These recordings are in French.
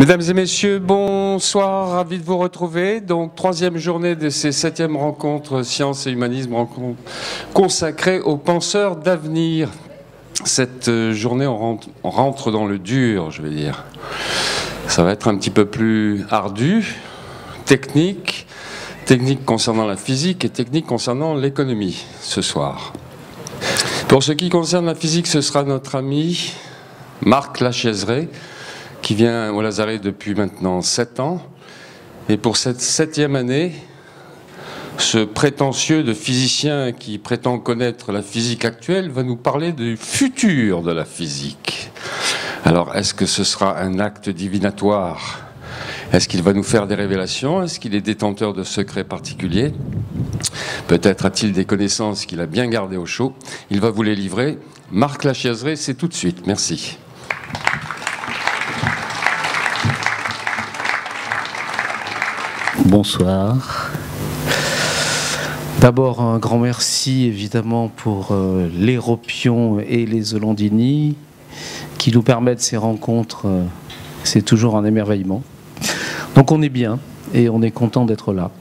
Mesdames et messieurs, bonsoir, ravi de vous retrouver. Donc, troisième journée de ces 7e rencontres Sciences et Humanisme consacrées aux penseurs d'avenir. Cette journée, on rentre dans le dur, je vais dire. Ça va être un petit peu plus ardu, technique concernant la physique et technique concernant l'économie ce soir. Pour ce qui concerne la physique, ce sera notre ami Marc Lachaiseray, qui vient au Lazaret depuis maintenant 7 ans. Et pour cette 7e année, ce prétentieux de physicien qui prétend connaître la physique actuelle va nous parler du futur de la physique. Alors, est-ce que ce sera un acte divinatoire? Est-ce qu'il va nous faire des révélations? Est-ce qu'il est détenteur de secrets particuliers? Peut-être a-t-il des connaissances qu'il a bien gardées au chaud. Il va vous les livrer. Marc Lachaiseray, c'est tout de suite. Merci. Bonsoir. D'abord, un grand merci évidemment pour l'Héropion et les Olandini qui nous permettent ces rencontres. C'est toujours un émerveillement. Donc on est bien et on est content d'être là.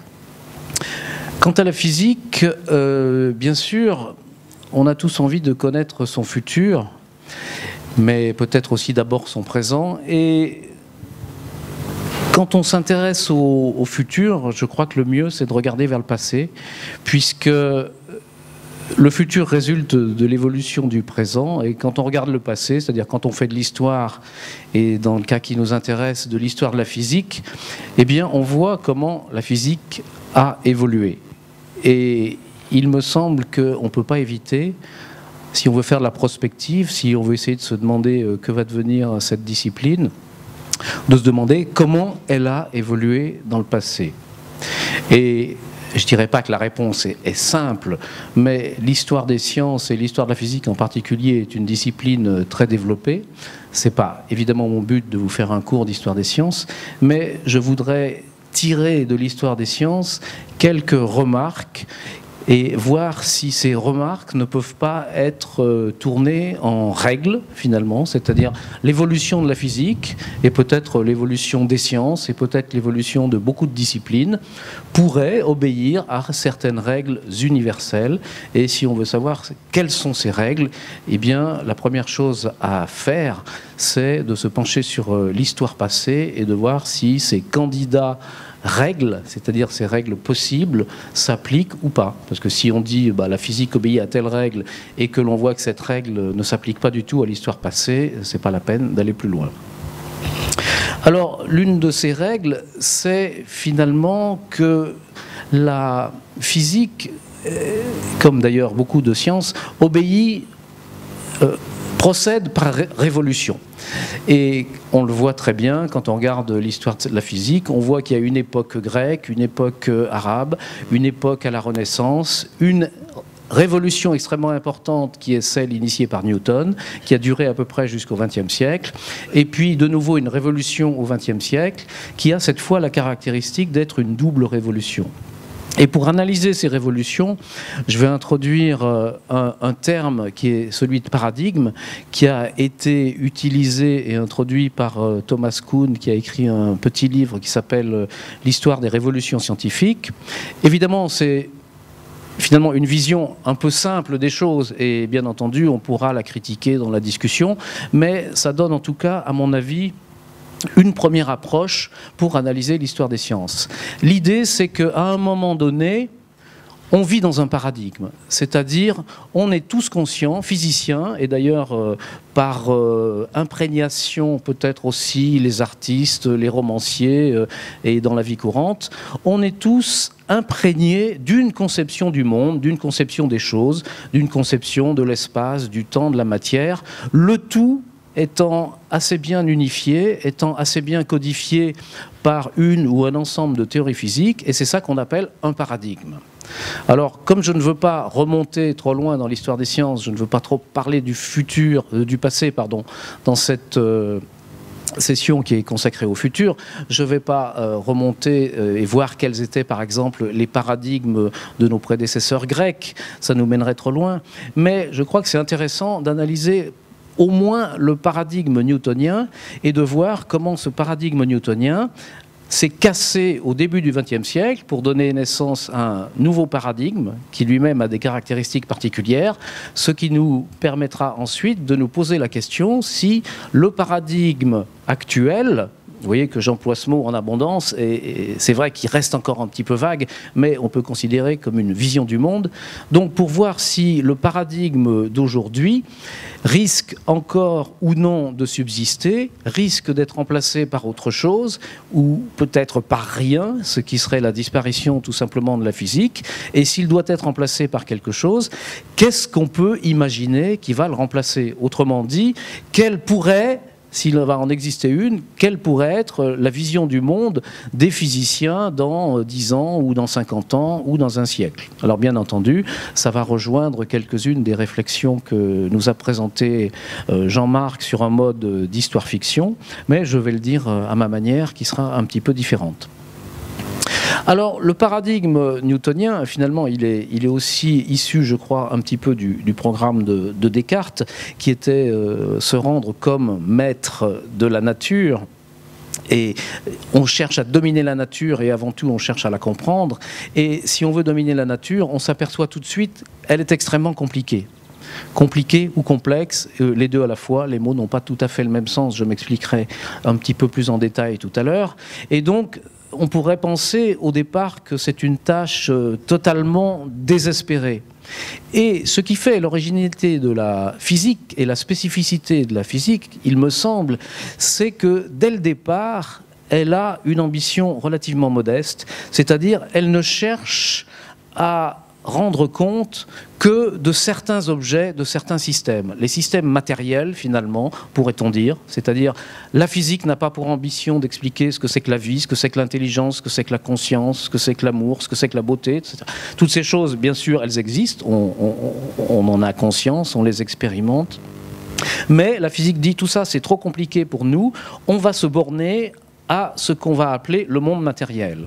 Quant à la physique, bien sûr, on a tous envie de connaître son futur, mais peut-être aussi d'abord son présent. Et quand on s'intéresse au futur, je crois que le mieux, c'est de regarder vers le passé, puisque le futur résulte de l'évolution du présent. Et quand on regarde le passé, c'est-à-dire quand on fait de l'histoire, et dans le cas qui nous intéresse, de l'histoire de la physique, eh bien, on voit comment la physique a évolué. Et il me semble qu'on ne peut pas éviter, si on veut faire de la prospective, si on veut essayer de se demander que va devenir cette discipline, de se demander comment elle a évolué dans le passé. Et je ne dirais pas que la réponse est simple, mais l'histoire des sciences et l'histoire de la physique en particulier est une discipline très développée. Ce n'est pas évidemment mon but de vous faire un cours d'histoire des sciences, mais je voudrais tirer de l'histoire des sciences quelques remarques et voir si ces remarques ne peuvent pas être tournées en règles, finalement, c'est-à-dire l'évolution de la physique et peut-être l'évolution des sciences et peut-être l'évolution de beaucoup de disciplines pourrait obéir à certaines règles universelles. Et si on veut savoir quelles sont ces règles, eh bien, la première chose à faire, c'est de se pencher sur l'histoire passée et de voir si ces candidats règles, c'est-à-dire ces règles possibles, s'appliquent ou pas. Parce que si on dit la physique obéit à telle règle et que l'on voit que cette règle ne s'applique pas du tout à l'histoire passée, c'est pas la peine d'aller plus loin. Alors, l'une de ces règles, c'est finalement que la physique, comme d'ailleurs beaucoup de sciences, procède par révolution. Et on le voit très bien quand on regarde l'histoire de la physique, on voit qu'il y a une époque grecque, une époque arabe, une époque à la Renaissance, une révolution extrêmement importante qui est celle initiée par Newton, qui a duré à peu près jusqu'au XXe siècle, et puis de nouveau une révolution au XXe siècle qui a cette fois la caractéristique d'être une double révolution. Et pour analyser ces révolutions, je vais introduire un terme qui est celui de paradigme, qui a été utilisé et introduit par Thomas Kuhn, qui a écrit un petit livre qui s'appelle « L'histoire des révolutions scientifiques ». Évidemment, c'est finalement une vision un peu simple des choses, et bien entendu, on pourra la critiquer dans la discussion, mais ça donne en tout cas, à mon avis, une première approche pour analyser l'histoire des sciences. L'idée, c'est qu'à un moment donné, on vit dans un paradigme, c'est-à-dire on est tous conscients, physiciens, et d'ailleurs par imprégnation peut-être aussi les artistes, les romanciers et dans la vie courante, on est tous imprégnés d'une conception du monde, d'une conception des choses, d'une conception de l'espace, du temps, de la matière, le tout étant assez bien unifié, étant assez bien codifié par une ou un ensemble de théories physiques, et c'est ça qu'on appelle un paradigme. Alors, comme je ne veux pas remonter trop loin dans l'histoire des sciences, je ne veux pas trop parler du futur, du passé, pardon, dans cette session qui est consacrée au futur, je ne vais pas remonter et voir quels étaient par exemple les paradigmes de nos prédécesseurs grecs, ça nous mènerait trop loin, mais je crois que c'est intéressant d'analyser au moins le paradigme newtonien et de voir comment ce paradigme newtonien s'est cassé au début du XXe siècle pour donner naissance à un nouveau paradigme qui lui-même a des caractéristiques particulières, ce qui nous permettra ensuite de nous poser la question si le paradigme actuel, vous voyez que j'emploie ce mot en abondance, et c'est vrai qu'il reste encore un petit peu vague, mais on peut considérer comme une vision du monde. Donc pour voir si le paradigme d'aujourd'hui risque encore ou non de subsister, risque d'être remplacé par autre chose, ou peut-être par rien, ce qui serait la disparition tout simplement de la physique, et s'il doit être remplacé par quelque chose, qu'est-ce qu'on peut imaginer qui va le remplacer? Autrement dit, quelle pourrait... s'il va en exister une, quelle pourrait être la vision du monde des physiciens dans 10 ans ou dans 50 ans ou dans un siècle? Alors bien entendu, ça va rejoindre quelques-unes des réflexions que nous a présentées Jean-Marc sur un mode d'histoire-fiction, mais je vais le dire à ma manière qui sera un petit peu différente. Alors, le paradigme newtonien, finalement, il est aussi issu, je crois, un petit peu du programme de Descartes, qui était se rendre comme maître de la nature. Et on cherche à dominer la nature et avant tout, on cherche à la comprendre. Et si on veut dominer la nature, on s'aperçoit tout de suite, elle est extrêmement compliquée. Compliqué ou complexe, les deux à la fois, les mots n'ont pas tout à fait le même sens, je m'expliquerai un petit peu plus en détail tout à l'heure. Et donc, on pourrait penser au départ que c'est une tâche totalement désespérée. Et ce qui fait l'originalité de la physique et la spécificité de la physique, il me semble, c'est que dès le départ, elle a une ambition relativement modeste, c'est-à-dire elle ne cherche à rendre compte que de certains objets, de certains systèmes. Les systèmes matériels, finalement, pourrait-on dire, c'est-à-dire la physique n'a pas pour ambition d'expliquer ce que c'est que la vie, ce que c'est que l'intelligence, ce que c'est que la conscience, ce que c'est que l'amour, ce que c'est que la beauté, etc. Toutes ces choses, bien sûr, elles existent, on en a conscience, on les expérimente, mais la physique dit tout ça, c'est trop compliqué pour nous, on va se borner à ce qu'on va appeler le monde matériel.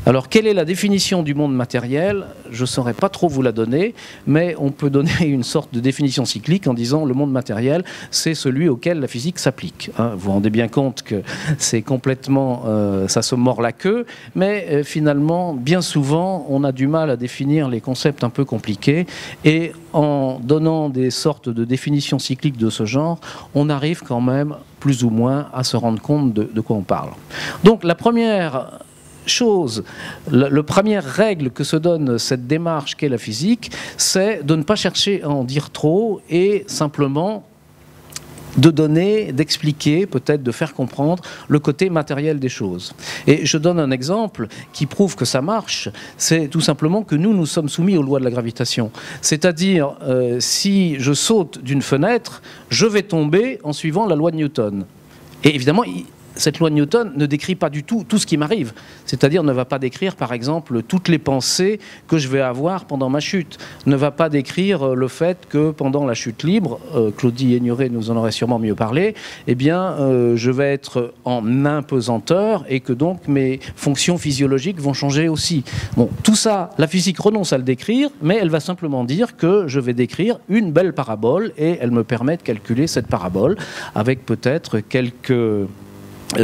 Alors, quelle est la définition du monde matériel? Je ne saurais pas trop vous la donner, mais on peut donner une sorte de définition cyclique en disant le monde matériel, c'est celui auquel la physique s'applique. Vous vous rendez bien compte que c'est complètement... ça se mord la queue, mais finalement, bien souvent, on a du mal à définir les concepts un peu compliqués, et en donnant des sortes de définitions cycliques de ce genre, on arrive quand même plus ou moins à se rendre compte de quoi on parle. Donc, la première chose, la première règle que se donne cette démarche qu'est la physique, c'est de ne pas chercher à en dire trop et simplement de donner, d'expliquer, peut-être de faire comprendre le côté matériel des choses. Et je donne un exemple qui prouve que ça marche, c'est tout simplement que nous sommes soumis aux lois de la gravitation. C'est-à-dire, si je saute d'une fenêtre, je vais tomber en suivant la loi de Newton. Et évidemment, cette loi de Newton ne décrit pas du tout ce qui m'arrive. C'est-à-dire ne va pas décrire, par exemple, toutes les pensées que je vais avoir pendant ma chute. Ne va pas décrire le fait que pendant la chute libre, Claudie Aigneret nous en aurait sûrement mieux parlé, eh bien, je vais être en impesanteur et que donc mes fonctions physiologiques vont changer aussi. Bon, tout ça, la physique renonce à le décrire, mais elle va simplement dire que je vais décrire une belle parabole et elle me permet de calculer cette parabole avec peut-être quelques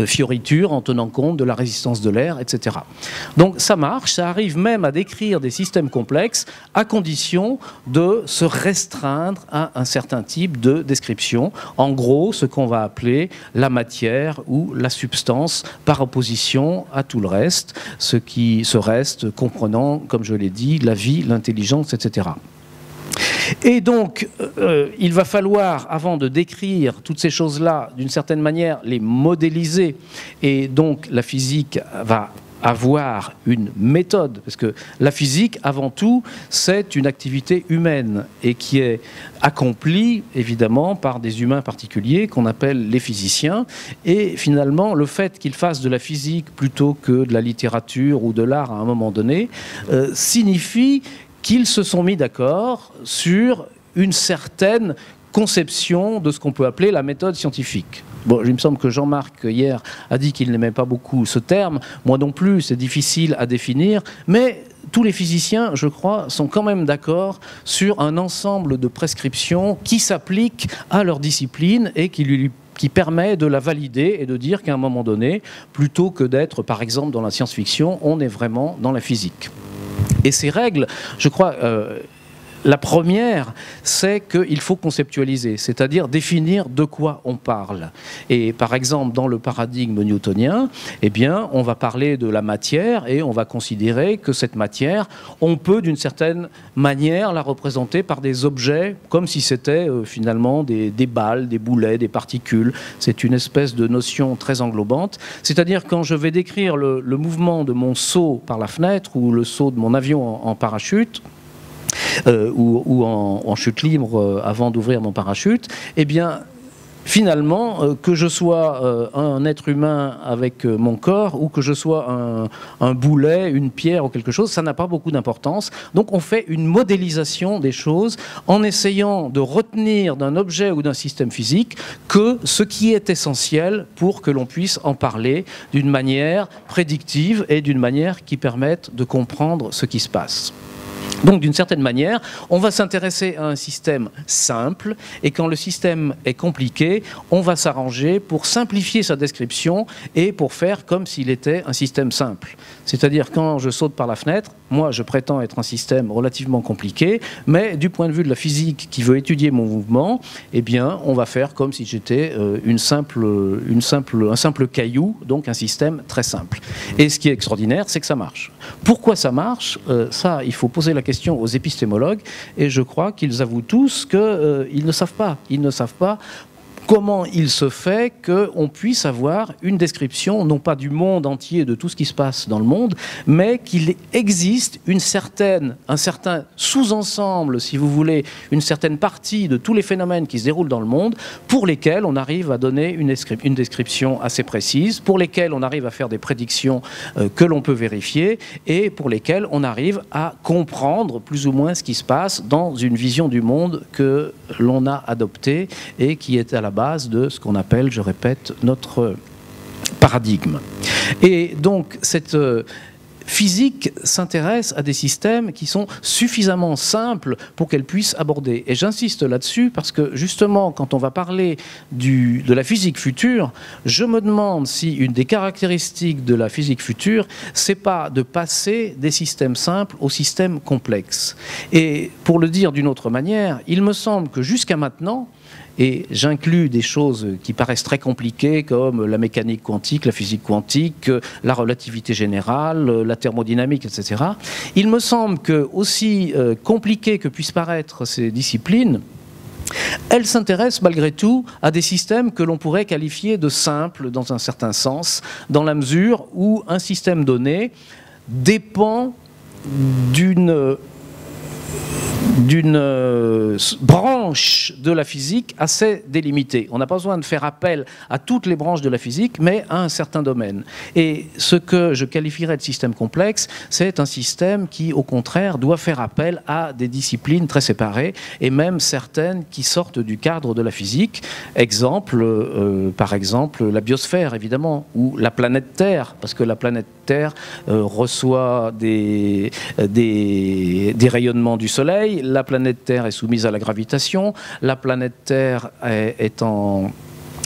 fioritures en tenant compte de la résistance de l'air, etc. Donc ça marche, ça arrive même à décrire des systèmes complexes à condition de se restreindre à un certain type de description. En gros, ce qu'on va appeler la matière ou la substance par opposition à tout le reste, ce reste comprenant, comme je l'ai dit, la vie, l'intelligence, etc. Et donc, il va falloir, avant de décrire toutes ces choses-là, d'une certaine manière, les modéliser. Et donc, la physique va avoir une méthode, parce que la physique, avant tout, c'est une activité humaine et qui est accomplie, évidemment, par des humains particuliers qu'on appelle les physiciens. Et finalement, le fait qu'ils fassent de la physique plutôt que de la littérature ou de l'art à un moment donné, signifie qu'ils se sont mis d'accord sur une certaine conception de ce qu'on peut appeler la méthode scientifique. Bon, il me semble que Jean-Marc, hier, a dit qu'il n'aimait pas beaucoup ce terme. Moi non plus, c'est difficile à définir. Mais tous les physiciens, je crois, sont quand même d'accord sur un ensemble de prescriptions qui s'appliquent à leur discipline et qui permet de la valider et de dire qu'à un moment donné, plutôt que d'être, par exemple, dans la science-fiction, on est vraiment dans la physique. Et ces règles, je crois... la première, c'est qu'il faut conceptualiser, c'est-à-dire définir de quoi on parle. Et par exemple, dans le paradigme newtonien, eh bien, on va parler de la matière et on va considérer que cette matière, on peut d'une certaine manière la représenter par des objets, comme si c'était finalement des balles, des boulets, des particules. C'est une espèce de notion très englobante. C'est-à-dire quand je vais décrire le mouvement de mon saut par la fenêtre ou le saut de mon avion en parachute, ou en chute libre avant d'ouvrir mon parachute, eh bien, finalement, que je sois un être humain avec mon corps ou que je sois un boulet, une pierre ou quelque chose, ça n'a pas beaucoup d'importance. Donc on fait une modélisation des choses en essayant de retenir d'un objet ou d'un système physique que ce qui est essentiel pour que l'on puisse en parler d'une manière prédictive et d'une manière qui permette de comprendre ce qui se passe. Donc, d'une certaine manière, on va s'intéresser à un système simple, et quand le système est compliqué, on va s'arranger pour simplifier sa description et pour faire comme s'il était un système simple. C'est-à-dire, quand je saute par la fenêtre, moi, je prétends être un système relativement compliqué, mais du point de vue de la physique qui veut étudier mon mouvement, eh bien, on va faire comme si j'étais un simple caillou, donc un système très simple. Et ce qui est extraordinaire, c'est que ça marche. Pourquoi ça marche ? Ça, il faut poser la question aux épistémologues, et je crois qu'ils avouent tous qu'ils ne savent pas. Ils ne savent pas comment il se fait qu'on puisse avoir une description, non pas du monde entier, de tout ce qui se passe dans le monde, mais qu'il existe un certain sous-ensemble, si vous voulez, une certaine partie de tous les phénomènes qui se déroulent dans le monde, pour lesquels on arrive à donner une description assez précise, pour lesquels on arrive à faire des prédictions que l'on peut vérifier, et pour lesquels on arrive à comprendre plus ou moins ce qui se passe dans une vision du monde que l'on a adoptée et qui est à la base de ce qu'on appelle, je répète, notre paradigme. Et donc, cette physique s'intéresse à des systèmes qui sont suffisamment simples pour qu'elle puisse aborder. Et j'insiste là-dessus parce que, justement, quand on va parler de la physique future, je me demande si une des caractéristiques de la physique future, c'est pas de passer des systèmes simples aux systèmes complexes. Et pour le dire d'une autre manière, il me semble que jusqu'à maintenant, et j'inclus des choses qui paraissent très compliquées comme la mécanique quantique, la physique quantique, la relativité générale, la thermodynamique, etc. Il me semble que, aussi compliquées que puissent paraître ces disciplines, elles s'intéressent malgré tout à des systèmes que l'on pourrait qualifier de simples dans un certain sens, dans la mesure où un système donné dépend d'une branche de la physique assez délimitée. On n'a pas besoin de faire appel à toutes les branches de la physique, mais à un certain domaine. Et ce que je qualifierais de système complexe, c'est un système qui, au contraire, doit faire appel à des disciplines très séparées, et même certaines qui sortent du cadre de la physique. Par exemple, la biosphère, évidemment, ou la planète Terre, parce que la planète Terre reçoit des rayonnements du Soleil. La planète Terre est soumise à la gravitation. La planète Terre est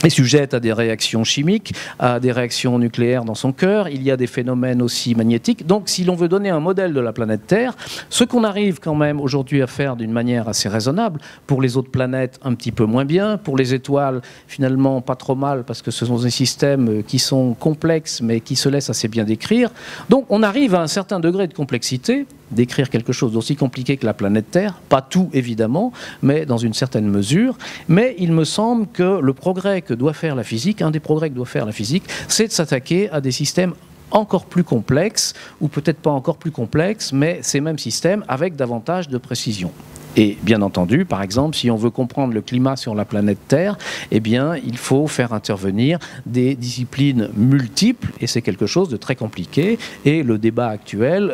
sujette à des réactions chimiques, à des réactions nucléaires dans son cœur. Il y a des phénomènes aussi magnétiques. Donc, si l'on veut donner un modèle de la planète Terre, ce qu'on arrive quand même aujourd'hui à faire d'une manière assez raisonnable, pour les autres planètes un petit peu moins bien, pour les étoiles finalement pas trop mal, parce que ce sont des systèmes qui sont complexes, mais qui se laissent assez bien décrire. Donc, on arrive à un certain degré de complexité, d'écrire quelque chose d'aussi compliqué que la planète Terre, pas tout évidemment, mais dans une certaine mesure. Mais il me semble que le progrès que doit faire la physique, un des progrès que doit faire la physique, c'est de s'attaquer à des systèmes encore plus complexes, ou peut-être pas encore plus complexes, mais ces mêmes systèmes avec davantage de précision. Et bien entendu, par exemple, si on veut comprendre le climat sur la planète Terre, eh bien, il faut faire intervenir des disciplines multiples, et c'est quelque chose de très compliqué. Et le débat actuel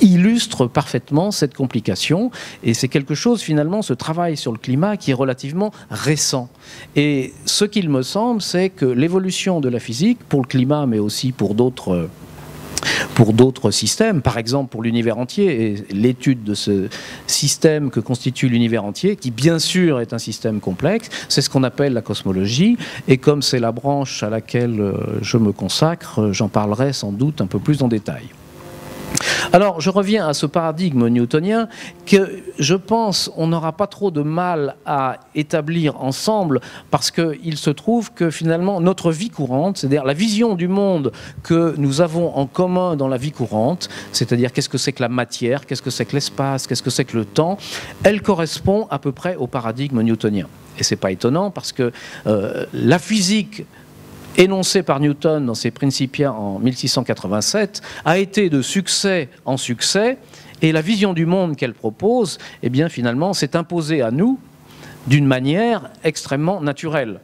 illustre parfaitement cette complication. Et c'est quelque chose, finalement, ce travail sur le climat qui est relativement récent. Et ce qu'il me semble, c'est que l'évolution de la physique, pour le climat, mais aussi pour d'autres pour d'autres systèmes, par exemple pour l'univers entier, et l'étude de ce système que constitue l'univers entier, qui bien sûr est un système complexe, c'est ce qu'on appelle la cosmologie, et comme c'est la branche à laquelle je me consacre, j'en parlerai sans doute un peu plus en détail. Alors, je reviens à ce paradigme newtonien que je pense on n'aura pas trop de mal à établir ensemble parce qu'il se trouve que finalement notre vie courante, c'est-à-dire la vision du monde que nous avons en commun dans la vie courante, c'est-à-dire qu'est-ce que c'est que la matière, qu'est-ce que c'est que l'espace, qu'est-ce que c'est que le temps, elle correspond à peu près au paradigme newtonien. Et c'est pas étonnant parce que la physique énoncé par Newton dans ses Principia en 1687, a été de succès en succès, et la vision du monde qu'elle propose, eh bien finalement, s'est imposée à nous d'une manière extrêmement naturelle.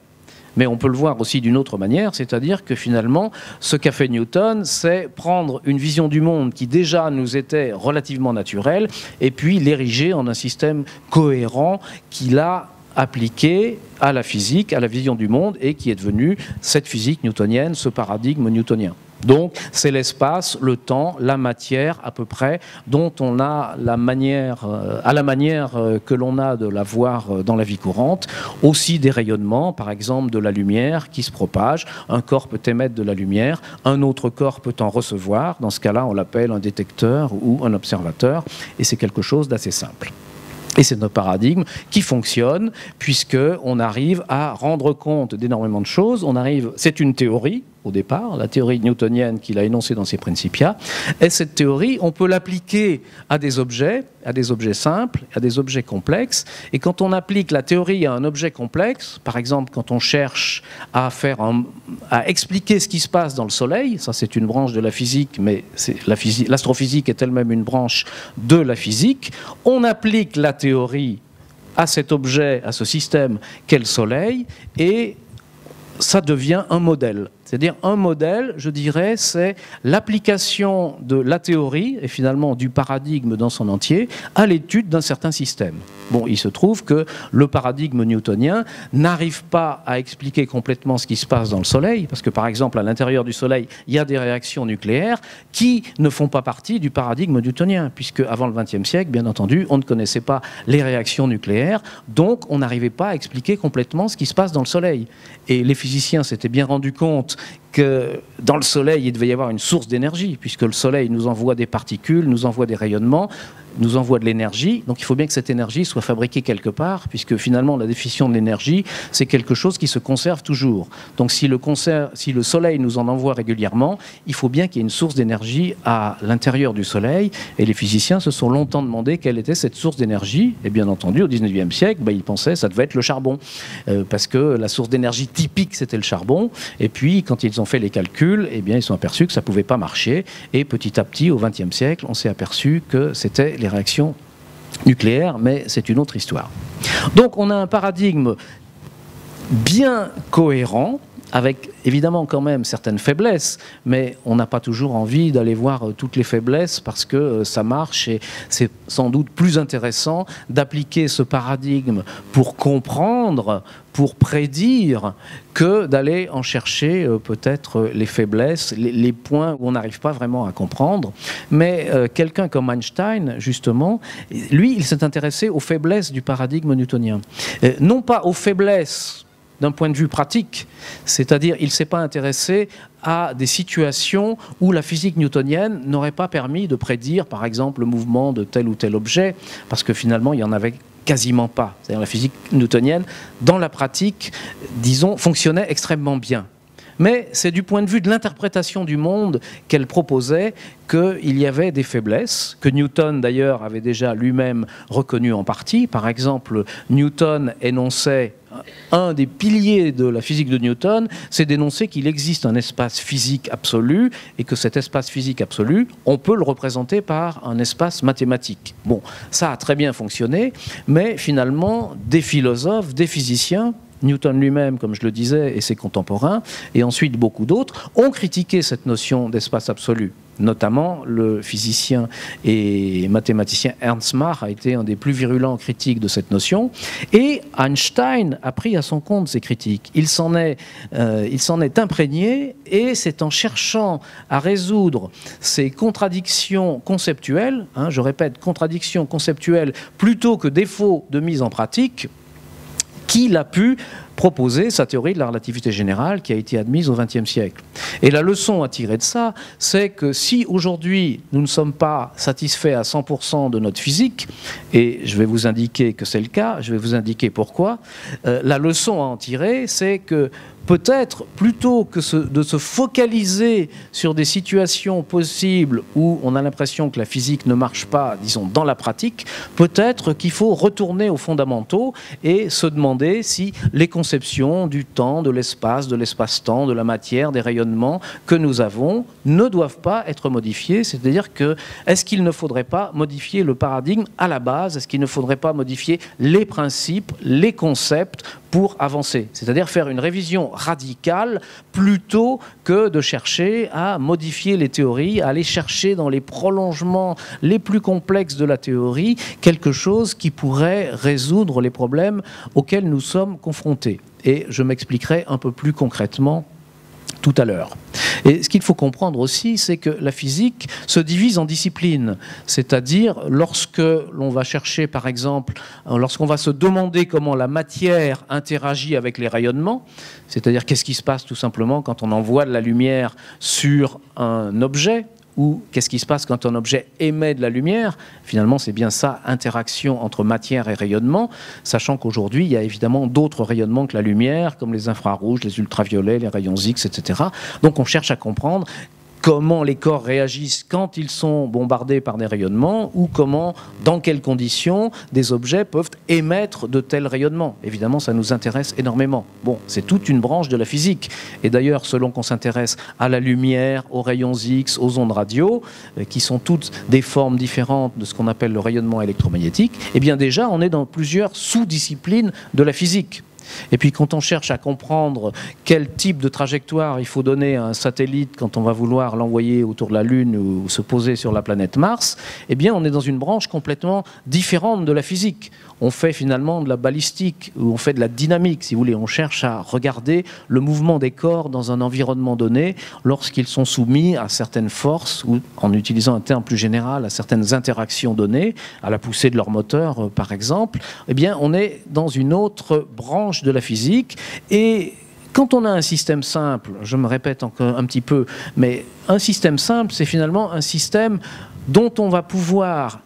Mais on peut le voir aussi d'une autre manière, c'est-à-dire que finalement, ce qu'a fait Newton, c'est prendre une vision du monde qui déjà nous était relativement naturelle, et puis l'ériger en un système cohérent qu'il a appliqué à la physique, à la vision du monde, et qui est devenue cette physique newtonienne, ce paradigme newtonien. Donc, c'est l'espace, le temps, la matière, à peu près, dont on a la manière, à la manière que l'on a de la voir dans la vie courante. Aussi des rayonnements, par exemple de la lumière qui se propage. Un corps peut émettre de la lumière, un autre corps peut en recevoir. Dans ce cas-là, on l'appelle un détecteur ou un observateur, et c'est quelque chose d'assez simple. Et c'est notre paradigme qui fonctionne puisqu'on arrive à rendre compte d'énormément de choses. C'est une théorie au départ, la théorie newtonienne qu'il a énoncée dans ses Principia. Et cette théorie, on peut l'appliquer à des objets simples, à des objets complexes. Et quand on applique la théorie à un objet complexe, par exemple quand on cherche à expliquer ce qui se passe dans le Soleil, ça c'est une branche de la physique, mais l'astrophysique est elle-même une branche de la physique, on applique la théorie à cet objet, à ce système qu'est le Soleil, et ça devient un modèle. C'est-à-dire un modèle, je dirais, c'est l'application de la théorie et finalement du paradigme dans son entier à l'étude d'un certain système. Bon, il se trouve que le paradigme newtonien n'arrive pas à expliquer complètement ce qui se passe dans le Soleil, parce que par exemple à l'intérieur du Soleil, il y a des réactions nucléaires qui ne font pas partie du paradigme newtonien, puisque avant le XXe siècle, bien entendu, on ne connaissait pas les réactions nucléaires, donc on n'arrivait pas à expliquer complètement ce qui se passe dans le Soleil. Et les physiciens s'étaient bien rendus compte que dans le Soleil, il devait y avoir une source d'énergie, puisque le Soleil nous envoie des particules, nous envoie des rayonnements, nous envoie de l'énergie. Donc il faut bien que cette énergie soit fabriquée quelque part, puisque finalement la définition de l'énergie, c'est quelque chose qui se conserve toujours. Donc si le Soleil nous en envoie régulièrement, il faut bien qu'il y ait une source d'énergie à l'intérieur du Soleil. Et les physiciens se sont longtemps demandé quelle était cette source d'énergie. Et bien entendu, au XIXe siècle, ils pensaient que ça devait être le charbon, parce que la source d'énergie typique, c'était le charbon. Et puis, quand ils ont fait les calculs, eh bien, ils sont aperçus que ça ne pouvait pas marcher. Et petit à petit, au XXe siècle, on s'est aperçu que c'était les réactions nucléaires, mais c'est une autre histoire. Donc, on a un paradigme bien cohérent, avec évidemment quand même certaines faiblesses, mais on n'a pas toujours envie d'aller voir toutes les faiblesses parce que ça marche et c'est sans doute plus intéressant d'appliquer ce paradigme pour comprendre, pour prédire, que d'aller en chercher peut-être les faiblesses, les points où on n'arrive pas vraiment à comprendre. Mais quelqu'un comme Einstein, justement, lui, il s'est intéressé aux faiblesses du paradigme newtonien. Non pas aux faiblesses d'un point de vue pratique, c'est-à-dire il ne s'est pas intéressé à des situations où la physique newtonienne n'aurait pas permis de prédire, par exemple, le mouvement de tel ou tel objet, parce que finalement, il n'y en avait quasiment pas. C'est-à-dire la physique newtonienne, dans la pratique, disons, fonctionnait extrêmement bien. Mais c'est du point de vue de l'interprétation du monde qu'elle proposait qu'il y avait des faiblesses, que Newton d'ailleurs avait déjà lui-même reconnues en partie. Par exemple, Newton énonçait, un des piliers de la physique de Newton, c'est d'énoncer qu'il existe un espace physique absolu et que cet espace physique absolu, on peut le représenter par un espace mathématique. Bon, ça a très bien fonctionné, mais finalement, des philosophes, des physiciens, Newton lui-même, comme je le disais, et ses contemporains, et ensuite beaucoup d'autres, ont critiqué cette notion d'espace absolu. Notamment, le physicien et mathématicien Ernst Mach a été un des plus virulents critiques de cette notion. Et Einstein a pris à son compte ces critiques. Il s'en est imprégné, et c'est en cherchant à résoudre ces contradictions conceptuelles, je répète, contradictions conceptuelles plutôt que défauts de mise en pratique, qu'il a pu proposer sa théorie de la relativité générale qui a été admise au XXe siècle. Et la leçon à tirer de ça, c'est que si aujourd'hui nous ne sommes pas satisfaits à 100% de notre physique, et je vais vous indiquer que c'est le cas, je vais vous indiquer pourquoi, la leçon à en tirer, c'est que peut-être, plutôt que de se focaliser sur des situations possibles où on a l'impression que la physique ne marche pas, disons, dans la pratique, peut-être qu'il faut retourner aux fondamentaux et se demander si les conceptions du temps, de l'espace-temps, de la matière, des rayonnements que nous avons ne doivent pas être modifiés. C'est-à-dire que, est-ce qu'il ne faudrait pas modifier le paradigme à la base? Est-ce qu'il ne faudrait pas modifier les principes, les concepts pour avancer? C'est-à-dire faire une révision radicale plutôt que de chercher à modifier les théories, à aller chercher dans les prolongements les plus complexes de la théorie quelque chose qui pourrait résoudre les problèmes auxquels nous sommes confrontés. Et je m'expliquerai un peu plus concrètement tout à l'heure. Et ce qu'il faut comprendre aussi, c'est que la physique se divise en disciplines. C'est-à-dire, lorsque l'on va chercher, par exemple, lorsqu'on va se demander comment la matière interagit avec les rayonnements, c'est-à-dire qu'est-ce qui se passe tout simplement quand on envoie de la lumière sur un objet, ou qu'est-ce qui se passe quand un objet émet de la lumière. Finalement, c'est bien ça, interaction entre matière et rayonnement, sachant qu'aujourd'hui, il y a évidemment d'autres rayonnements que la lumière, comme les infrarouges, les ultraviolets, les rayons X, etc. Donc on cherche à comprendre comment les corps réagissent quand ils sont bombardés par des rayonnements, ou comment, dans quelles conditions, des objets peuvent émettre de tels rayonnements. Évidemment, ça nous intéresse énormément. Bon, c'est toute une branche de la physique. Et d'ailleurs, selon qu'on s'intéresse à la lumière, aux rayons X, aux ondes radio, qui sont toutes des formes différentes de ce qu'on appelle le rayonnement électromagnétique, eh bien déjà, on est dans plusieurs sous-disciplines de la physique. Et puis quand on cherche à comprendre quel type de trajectoire il faut donner à un satellite quand on va vouloir l'envoyer autour de la Lune ou se poser sur la planète Mars, eh bien on est dans une branche complètement différente de la physique. On fait finalement de la balistique, ou on fait de la dynamique, si vous voulez. On cherche à regarder le mouvement des corps dans un environnement donné lorsqu'ils sont soumis à certaines forces, ou en utilisant un terme plus général, à certaines interactions données, à la poussée de leur moteur par exemple. Eh bien on est dans une autre branche de la physique. Et quand on a un système simple, je me répète encore un petit peu, mais un système simple, c'est finalement un système dont on va pouvoir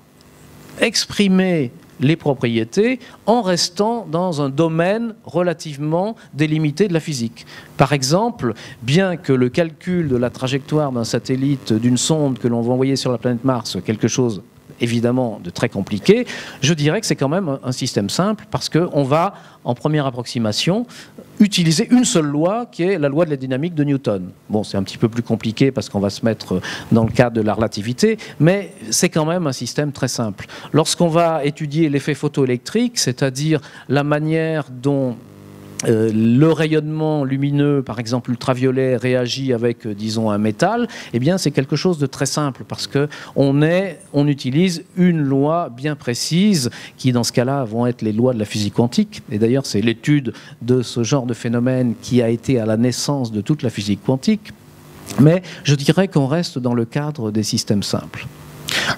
exprimer les propriétés en restant dans un domaine relativement délimité de la physique. Par exemple, bien que le calcul de la trajectoire d'un satellite, d'une sonde que l'on va envoyer sur la planète Mars soit quelque chose évidemment de très compliqué, je dirais que c'est quand même un système simple, parce qu'on va, en première approximation, utiliser une seule loi, qui est la loi de la dynamique de Newton. Bon, c'est un petit peu plus compliqué parce qu'on va se mettre dans le cadre de la relativité, mais c'est quand même un système très simple. Lorsqu'on va étudier l'effet photoélectrique, c'est-à-dire la manière dont le rayonnement lumineux, par exemple ultraviolet, réagit avec, disons, un métal, eh bien c'est quelque chose de très simple, parce que on utilise une loi bien précise, qui dans ce cas-là vont être les lois de la physique quantique. Et d'ailleurs c'est l'étude de ce genre de phénomène qui a été à la naissance de toute la physique quantique. Mais je dirais qu'on reste dans le cadre des systèmes simples.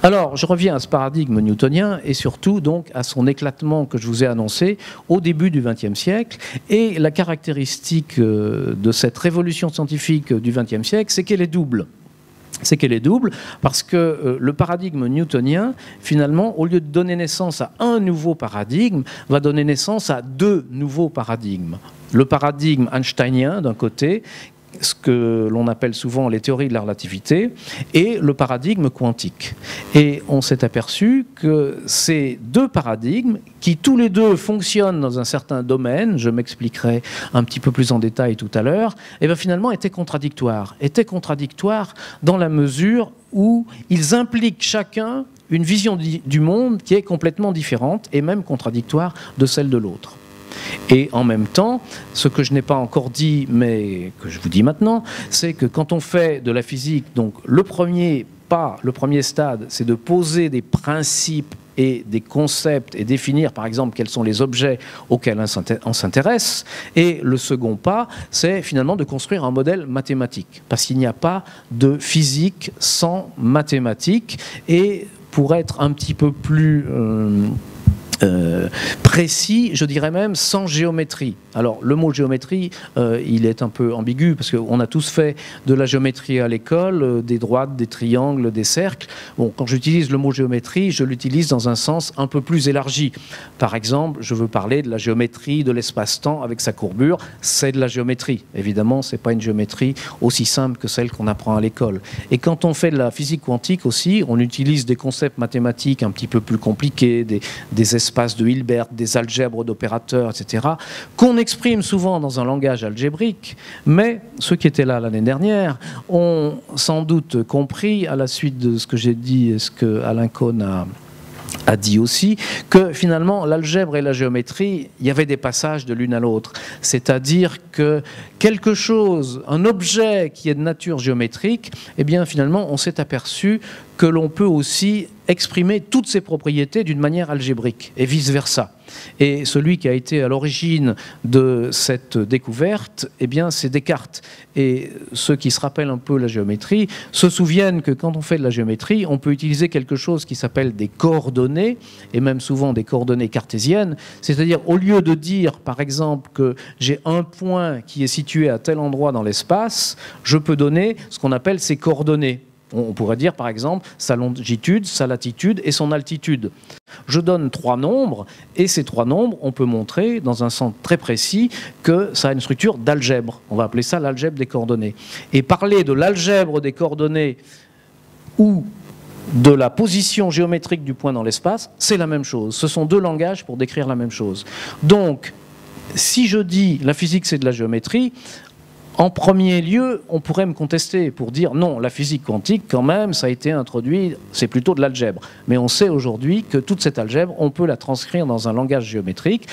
Alors, je reviens à ce paradigme newtonien et surtout donc à son éclatement que je vous ai annoncé au début du XXe siècle. Et la caractéristique de cette révolution scientifique du XXe siècle, c'est qu'elle est double. C'est qu'elle est double parce que le paradigme newtonien, finalement, au lieu de donner naissance à un nouveau paradigme, va donner naissance à deux nouveaux paradigmes. Le paradigme einsteinien d'un côté, ce que l'on appelle souvent les théories de la relativité, et le paradigme quantique. Et on s'est aperçu que ces deux paradigmes, qui tous les deux fonctionnent dans un certain domaine, je m'expliquerai un petit peu plus en détail tout à l'heure, et bien finalement étaient contradictoires. Étaient contradictoires dans la mesure où ils impliquent chacun une vision du monde qui est complètement différente, et même contradictoire de celle de l'autre. Et en même temps, ce que je n'ai pas encore dit, mais que je vous dis maintenant, c'est que quand on fait de la physique, donc le premier pas, le premier stade, c'est de poser des principes et des concepts et définir par exemple quels sont les objets auxquels on s'intéresse. Et le second pas, c'est finalement de construire un modèle mathématique, parce qu'il n'y a pas de physique sans mathématiques. Et pour être un petit peu plus précis, je dirais même sans géométrie. Alors le mot géométrie, il est un peu ambigu parce qu'on a tous fait de la géométrie à l'école, des droites, des triangles, des cercles. Bon, quand j'utilise le mot géométrie, je l'utilise dans un sens un peu plus élargi. Par exemple, je veux parler de la géométrie de l'espace-temps avec sa courbure, c'est de la géométrie. Évidemment, c'est pas une géométrie aussi simple que celle qu'on apprend à l'école. Et quand on fait de la physique quantique aussi, on utilise des concepts mathématiques un petit peu plus compliqués, des espaces de Hilbert, des algèbres d'opérateurs, etc., qu'on exprime souvent dans un langage algébrique, mais ceux qui étaient là l'année dernière ont sans doute compris, à la suite de ce que j'ai dit et ce que Alain Cohn a dit aussi, que finalement l'algèbre et la géométrie, il y avait des passages de l'une à l'autre. C'est-à-dire que quelque chose, un objet qui est de nature géométrique, eh bien finalement on s'est aperçu que l'on peut aussi exprimer toutes ses propriétés d'une manière algébrique et vice-versa. Et celui qui a été à l'origine de cette découverte, eh bien, c'est Descartes. Et ceux qui se rappellent un peu la géométrie se souviennent que quand on fait de la géométrie, on peut utiliser quelque chose qui s'appelle des coordonnées, et même souvent des coordonnées cartésiennes. C'est-à-dire, au lieu de dire, par exemple, que j'ai un point qui est situé à tel endroit dans l'espace, je peux donner ce qu'on appelle ces coordonnées. On pourrait dire, par exemple, sa longitude, sa latitude et son altitude. Je donne 3 nombres, et ces 3 nombres, on peut montrer, dans un sens très précis, que ça a une structure d'algèbre. On va appeler ça l'algèbre des coordonnées. Et parler de l'algèbre des coordonnées ou de la position géométrique du point dans l'espace, c'est la même chose. Ce sont 2 langages pour décrire la même chose. Donc, si je dis la physique, c'est de la géométrie, en premier lieu, on pourrait me contester pour dire non, la physique quantique, quand même, ça a été introduit, c'est plutôt de l'algèbre. Mais on sait aujourd'hui que toute cette algèbre, on peut la transcrire dans un langage géométrique.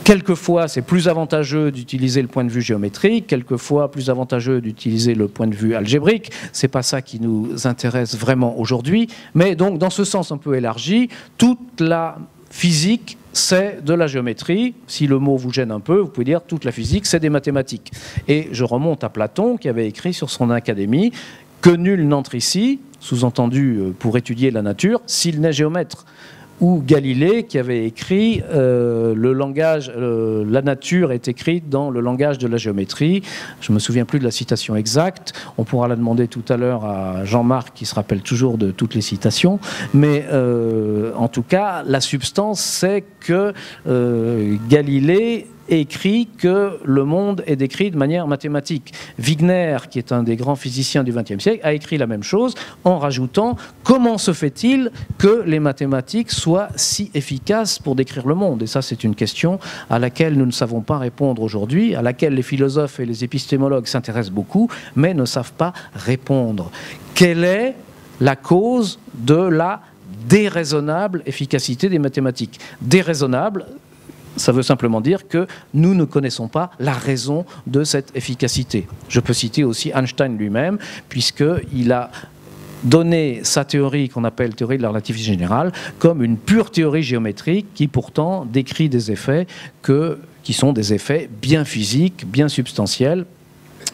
Quelquefois, c'est plus avantageux d'utiliser le point de vue géométrique, quelquefois plus avantageux d'utiliser le point de vue algébrique. C'est pas ça qui nous intéresse vraiment aujourd'hui. Mais donc, dans ce sens un peu élargi, toute la physique, c'est de la géométrie. Si le mot vous gêne un peu, vous pouvez dire toute la physique, c'est des mathématiques. Et je remonte à Platon, qui avait écrit sur son Académie que nul n'entre ici, sous-entendu pour étudier la nature, s'il n'est géomètre. Ou Galilée, qui avait écrit le langage, la nature est écrite dans le langage de la géométrie. Je ne me souviens plus de la citation exacte. On pourra la demander tout à l'heure à Jean-Marc, qui se rappelle toujours de toutes les citations. Mais en tout cas, la substance, c'est que Galilée écrit que le monde est décrit de manière mathématique. Wigner, qui est un des grands physiciens du XXe siècle, a écrit la même chose en rajoutant « Comment se fait-il que les mathématiques soient si efficaces pour décrire le monde ?» Et ça, c'est une question à laquelle nous ne savons pas répondre aujourd'hui, à laquelle les philosophes et les épistémologues s'intéressent beaucoup, mais ne savent pas répondre. Quelle est la cause de la déraisonnable efficacité des mathématiques? Déraisonnable, ça veut simplement dire que nous ne connaissons pas la raison de cette efficacité. Je peux citer aussi Einstein lui-même, puisqu'il a donné sa théorie qu'on appelle théorie de la relativité générale comme une pure théorie géométrique qui pourtant décrit des effets qui sont des effets bien physiques, bien substantiels.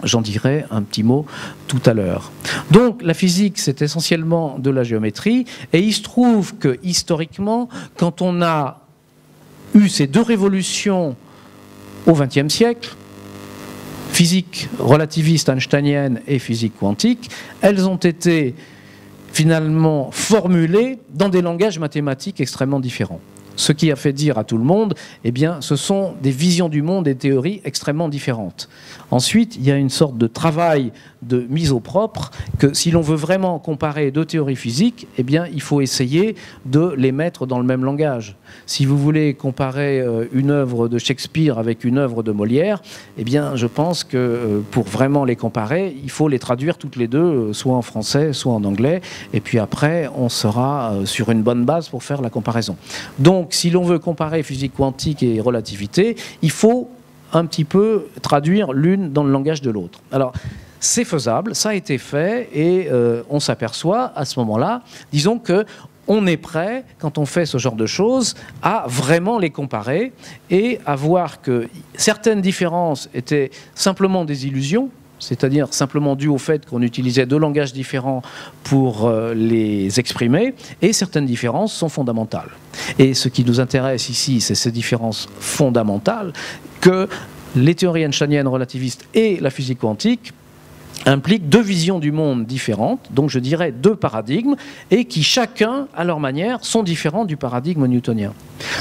J'en dirai un petit mot tout à l'heure. Donc la physique, c'est essentiellement de la géométrie, et il se trouve que historiquement, quand on a eu ces 2 révolutions au XXe siècle, physique relativiste einsteinienne et physique quantique, elles ont été finalement formulées dans des langages mathématiques extrêmement différents. Ce qui a fait dire à tout le monde, eh bien, ce sont des visions du monde et des théories extrêmement différentes. Ensuite, il y a une sorte de travail de mise au propre que si l'on veut vraiment comparer 2 théories physiques, eh bien, il faut essayer de les mettre dans le même langage. Si vous voulez comparer une œuvre de Shakespeare avec une œuvre de Molière, eh bien, je pense que pour vraiment les comparer, il faut les traduire toutes les deux, soit en français, soit en anglais, et puis après, on sera sur une bonne base pour faire la comparaison. Donc, si l'on veut comparer physique quantique et relativité, il faut un petit peu traduire l'une dans le langage de l'autre. Alors, c'est faisable, ça a été fait, et on s'aperçoit à ce moment-là, disons que on est prêt, quand on fait ce genre de choses, à vraiment les comparer et à voir que certaines différences étaient simplement des illusions, c'est-à-dire simplement dues au fait qu'on utilisait deux langages différents pour les exprimer, et certaines différences sont fondamentales. Et ce qui nous intéresse ici, c'est ces différences fondamentales que les théories einsteiniennes relativistes et la physique quantique impliquent deux visions du monde différentes, donc je dirais deux paradigmes, et qui chacun, à leur manière, sont différents du paradigme newtonien.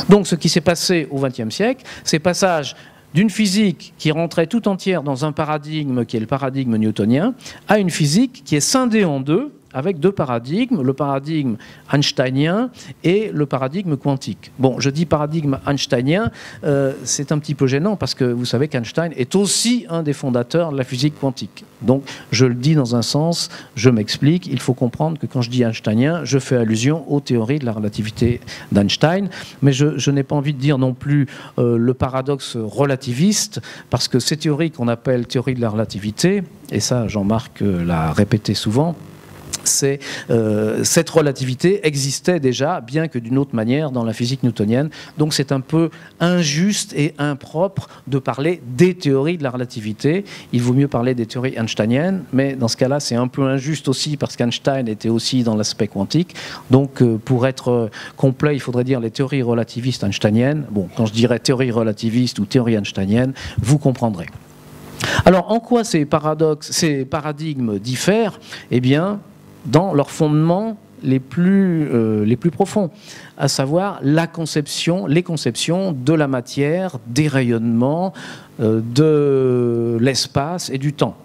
Donc ce qui s'est passé au XXe siècle, c'est le passage d'une physique qui rentrait tout entière dans un paradigme qui est le paradigme newtonien, à une physique qui est scindée en deux, avec deux paradigmes, le paradigme einsteinien et le paradigme quantique. Bon, je dis paradigme einsteinien, c'est un petit peu gênant parce que vous savez qu'Einstein est aussi un des fondateurs de la physique quantique. Donc, je le dis dans un sens, je m'explique, il faut comprendre que quand je dis einsteinien, je fais allusion aux théories de la relativité d'Einstein, mais je n'ai pas envie de dire non plus le paradoxe relativiste, parce que ces théories qu'on appelle théories de la relativité, et ça Jean-Marc l'a répété souvent, cette relativité existait déjà, bien que d'une autre manière, dans la physique newtonienne. Donc c'est un peu injuste et impropre de parler des théories de la relativité. Il vaut mieux parler des théories einsteiniennes, mais dans ce cas-là, c'est un peu injuste aussi, parce qu'Einstein était aussi dans l'aspect quantique. Donc pour être complet, il faudrait dire les théories relativistes einsteiniennes. Bon, quand je dirais théorie relativiste ou théorie einsteinienne, vous comprendrez. Alors en quoi ces paradigmes diffèrent ? Eh bien, dans leurs fondements les plus profonds, à savoir les conceptions de la matière, des rayonnements, de l'espace et du temps.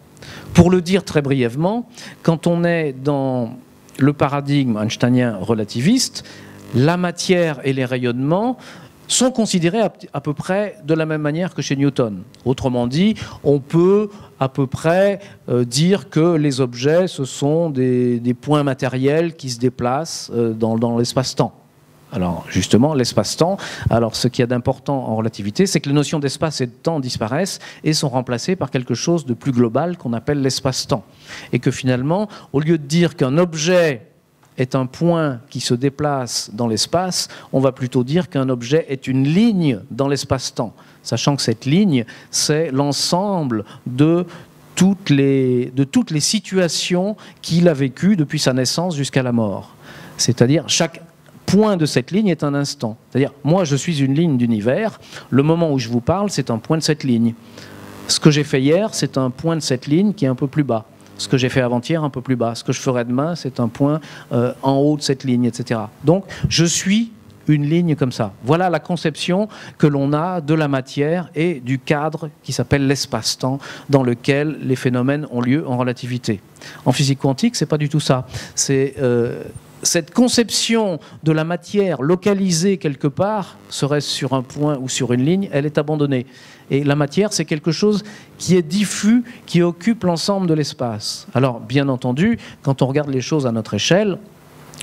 Pour le dire très brièvement, quand on est dans le paradigme einsteinien relativiste, la matière et les rayonnements sont considérés à peu près de la même manière que chez Newton. Autrement dit, on peut à peu près dire que les objets, ce sont des points matériels qui se déplacent dans l'espace-temps. Alors justement, l'espace-temps, alors ce qu'il y a d'important en relativité, c'est que les notions d'espace et de temps disparaissent et sont remplacées par quelque chose de plus global qu'on appelle l'espace-temps. Et que finalement, au lieu de dire qu'un objet est un point qui se déplace dans l'espace, on va plutôt dire qu'un objet est une ligne dans l'espace-temps, sachant que cette ligne, c'est l'ensemble de toutes les situations qu'il a vécues depuis sa naissance jusqu'à la mort. C'est-à-dire, chaque point de cette ligne est un instant. C'est-à-dire, moi, je suis une ligne d'univers, le moment où je vous parle, c'est un point de cette ligne. Ce que j'ai fait hier, c'est un point de cette ligne qui est un peu plus bas. Ce que j'ai fait avant-hier, un peu plus bas. Ce que je ferai demain, c'est un point en haut de cette ligne, etc. Donc, je suis une ligne comme ça. Voilà la conception que l'on a de la matière et du cadre qui s'appelle l'espace-temps, dans lequel les phénomènes ont lieu en relativité. En physique quantique, c'est pas du tout ça. C'est cette conception de la matière localisée quelque part, serait-ce sur un point ou sur une ligne, elle est abandonnée. Et la matière, c'est quelque chose qui est diffus, qui occupe l'ensemble de l'espace. Alors, bien entendu, quand on regarde les choses à notre échelle,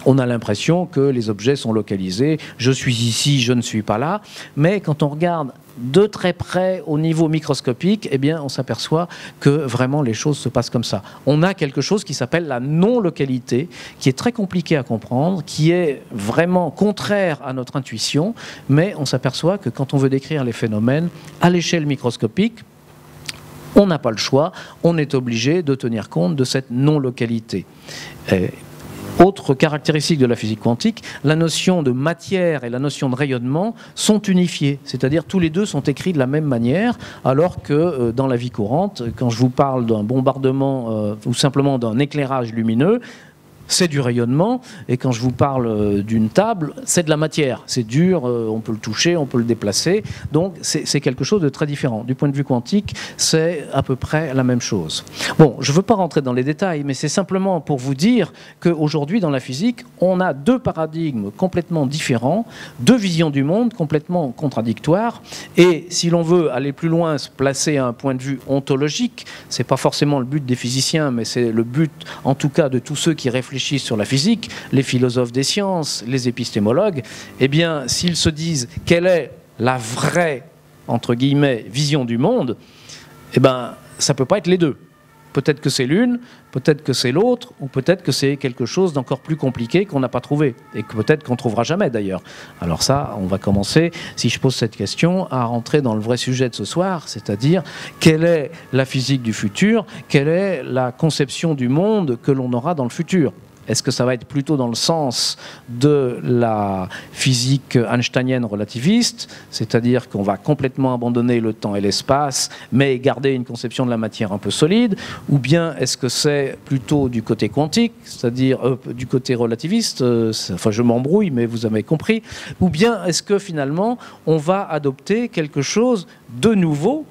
on a l'impression que les objets sont localisés. Je suis ici, je ne suis pas là. Mais quand on regarde de très près au niveau microscopique, eh bien, on s'aperçoit que vraiment les choses se passent comme ça. On a quelque chose qui s'appelle la non-localité, qui est très compliqué à comprendre, qui est vraiment contraire à notre intuition, mais on s'aperçoit que quand on veut décrire les phénomènes à l'échelle microscopique, on n'a pas le choix, on est obligé de tenir compte de cette non-localité. Autre caractéristique de la physique quantique, la notion de matière et la notion de rayonnement sont unifiées, c'est-à-dire tous les deux sont écrits de la même manière, alors que dans la vie courante, quand je vous parle d'un bombardement ou simplement d'un éclairage lumineux, c'est du rayonnement, et quand je vous parle d'une table, c'est de la matière. C'est dur, on peut le toucher, on peut le déplacer, donc c'est quelque chose de très différent. Du point de vue quantique, c'est à peu près la même chose. Bon, je ne veux pas rentrer dans les détails, mais c'est simplement pour vous dire qu'aujourd'hui, dans la physique, on a deux paradigmes complètement différents, deux visions du monde complètement contradictoires, et si l'on veut aller plus loin, se placer à un point de vue ontologique, c'est pas forcément le but des physiciens, mais c'est le but, en tout cas, de tous ceux qui réfléchissent sur la physique, les philosophes des sciences, les épistémologues, eh bien, s'ils se disent quelle est la vraie, entre guillemets, vision du monde, eh bien, ça ne peut pas être les deux. Peut-être que c'est l'une, peut-être que c'est l'autre, ou peut-être que c'est quelque chose d'encore plus compliqué qu'on n'a pas trouvé, et que peut-être qu'on ne trouvera jamais d'ailleurs. Alors ça, on va commencer, si je pose cette question, à rentrer dans le vrai sujet de ce soir, c'est-à-dire quelle est la physique du futur, quelle est la conception du monde que l'on aura dans le futur. Est-ce que ça va être plutôt dans le sens de la physique einsteinienne relativiste, c'est-à-dire qu'on va complètement abandonner le temps et l'espace, mais garder une conception de la matière un peu solide, ou bien est-ce que c'est plutôt du côté quantique, c'est-à-dire du côté relativiste, enfin je m'embrouille, mais vous avez compris, ou bien est-ce que finalement on va adopter quelque chose de nouveau,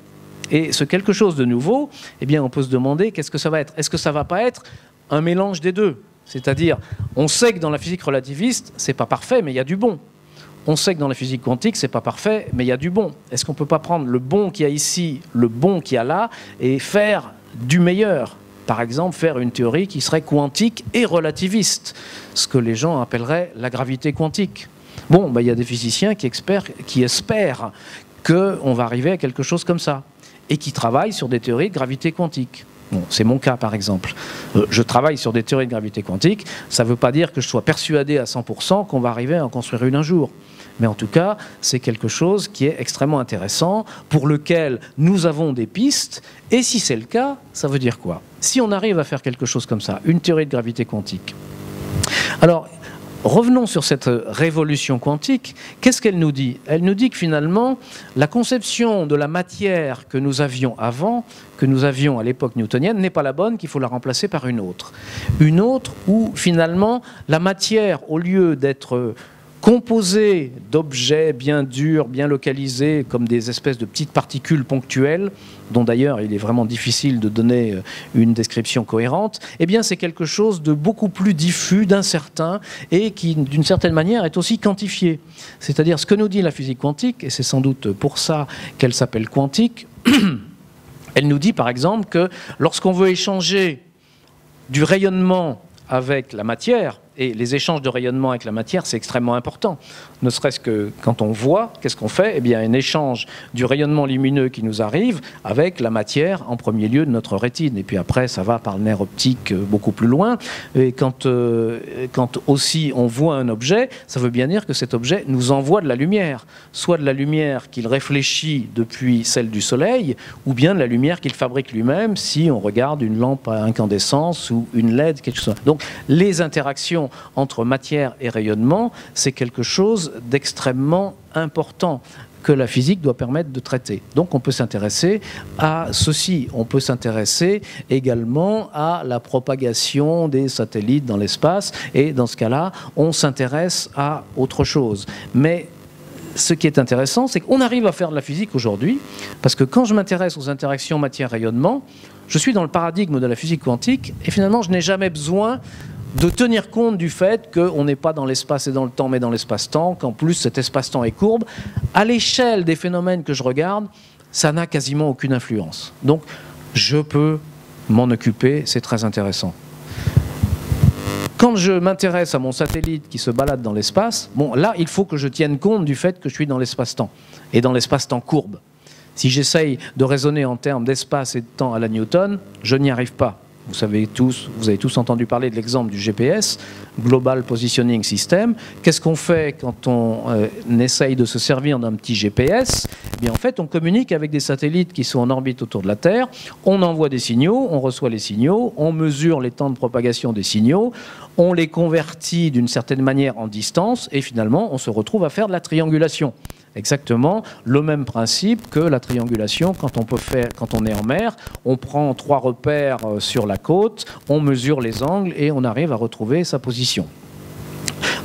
et ce quelque chose de nouveau, eh bien on peut se demander qu'est-ce que ça va être. Est-ce que ça ne va pas être un mélange des deux ? C'est-à-dire, on sait que dans la physique relativiste, c'est pas parfait, mais il y a du bon. On sait que dans la physique quantique, c'est pas parfait, mais il y a du bon. Est-ce qu'on peut pas prendre le bon qu'il y a ici, le bon qu'il y a là, et faire du meilleur ? Par exemple, faire une théorie qui serait quantique et relativiste, ce que les gens appelleraient la gravité quantique. Bon, il y a des physiciens qui espèrent qu'on va arriver à quelque chose comme ça, et qui travaillent sur des théories de gravité quantique. Bon, c'est mon cas, par exemple. Je travaille sur des théories de gravité quantique. Ça ne veut pas dire que je sois persuadé à 100% qu'on va arriver à en construire une un jour. Mais en tout cas, c'est quelque chose qui est extrêmement intéressant, pour lequel nous avons des pistes. Et si c'est le cas, ça veut dire quoi ? Si on arrive à faire quelque chose comme ça, une théorie de gravité quantique. Alors, revenons sur cette révolution quantique. Qu'est-ce qu'elle nous dit ? Elle nous dit que finalement, la conception de la matière que nous avions avant, que nous avions à l'époque newtonienne, n'est pas la bonne, qu'il faut la remplacer par une autre. Une autre où finalement, la matière, au lieu d'être composée d'objets bien durs, bien localisés, comme des espèces de petites particules ponctuelles, dont d'ailleurs il est vraiment difficile de donner une description cohérente, eh bien c'est quelque chose de beaucoup plus diffus, d'incertain, et qui d'une certaine manière est aussi quantifié. C'est-à-dire ce que nous dit la physique quantique, et c'est sans doute pour ça qu'elle s'appelle quantique, elle nous dit par exemple que lorsqu'on veut échanger du rayonnement avec la matière, et les échanges de rayonnement avec la matière, c'est extrêmement important. Ne serait-ce que quand on voit, qu'est-ce qu'on fait ? Eh bien, un échange du rayonnement lumineux qui nous arrive avec la matière, en premier lieu de notre rétine. Et puis après, ça va par le nerf optique beaucoup plus loin. Et quand aussi on voit un objet, ça veut bien dire que cet objet nous envoie de la lumière. Soit de la lumière qu'il réfléchit depuis celle du soleil, ou bien de la lumière qu'il fabrique lui-même si on regarde une lampe à incandescence ou une LED, quelque chose. Donc, les interactions entre matière et rayonnement, c'est quelque chose d'extrêmement important que la physique doit permettre de traiter. Donc on peut s'intéresser à ceci. On peut s'intéresser également à la propagation des satellites dans l'espace, et dans ce cas-là, on s'intéresse à autre chose. Mais ce qui est intéressant, c'est qu'on arrive à faire de la physique aujourd'hui, parce que quand je m'intéresse aux interactions matière-rayonnement, je suis dans le paradigme de la physique quantique, et finalement je n'ai jamais besoin de tenir compte du fait qu'on n'est pas dans l'espace et dans le temps, mais dans l'espace-temps, qu'en plus cet espace-temps est courbe. À l'échelle des phénomènes que je regarde, ça n'a quasiment aucune influence. Donc, je peux m'en occuper, c'est très intéressant. Quand je m'intéresse à mon satellite qui se balade dans l'espace, bon, là, il faut que je tienne compte du fait que je suis dans l'espace-temps, et dans l'espace-temps courbe. Si j'essaye de raisonner en termes d'espace et de temps à la Newton, je n'y arrive pas. Vous avez tous entendu parler de l'exemple du GPS, Global Positioning System. Qu'est-ce qu'on fait quand on essaye de se servir d'un petit GPS ? Eh bien, en fait, on communique avec des satellites qui sont en orbite autour de la Terre. On envoie des signaux, on reçoit les signaux, on mesure les temps de propagation des signaux, on les convertit d'une certaine manière en distance, et finalement, on se retrouve à faire de la triangulation. exactement le même principe que la triangulation quand on est en mer. On prend 3 repères sur la côte, on mesure les angles et on arrive à retrouver sa position.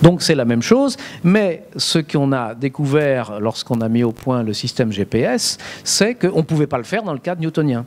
Donc c'est la même chose, mais ce qu'on a découvert lorsqu'on a mis au point le système GPS, c'est qu'on ne pouvait pas le faire dans le cadre newtonien.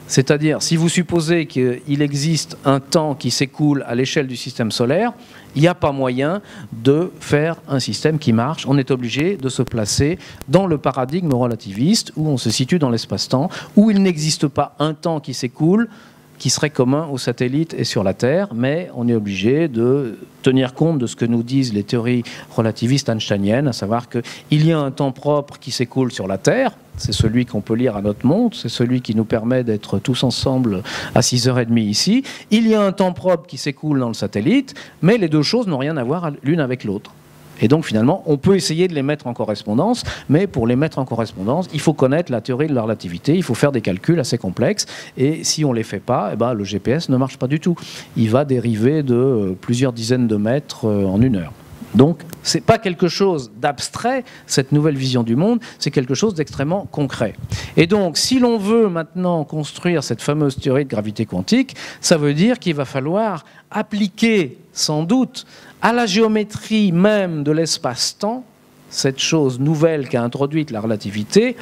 C'est-à-dire, si vous supposez qu'il existe un temps qui s'écoule à l'échelle du système solaire, il n'y a pas moyen de faire un système qui marche. On est obligé de se placer dans le paradigme relativiste, où on se situe dans l'espace-temps, où il n'existe pas un temps qui s'écoule, qui serait commun aux satellites et sur la Terre, mais on est obligé de tenir compte de ce que nous disent les théories relativistes einsteiniennes, à savoir qu'il y a un temps propre qui s'écoule sur la Terre, c'est celui qu'on peut lire à notre montre, c'est celui qui nous permet d'être tous ensemble à 6h30 ici. Il y a un temps propre qui s'écoule dans le satellite, mais les deux choses n'ont rien à voir l'une avec l'autre. Et donc finalement, on peut essayer de les mettre en correspondance, mais pour les mettre en correspondance, il faut connaître la théorie de la relativité, il faut faire des calculs assez complexes, et si on ne les fait pas, eh ben, le GPS ne marche pas du tout. Il va dériver de plusieurs dizaines de mètres en 1 heure. Donc, ce n'est pas quelque chose d'abstrait, cette nouvelle vision du monde, c'est quelque chose d'extrêmement concret. Et donc, si l'on veut maintenant construire cette fameuse théorie de gravité quantique, ça veut dire qu'il va falloir appliquer, sans doute, à la géométrie même de l'espace-temps, cette chose nouvelle qu'a introduite la relativité,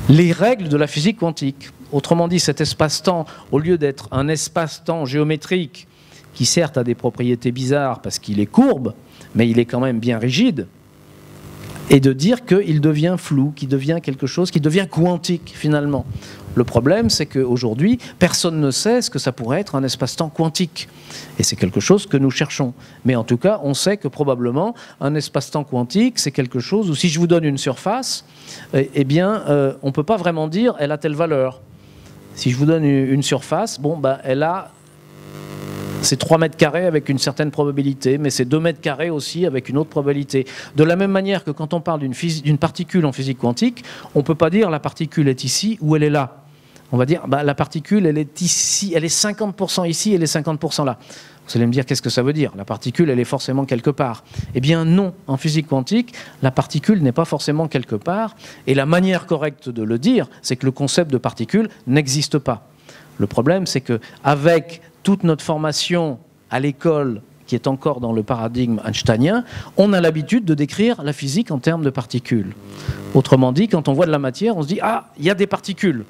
les règles de la physique quantique. Autrement dit, cet espace-temps, au lieu d'être un espace-temps géométrique, qui certes a des propriétés bizarres parce qu'il est courbe, mais il est quand même bien rigide, et de dire qu'il devient flou, qu'il devient quelque chose, qui devient quantique finalement. Le problème, c'est qu'aujourd'hui, personne ne sait ce que ça pourrait être un espace-temps quantique. Et c'est quelque chose que nous cherchons. Mais en tout cas, on sait que probablement, un espace-temps quantique, c'est quelque chose où si je vous donne une surface, eh bien, on ne peut pas vraiment dire « elle a telle valeur ». Si je vous donne une surface, bon, ben, elle a... C'est 3 mètres carrés avec une certaine probabilité, mais c'est 2 mètres carrés aussi avec une autre probabilité. De la même manière que quand on parle d'une particule en physique quantique, on ne peut pas dire la particule est ici ou elle est là. On va dire bah, la particule elle est ici, elle est 50% ici, elle est 50% là. Vous allez me dire qu'est-ce que ça veut dire? La particule elle est forcément quelque part. Eh bien non, en physique quantique, la particule n'est pas forcément quelque part. Et la manière correcte de le dire, c'est que le concept de particule n'existe pas. Le problème, c'est qu'avec toute notre formation à l'école qui est encore dans le paradigme einsteinien, on a l'habitude de décrire la physique en termes de particules. Autrement dit, quand on voit de la matière, on se dit « Ah, il y a des particules ».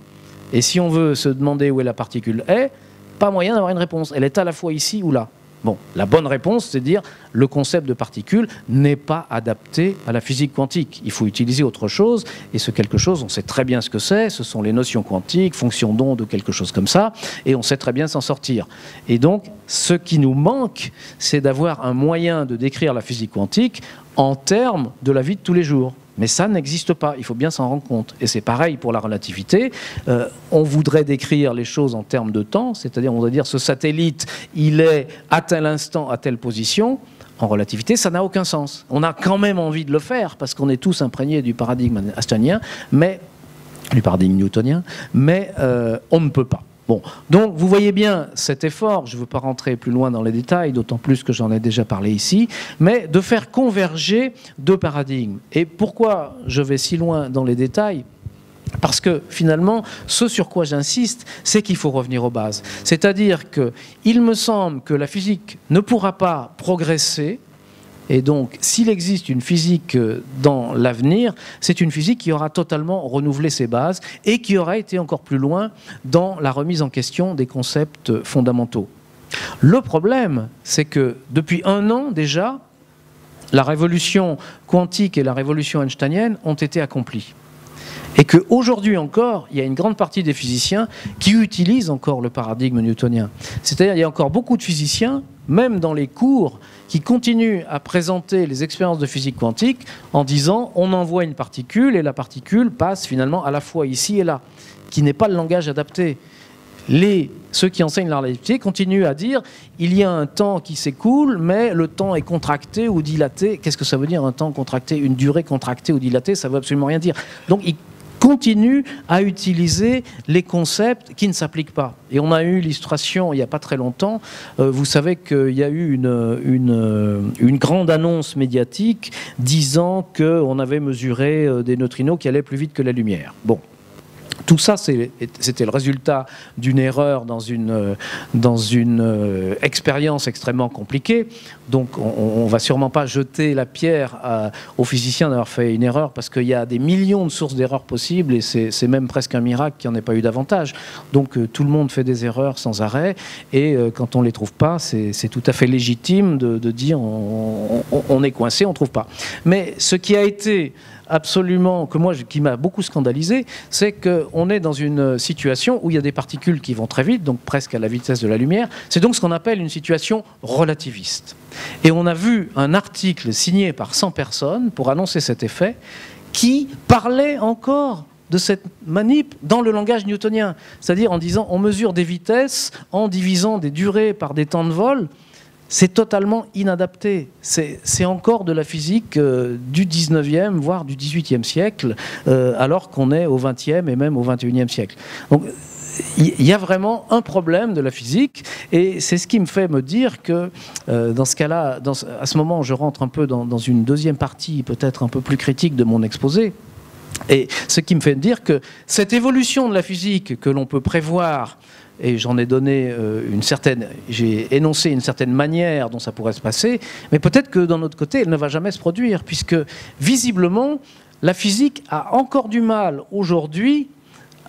Et si on veut se demander où est la particule est, pas moyen d'avoir une réponse. Elle est à la fois ici ou là. Bon, la bonne réponse, c'est de dire le concept de particule n'est pas adapté à la physique quantique. Il faut utiliser autre chose, et ce quelque chose, on sait très bien ce que c'est, ce sont les notions quantiques, fonctions d'onde ou quelque chose comme ça, et on sait très bien s'en sortir. Et donc, ce qui nous manque, c'est d'avoir un moyen de décrire la physique quantique en termes de la vie de tous les jours. Mais ça n'existe pas, il faut bien s'en rendre compte. Et c'est pareil pour la relativité. On voudrait décrire les choses en termes de temps, c'est-à-dire on va dire ce satellite, il est à tel instant, à telle position. En relativité, ça n'a aucun sens. On a quand même envie de le faire, parce qu'on est tous imprégnés du paradigme einsteinien, mais, du paradigme newtonien, mais on ne peut pas. Bon, donc vous voyez bien cet effort, je ne veux pas rentrer plus loin dans les détails, d'autant plus que j'en ai déjà parlé ici, mais de faire converger 2 paradigmes. Et pourquoi je vais si loin dans les détails ? Parce que finalement, ce sur quoi j'insiste, c'est qu'il faut revenir aux bases. C'est-à-dire qu'il me semble que la physique ne pourra pas progresser. Et donc, s'il existe une physique dans l'avenir, c'est une physique qui aura totalement renouvelé ses bases et qui aura été encore plus loin dans la remise en question des concepts fondamentaux. Le problème, c'est que depuis 1 an déjà, la révolution quantique et la révolution einsteinienne ont été accomplies. Et qu'aujourd'hui encore, il y a une grande partie des physiciens qui utilisent encore le paradigme newtonien. C'est-à-dire qu'il y a encore beaucoup de physiciens, même dans les cours, qui continuent à présenter les expériences de physique quantique en disant on envoie une particule et la particule passe finalement à la fois ici et là, qui n'est pas le langage adapté. Ceux qui enseignent la relativité continuent à dire il y a un temps qui s'écoule, mais le temps est contracté ou dilaté. Qu'est-ce que ça veut dire un temps contracté? Une durée contractée ou dilatée, ça ne veut absolument rien dire. Donc ils continue à utiliser les concepts qui ne s'appliquent pas. Et on a eu l'illustration il n'y a pas très longtemps. Vous savez qu'il y a eu une grande annonce médiatique disant qu'on avait mesuré des neutrinos qui allaient plus vite que la lumière. Bon. Tout ça, c'était le résultat d'une erreur dans une expérience extrêmement compliquée. Donc, on ne va sûrement pas jeter la pierre aux physiciens d'avoir fait une erreur, parce qu'il y a des millions de sources d'erreurs possibles, et c'est même presque un miracle qu'il n'y en ait pas eu davantage. Donc, tout le monde fait des erreurs sans arrêt, et quand on ne les trouve pas, c'est tout à fait légitime de dire on est coincé, on ne trouve pas. Mais ce qui a été absolument, qui m'a beaucoup scandalisé, c'est qu'on est dans une situation où il y a des particules qui vont très vite, donc presque à la vitesse de la lumière. C'est donc ce qu'on appelle une situation relativiste. Et on a vu un article signé par 100 personnes pour annoncer cet effet, qui parlait encore de cette manip dans le langage newtonien, c'est-à-dire en disant on mesure des vitesses en divisant des durées par des temps de vol. C'est totalement inadapté. C'est encore de la physique du 19e, voire du 18e siècle, alors qu'on est au 20e et même au 21e siècle. Donc, il y a vraiment un problème de la physique, et c'est ce qui me fait me dire que dans ce cas-là, à ce moment, je rentre un peu dans une deuxième partie, peut-être un peu plus critique de mon exposé. Et ce qui me fait dire que cette évolution de la physique que l'on peut prévoir, et j'en ai donné j'ai énoncé une certaine manière dont ça pourrait se passer, mais peut-être que d'un autre côté, elle ne va jamais se produire, puisque visiblement, la physique a encore du mal aujourd'hui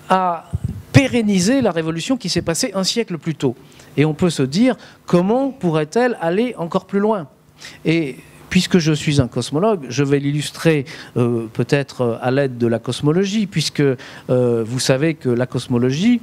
à pérenniser la révolution qui s'est passée un siècle plus tôt. Et on peut se dire, comment pourrait-elle aller encore plus loin ? Et puisque je suis un cosmologue, je vais l'illustrer peut-être à l'aide de la cosmologie, puisque vous savez que la cosmologie,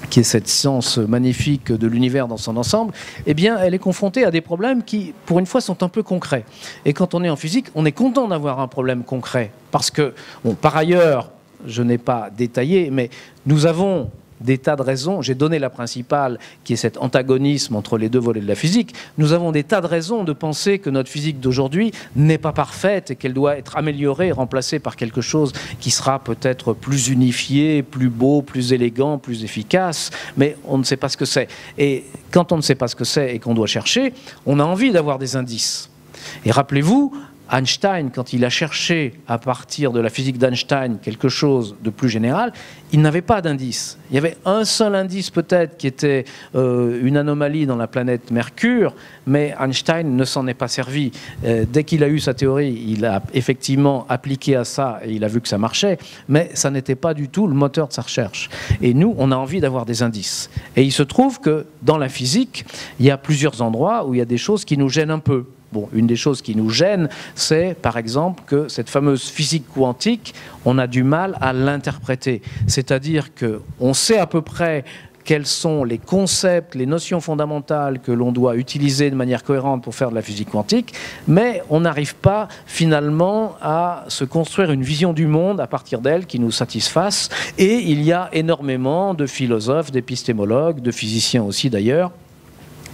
qui est cette science magnifique de l'univers dans son ensemble, eh bien, elle est confrontée à des problèmes qui, pour une fois, sont un peu concrets. Et quand on est en physique, on est content d'avoir un problème concret. Parce que, bon, par ailleurs, je n'ai pas détaillé, mais nous avons des tas de raisons. J'ai donné la principale, qui est cet antagonisme entre les deux volets de la physique. Nous avons des tas de raisons de penser que notre physique d'aujourd'hui n'est pas parfaite et qu'elle doit être améliorée, remplacée par quelque chose qui sera peut-être plus unifié, plus beau, plus élégant, plus efficace, mais on ne sait pas ce que c'est. Et quand on ne sait pas ce que c'est et qu'on doit chercher, on a envie d'avoir des indices. Et rappelez-vous, Einstein, quand il a cherché à partir de la physique d'Einstein quelque chose de plus général, il n'avait pas d'indice. Il y avait un seul indice peut-être qui était une anomalie dans la planète Mercure, mais Einstein ne s'en est pas servi. Dès qu'il a eu sa théorie, il a effectivement appliqué à ça et il a vu que ça marchait, mais ça n'était pas du tout le moteur de sa recherche. Et nous, on a envie d'avoir des indices. Et il se trouve que dans la physique, il y a plusieurs endroits où il y a des choses qui nous gênent un peu. Bon, une des choses qui nous gêne, c'est par exemple que cette fameuse physique quantique, on a du mal à l'interpréter. C'est-à-dire qu'on sait à peu près quels sont les concepts, les notions fondamentales que l'on doit utiliser de manière cohérente pour faire de la physique quantique, mais on n'arrive pas finalement à se construire une vision du monde à partir d'elle qui nous satisfasse. Et il y a énormément de philosophes, d'épistémologues, de physiciens aussi d'ailleurs,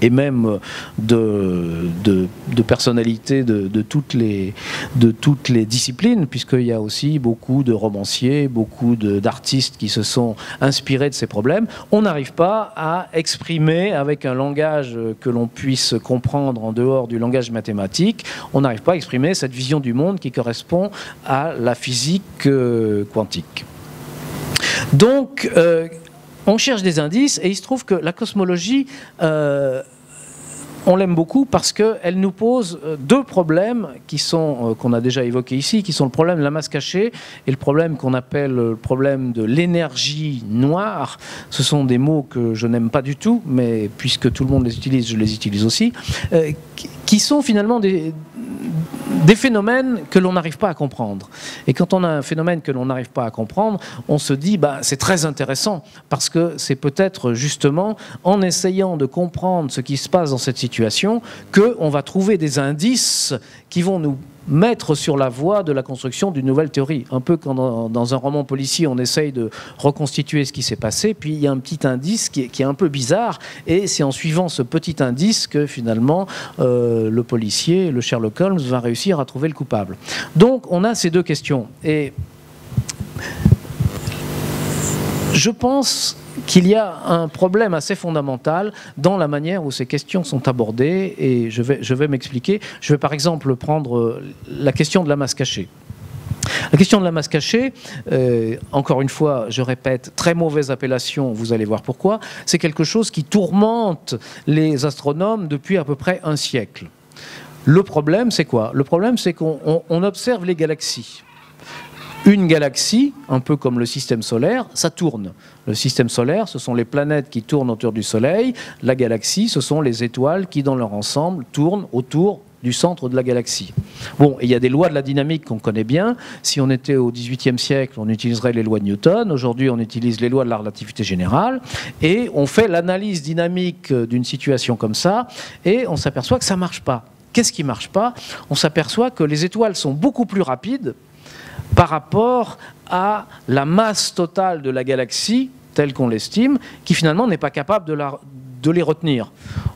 et même de personnalités de toutes les disciplines, puisqu'il y a aussi beaucoup de romanciers, beaucoup d'artistes qui se sont inspirés de ces problèmes. On n'arrive pas à exprimer avec un langage que l'on puisse comprendre en dehors du langage mathématique, on n'arrive pas à exprimer cette vision du monde qui correspond à la physique quantique. Donc, on cherche des indices, et il se trouve que la cosmologie, on l'aime beaucoup parce qu'elle nous pose deux problèmes qui sont, qu'on a déjà évoqués ici, qui sont le problème de la masse cachée et le problème qu'on appelle le problème de l'énergie noire. Ce sont des mots que je n'aime pas du tout, mais puisque tout le monde les utilise, je les utilise aussi, qui sont finalement des phénomènes que l'on n'arrive pas à comprendre. Et quand on a un phénomène que l'on n'arrive pas à comprendre, on se dit c'est très intéressant, parce que c'est peut-être justement en essayant de comprendre ce qui se passe dans cette situation qu'on va trouver des indices qui vont nous mettre sur la voie de la construction d'une nouvelle théorie. Un peu quand dans un roman policier, on essaye de reconstituer ce qui s'est passé, puis il y a un petit indice qui est un peu bizarre, et c'est en suivant ce petit indice que finalement le policier, le Sherlock Holmes, va réussir à trouver le coupable. Donc on a ces deux questions. Et Je pense qu'il y a un problème assez fondamental dans la manière où ces questions sont abordées, et je vais m'expliquer. Je vais par exemple prendre la question de la masse cachée. La question de la masse cachée, encore une fois, je répète, très mauvaise appellation, vous allez voir pourquoi, c'est quelque chose qui tourmente les astronomes depuis à peu près un siècle. Le problème, c'est quoi? Le problème, c'est qu'on observe les galaxies. Une galaxie, un peu comme le système solaire, ça tourne. Le système solaire, ce sont les planètes qui tournent autour du Soleil. La galaxie, ce sont les étoiles qui, dans leur ensemble, tournent autour du centre de la galaxie. Bon, il y a des lois de la dynamique qu'on connaît bien. Si on était au XVIIIe siècle, on utiliserait les lois de Newton. Aujourd'hui, on utilise les lois de la relativité générale. Et on fait l'analyse dynamique d'une situation comme ça, et on s'aperçoit que ça ne marche pas. Qu'est-ce qui ne marche pas? On s'aperçoit que les étoiles sont beaucoup plus rapides par rapport à la masse totale de la galaxie, telle qu'on l'estime, qui finalement n'est pas capable de les retenir.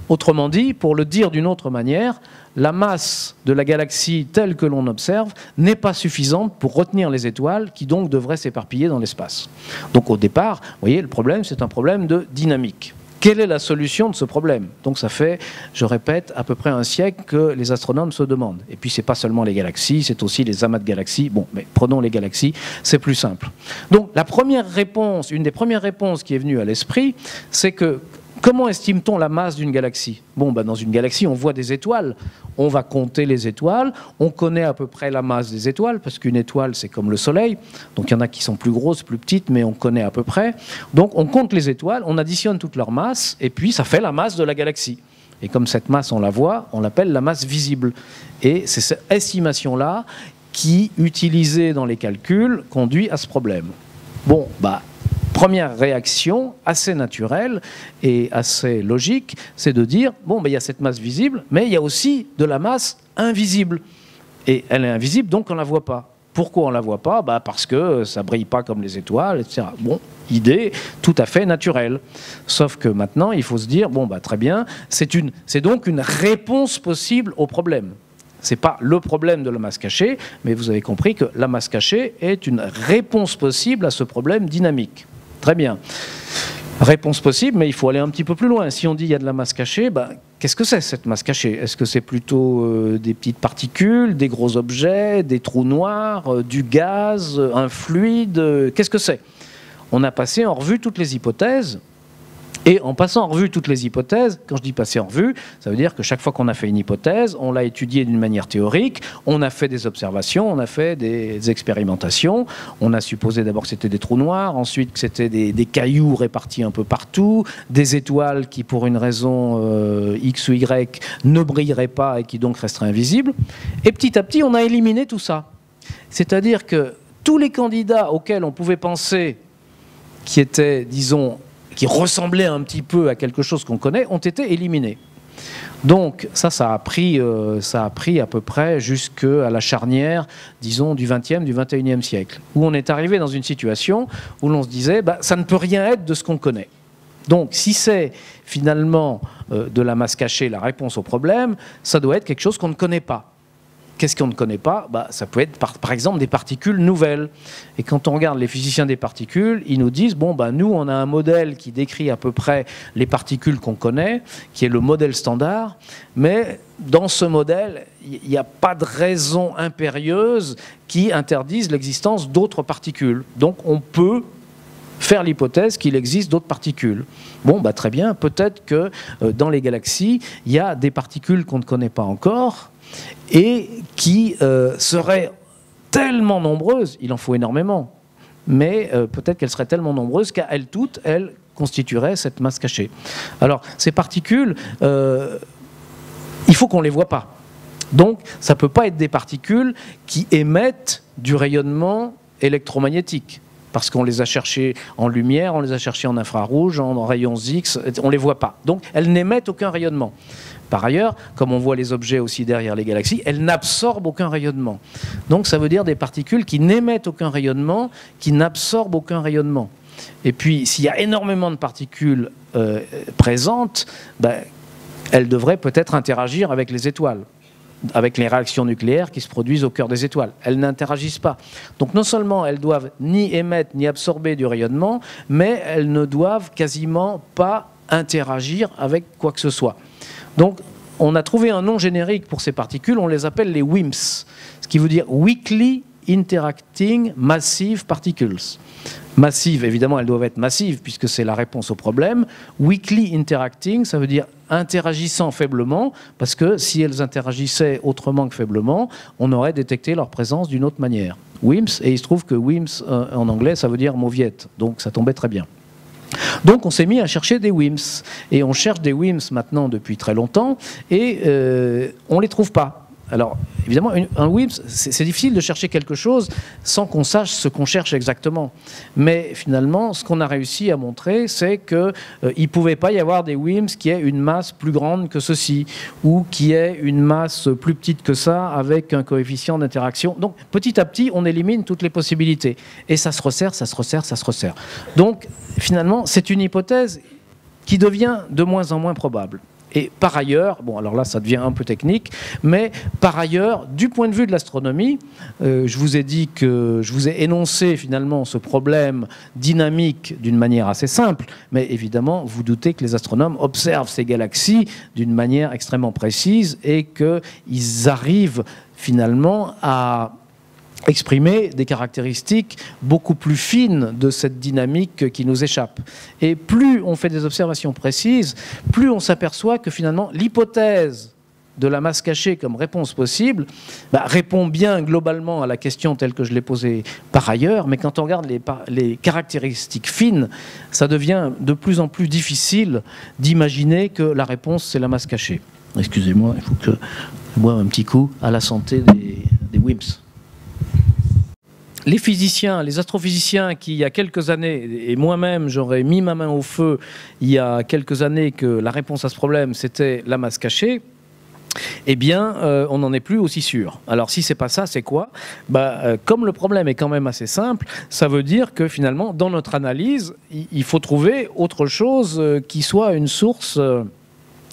Autrement dit, pour le dire d'une autre manière, la masse de la galaxie telle que l'on observe n'est pas suffisante pour retenir les étoiles qui donc devraient s'éparpiller dans l'espace. Donc au départ, vous voyez, le problème, c'est un problème de dynamique. Quelle est la solution de ce problème? Donc ça fait, je répète, à peu près un siècle que les astronomes se demandent. Et puis c'est pas seulement les galaxies, c'est aussi les amas de galaxies. Bon, mais prenons les galaxies, c'est plus simple. Donc la première réponse, une des premières réponses qui est venue à l'esprit, c'est que comment estime-t-on la masse d'une galaxie? Bon, ben dans une galaxie, on voit des étoiles. On va compter les étoiles. On connaît à peu près la masse des étoiles, parce qu'une étoile, c'est comme le Soleil. Donc, il y en a qui sont plus grosses, plus petites, mais on connaît à peu près. Donc, on compte les étoiles, on additionne toute leur masse, et puis ça fait la masse de la galaxie. Et comme cette masse, on la voit, on l'appelle la masse visible. Et c'est cette estimation-là qui, utilisée dans les calculs, conduit à ce problème. Bon, bah... Première réaction assez naturelle et assez logique, c'est de dire, bon, ben, il y a cette masse visible, mais il y a aussi de la masse invisible. Et elle est invisible, donc on ne la voit pas. Pourquoi on ne la voit pas? Ben, parce que ça ne brille pas comme les étoiles, etc. Bon, idée tout à fait naturelle. Sauf que maintenant, il faut se dire, bon, ben, très bien, c'est donc une réponse possible au problème. Ce n'est pas le problème de la masse cachée, mais vous avez compris que la masse cachée est une réponse possible à ce problème dynamique. Très bien. Réponse possible, mais il faut aller un petit peu plus loin. Si on dit qu'il y a de la masse cachée, ben, qu'est-ce que c'est cette masse cachée? Est-ce que c'est plutôt des petites particules, des gros objets, des trous noirs, du gaz, un fluide? Qu'est-ce que c'est? On a passé en revue toutes les hypothèses. Et en passant en revue toutes les hypothèses, quand je dis passer en revue, ça veut dire que chaque fois qu'on a fait une hypothèse, on l'a étudiée d'une manière théorique, on a fait des observations, on a fait des expérimentations, on a supposé d'abord que c'était des trous noirs, ensuite que c'était des cailloux répartis un peu partout, des étoiles qui pour une raison X ou Y ne brilleraient pas et qui donc resteraient invisibles. Et petit à petit, on a éliminé tout ça. C'est-à-dire que tous les candidats auxquels on pouvait penser qui étaient, disons, qui ressemblaient un petit peu à quelque chose qu'on connaît, ont été éliminés. Donc ça a pris à peu près jusqu'à la charnière, disons, du XXe, du XXIe siècle, où on est arrivé dans une situation où l'on se disait, bah, ça ne peut rien être de ce qu'on connaît. Donc si c'est finalement de la masse cachée la réponse au problème, ça doit être quelque chose qu'on ne connaît pas. Qu'est-ce qu'on ne connaît pas? Bah, ça peut être par exemple des particules nouvelles. Et quand on regarde les physiciens des particules, ils nous disent, bon, bah, nous on a un modèle qui décrit à peu près les particules qu'on connaît, qui est le modèle standard, mais dans ce modèle, il n'y a pas de raison impérieuse qui interdise l'existence d'autres particules. Donc on peut faire l'hypothèse qu'il existe d'autres particules. Bon, bah, très bien, peut-être que dans les galaxies, il y a des particules qu'on ne connaît pas encore, et qui seraient tellement nombreuses, il en faut énormément, mais peut-être qu'elles seraient tellement nombreuses qu'à elles toutes, elles constitueraient cette masse cachée. Alors, ces particules, il faut qu'on ne les voit pas. Donc, ça ne peut pas être des particules qui émettent du rayonnement électromagnétique, parce qu'on les a cherchées en lumière, on les a cherchées en infrarouge, en rayons X, on ne les voit pas. Donc, elles n'émettent aucun rayonnement. Par ailleurs, comme on voit les objets aussi derrière les galaxies, elles n'absorbent aucun rayonnement. Donc ça veut dire des particules qui n'émettent aucun rayonnement, qui n'absorbent aucun rayonnement. Et puis, s'il y a énormément de particules présentes, ben, elles devraient peut-être interagir avec les étoiles. avec les réactions nucléaires qui se produisent au cœur des étoiles. Elles n'interagissent pas. Donc non seulement elles doivent ni émettre ni absorber du rayonnement, mais elles ne doivent quasiment pas interagir avec quoi que ce soit. Donc on a trouvé un nom générique pour ces particules, on les appelle les WIMPs, ce qui veut dire Weakly Interacting Massive Particles. Massives, évidemment, elles doivent être massives puisque c'est la réponse au problème. Weakly interacting, ça veut dire interagissant faiblement, parce que si elles interagissaient autrement que faiblement, on aurait détecté leur présence d'une autre manière. WIMPs, et il se trouve que WIMPs en anglais, ça veut dire mauviette, donc ça tombait très bien. Donc on s'est mis à chercher des WIMPs, et on cherche des WIMPs maintenant depuis très longtemps, et on ne les trouve pas. Alors, évidemment, un WIMPs, c'est difficile de chercher quelque chose sans qu'on sache ce qu'on cherche exactement. Mais finalement, ce qu'on a réussi à montrer, c'est qu'il ne pouvait pas y avoir des WIMPs qui aient une masse plus grande que ceci, ou qui aient une masse plus petite que ça, avec un coefficient d'interaction. Donc, petit à petit, on élimine toutes les possibilités. Et ça se resserre, ça se resserre, ça se resserre. Donc, finalement, c'est une hypothèse qui devient de moins en moins probable. Et par ailleurs, bon alors là ça devient un peu technique, mais par ailleurs, du point de vue de l'astronomie, je vous ai dit que je vous ai énoncé finalement ce problème dynamique d'une manière assez simple, mais évidemment vous doutez que les astronomes observent ces galaxies d'une manière extrêmement précise et qu'ils arrivent finalement à exprimer des caractéristiques beaucoup plus fines de cette dynamique qui nous échappe. Et plus on fait des observations précises, plus on s'aperçoit que finalement l'hypothèse de la masse cachée comme réponse possible répond bien globalement à la question telle que je l'ai posée par ailleurs, mais quand on regarde les caractéristiques fines, ça devient de plus en plus difficile d'imaginer que la réponse c'est la masse cachée. Excusez-moi, il faut que je boive un petit coup à la santé des WIMPs. Les physiciens, les astrophysiciens qui, il y a quelques années, et moi-même j'aurais mis ma main au feu il y a quelques années que la réponse à ce problème c'était la masse cachée, eh bien on n'en est plus aussi sûr. Alors si c'est pas ça, c'est quoi ? Comme le problème est quand même assez simple, ça veut dire que finalement dans notre analyse, il faut trouver autre chose qui soit une source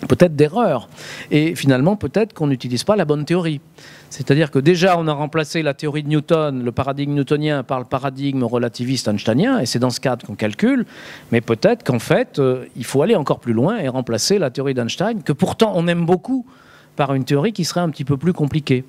peut-être d'erreur. Et finalement peut-être qu'on n'utilise pas la bonne théorie. C'est-à-dire que déjà, on a remplacé la théorie de Newton, le paradigme newtonien, par le paradigme relativiste einsteinien, et c'est dans ce cadre qu'on calcule, mais peut-être qu'en fait, il faut aller encore plus loin et remplacer la théorie d'Einstein, que pourtant on aime beaucoup, par une théorie qui serait un petit peu plus compliquée.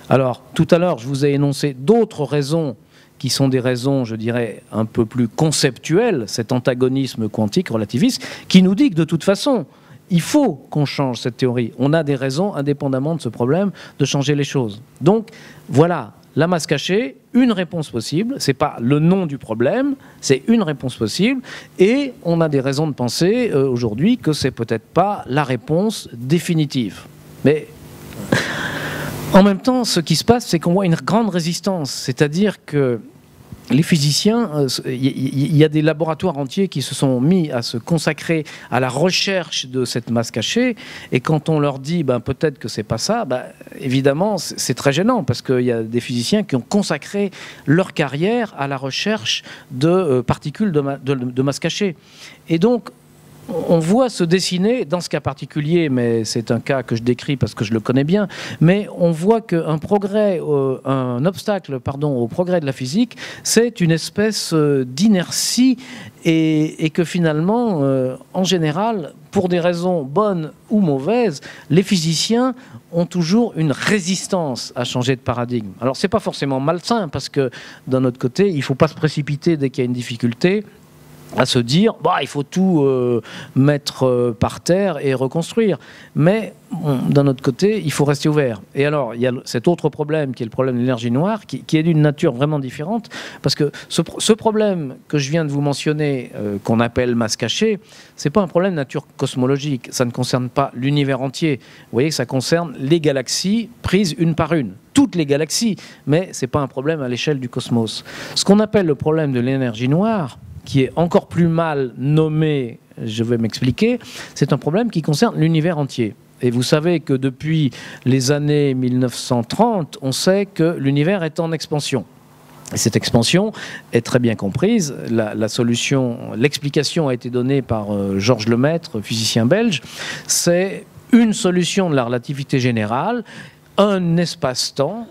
Alors, tout à l'heure, je vous ai énoncé d'autres raisons qui sont des raisons, je dirais, un peu plus conceptuelles, cet antagonisme quantique relativiste, qui nous dit que de toute façon, il faut qu'on change cette théorie. On a des raisons, indépendamment de ce problème, de changer les choses. Donc, voilà, la masse cachée, une réponse possible. Ce n'est pas le nom du problème, c'est une réponse possible. Et on a des raisons de penser aujourd'hui que ce n'est peut-être pas la réponse définitive. Mais en même temps, ce qui se passe, c'est qu'on voit une grande résistance. C'est-à-dire que les physiciens, il y a des laboratoires entiers qui se sont mis à se consacrer à la recherche de cette masse cachée, et quand on leur dit peut-être que c'est pas ça, évidemment c'est très gênant, parce qu'il y a des physiciens qui ont consacré leur carrière à la recherche de particules de masse cachée. Et donc on voit se dessiner, dans ce cas particulier, mais c'est un cas que je décris parce que je le connais bien, mais on voit qu'un obstacle au progrès de la physique, c'est une espèce d'inertie et que finalement, en général, pour des raisons bonnes ou mauvaises, les physiciens ont toujours une résistance à changer de paradigme. Alors c'est pas forcément malsain, parce que d'un autre côté, il ne faut pas se précipiter dès qu'il y a une difficulté, à se dire il faut tout mettre par terre et reconstruire. Mais d'un autre côté, il faut rester ouvert. Et alors, il y a cet autre problème qui est le problème de l'énergie noire, qui est d'une nature vraiment différente, parce que ce problème que je viens de vous mentionner, qu'on appelle masse cachée, c'est pas un problème de nature cosmologique. Ça ne concerne pas l'univers entier. Vous voyez que ça concerne les galaxies prises une par une. Toutes les galaxies. Mais c'est pas un problème à l'échelle du cosmos. Ce qu'on appelle le problème de l'énergie noire, qui est encore plus mal nommé, je vais m'expliquer, c'est un problème qui concerne l'univers entier. Et vous savez que depuis les années 1930, on sait que l'univers est en expansion. Et cette expansion est très bien comprise. La solution, l'explication a été donnée par Georges Lemaître, physicien belge. C'est une solution de la relativité générale, un espace-temps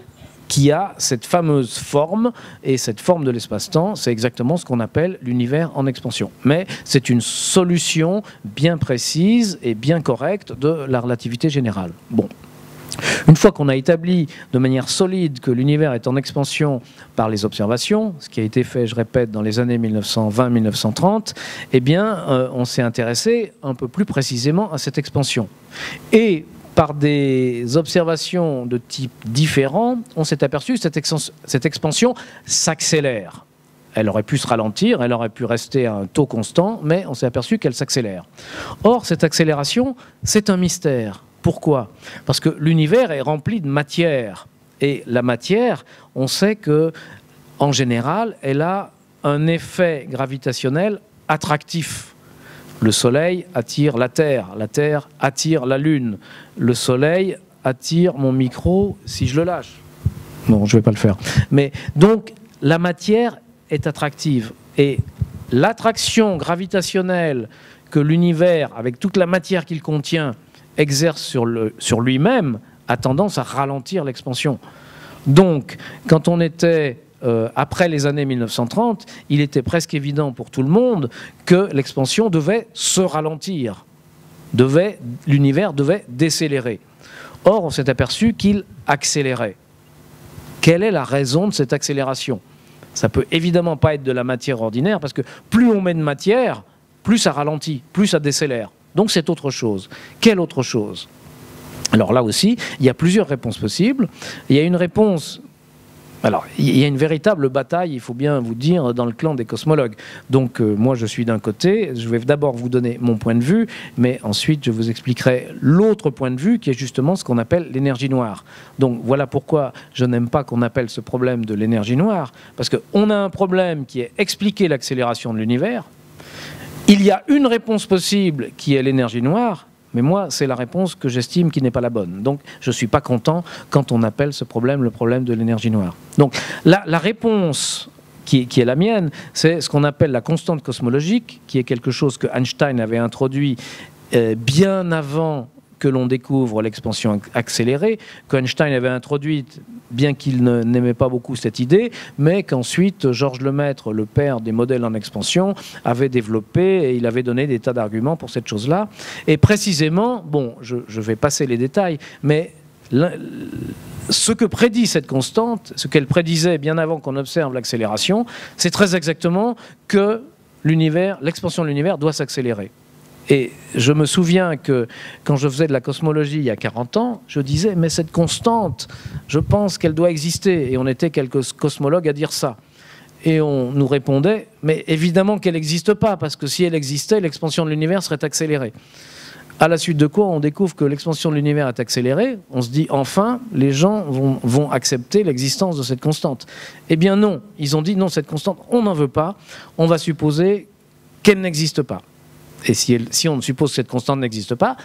qui a cette fameuse forme, et cette forme de l'espace-temps, c'est exactement ce qu'on appelle l'univers en expansion. Mais c'est une solution bien précise et bien correcte de la relativité générale. Bon. Une fois qu'on a établi de manière solide que l'univers est en expansion par les observations, ce qui a été fait, je répète, dans les années 1920-1930, eh bien, on s'est intéressé un peu plus précisément à cette expansion. Et par des observations de type différent, on s'est aperçu que cette expansion s'accélère. Elle aurait pu se ralentir, elle aurait pu rester à un taux constant, mais on s'est aperçu qu'elle s'accélère. Or, cette accélération, c'est un mystère. Pourquoi? Parce que l'univers est rempli de matière. Et la matière, on sait que, en général, elle a un effet gravitationnel attractif. Le Soleil attire la Terre attire la Lune. Le Soleil attire mon micro si je le lâche. Non, je ne vais pas le faire. Mais donc, la matière est attractive. Et l'attraction gravitationnelle que l'univers, avec toute la matière qu'il contient, exerce sur lui-même, a tendance à ralentir l'expansion. Donc, quand on était après les années 1930, il était presque évident pour tout le monde que l'expansion devait se ralentir. L'univers devait décélérer. Or, on s'est aperçu qu'il accélérait. Quelle est la raison de cette accélération? Ça peut évidemment pas être de la matière ordinaire, parce que plus on met de matière, plus ça ralentit, plus ça décélère. Donc c'est autre chose. Quelle autre chose? Alors là aussi, il y a plusieurs réponses possibles. Il y a une réponse... Alors, il y a une véritable bataille, il faut bien vous dire, dans le clan des cosmologues. Donc, moi, je suis d'un côté. Je vais d'abord vous donner mon point de vue, mais ensuite, je vous expliquerai l'autre point de vue, qui est justement ce qu'on appelle l'énergie noire. Donc, voilà pourquoi je n'aime pas qu'on appelle ce problème de l'énergie noire, parce qu'on a un problème qui est expliquer l'accélération de l'univers. Il y a une réponse possible, qui est l'énergie noire, mais moi, c'est la réponse que j'estime qui n'est pas la bonne. Donc, je ne suis pas content quand on appelle ce problème le problème de l'énergie noire. Donc, la réponse qui est la mienne, c'est ce qu'on appelle la constante cosmologique, qui est quelque chose que Einstein avait introduit bien avant que l'on découvre l'expansion accélérée, qu'Einstein avait introduite, bien qu'il n'aimait pas beaucoup cette idée, mais qu'ensuite Georges Lemaître, le père des modèles en expansion, avait développé, et il avait donné des tas d'arguments pour cette chose-là. Et précisément, bon, je vais passer les détails, mais ce que prédit cette constante, ce qu'elle prédisait bien avant qu'on observe l'accélération, c'est très exactement que l'expansion de l'univers doit s'accélérer. Et je me souviens que quand je faisais de la cosmologie il y a 40 ans, je disais, mais cette constante, je pense qu'elle doit exister. Et on était quelques cosmologues à dire ça. Et on nous répondait, mais évidemment qu'elle n'existe pas, parce que si elle existait, l'expansion de l'univers serait accélérée. À la suite de quoi, on découvre que l'expansion de l'univers est accélérée. On se dit, enfin, les gens vont accepter l'existence de cette constante. Eh bien non, ils ont dit, non, cette constante, on n'en veut pas. On va supposer qu'elle n'existe pas. Et si on suppose que cette constante n'existe pas,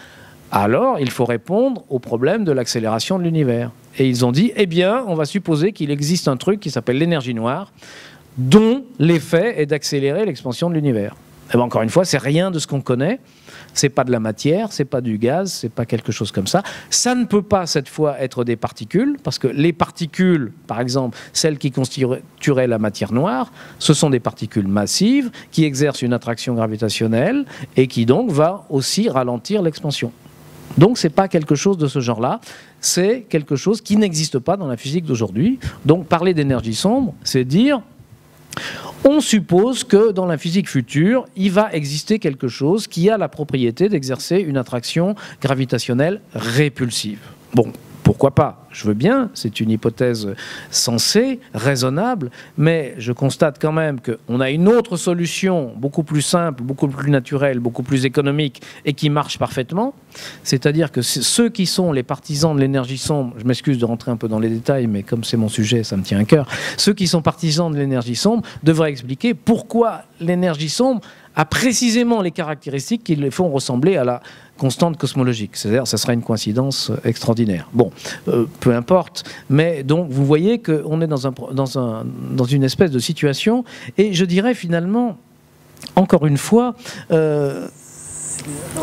alors il faut répondre au problème de l'accélération de l'univers. Et ils ont dit, eh bien, on va supposer qu'il existe un truc qui s'appelle l'énergie noire, dont l'effet est d'accélérer l'expansion de l'univers. Et bien, encore une fois, c'est rien de ce qu'on connaît. C'est pas de la matière, c'est pas du gaz, c'est pas quelque chose comme ça. Ça ne peut pas, cette fois, être des particules, parce que les particules, par exemple, celles qui constitueraient la matière noire, ce sont des particules massives qui exercent une attraction gravitationnelle et qui donc va aussi ralentir l'expansion. Donc c'est pas quelque chose de ce genre-là, c'est quelque chose qui n'existe pas dans la physique d'aujourd'hui. Donc parler d'énergie sombre, c'est dire... On suppose que dans la physique future, il va exister quelque chose qui a la propriété d'exercer une attraction gravitationnelle répulsive. Bon, pourquoi pas? Je veux bien, c'est une hypothèse sensée, raisonnable, mais je constate quand même qu'on a une autre solution beaucoup plus simple, beaucoup plus naturelle, beaucoup plus économique et qui marche parfaitement. C'est-à-dire que ceux qui sont les partisans de l'énergie sombre, je m'excuse de rentrer un peu dans les détails, mais comme c'est mon sujet, ça me tient à cœur, ceux qui sont partisans de l'énergie sombre devraient expliquer pourquoi l'énergie sombre a précisément les caractéristiques qui les font ressembler à la constante cosmologique. C'est-à-dire, ça sera une coïncidence extraordinaire. Bon, peu importe, mais donc vous voyez qu'on est dans une espèce de situation, et je dirais finalement, encore une fois,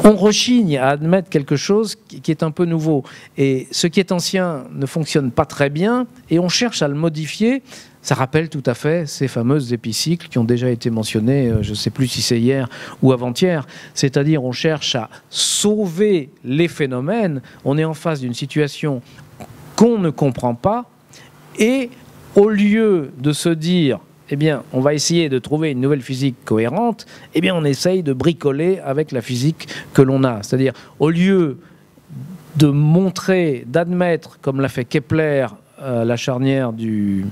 on rechigne à admettre quelque chose qui est un peu nouveau. Et ce qui est ancien ne fonctionne pas très bien et on cherche à le modifier. Ça rappelle tout à fait ces fameuses épicycles qui ont déjà été mentionnées, je ne sais plus si c'est hier ou avant-hier. C'est-à-dire on cherche à sauver les phénomènes. On est en face d'une situation qu'on ne comprend pas et au lieu de se dire eh bien, on va essayer de trouver une nouvelle physique cohérente, eh bien, on essaye de bricoler avec la physique que l'on a. C'est-à-dire, au lieu de montrer, d'admettre, comme l'a fait Kepler à la charnière du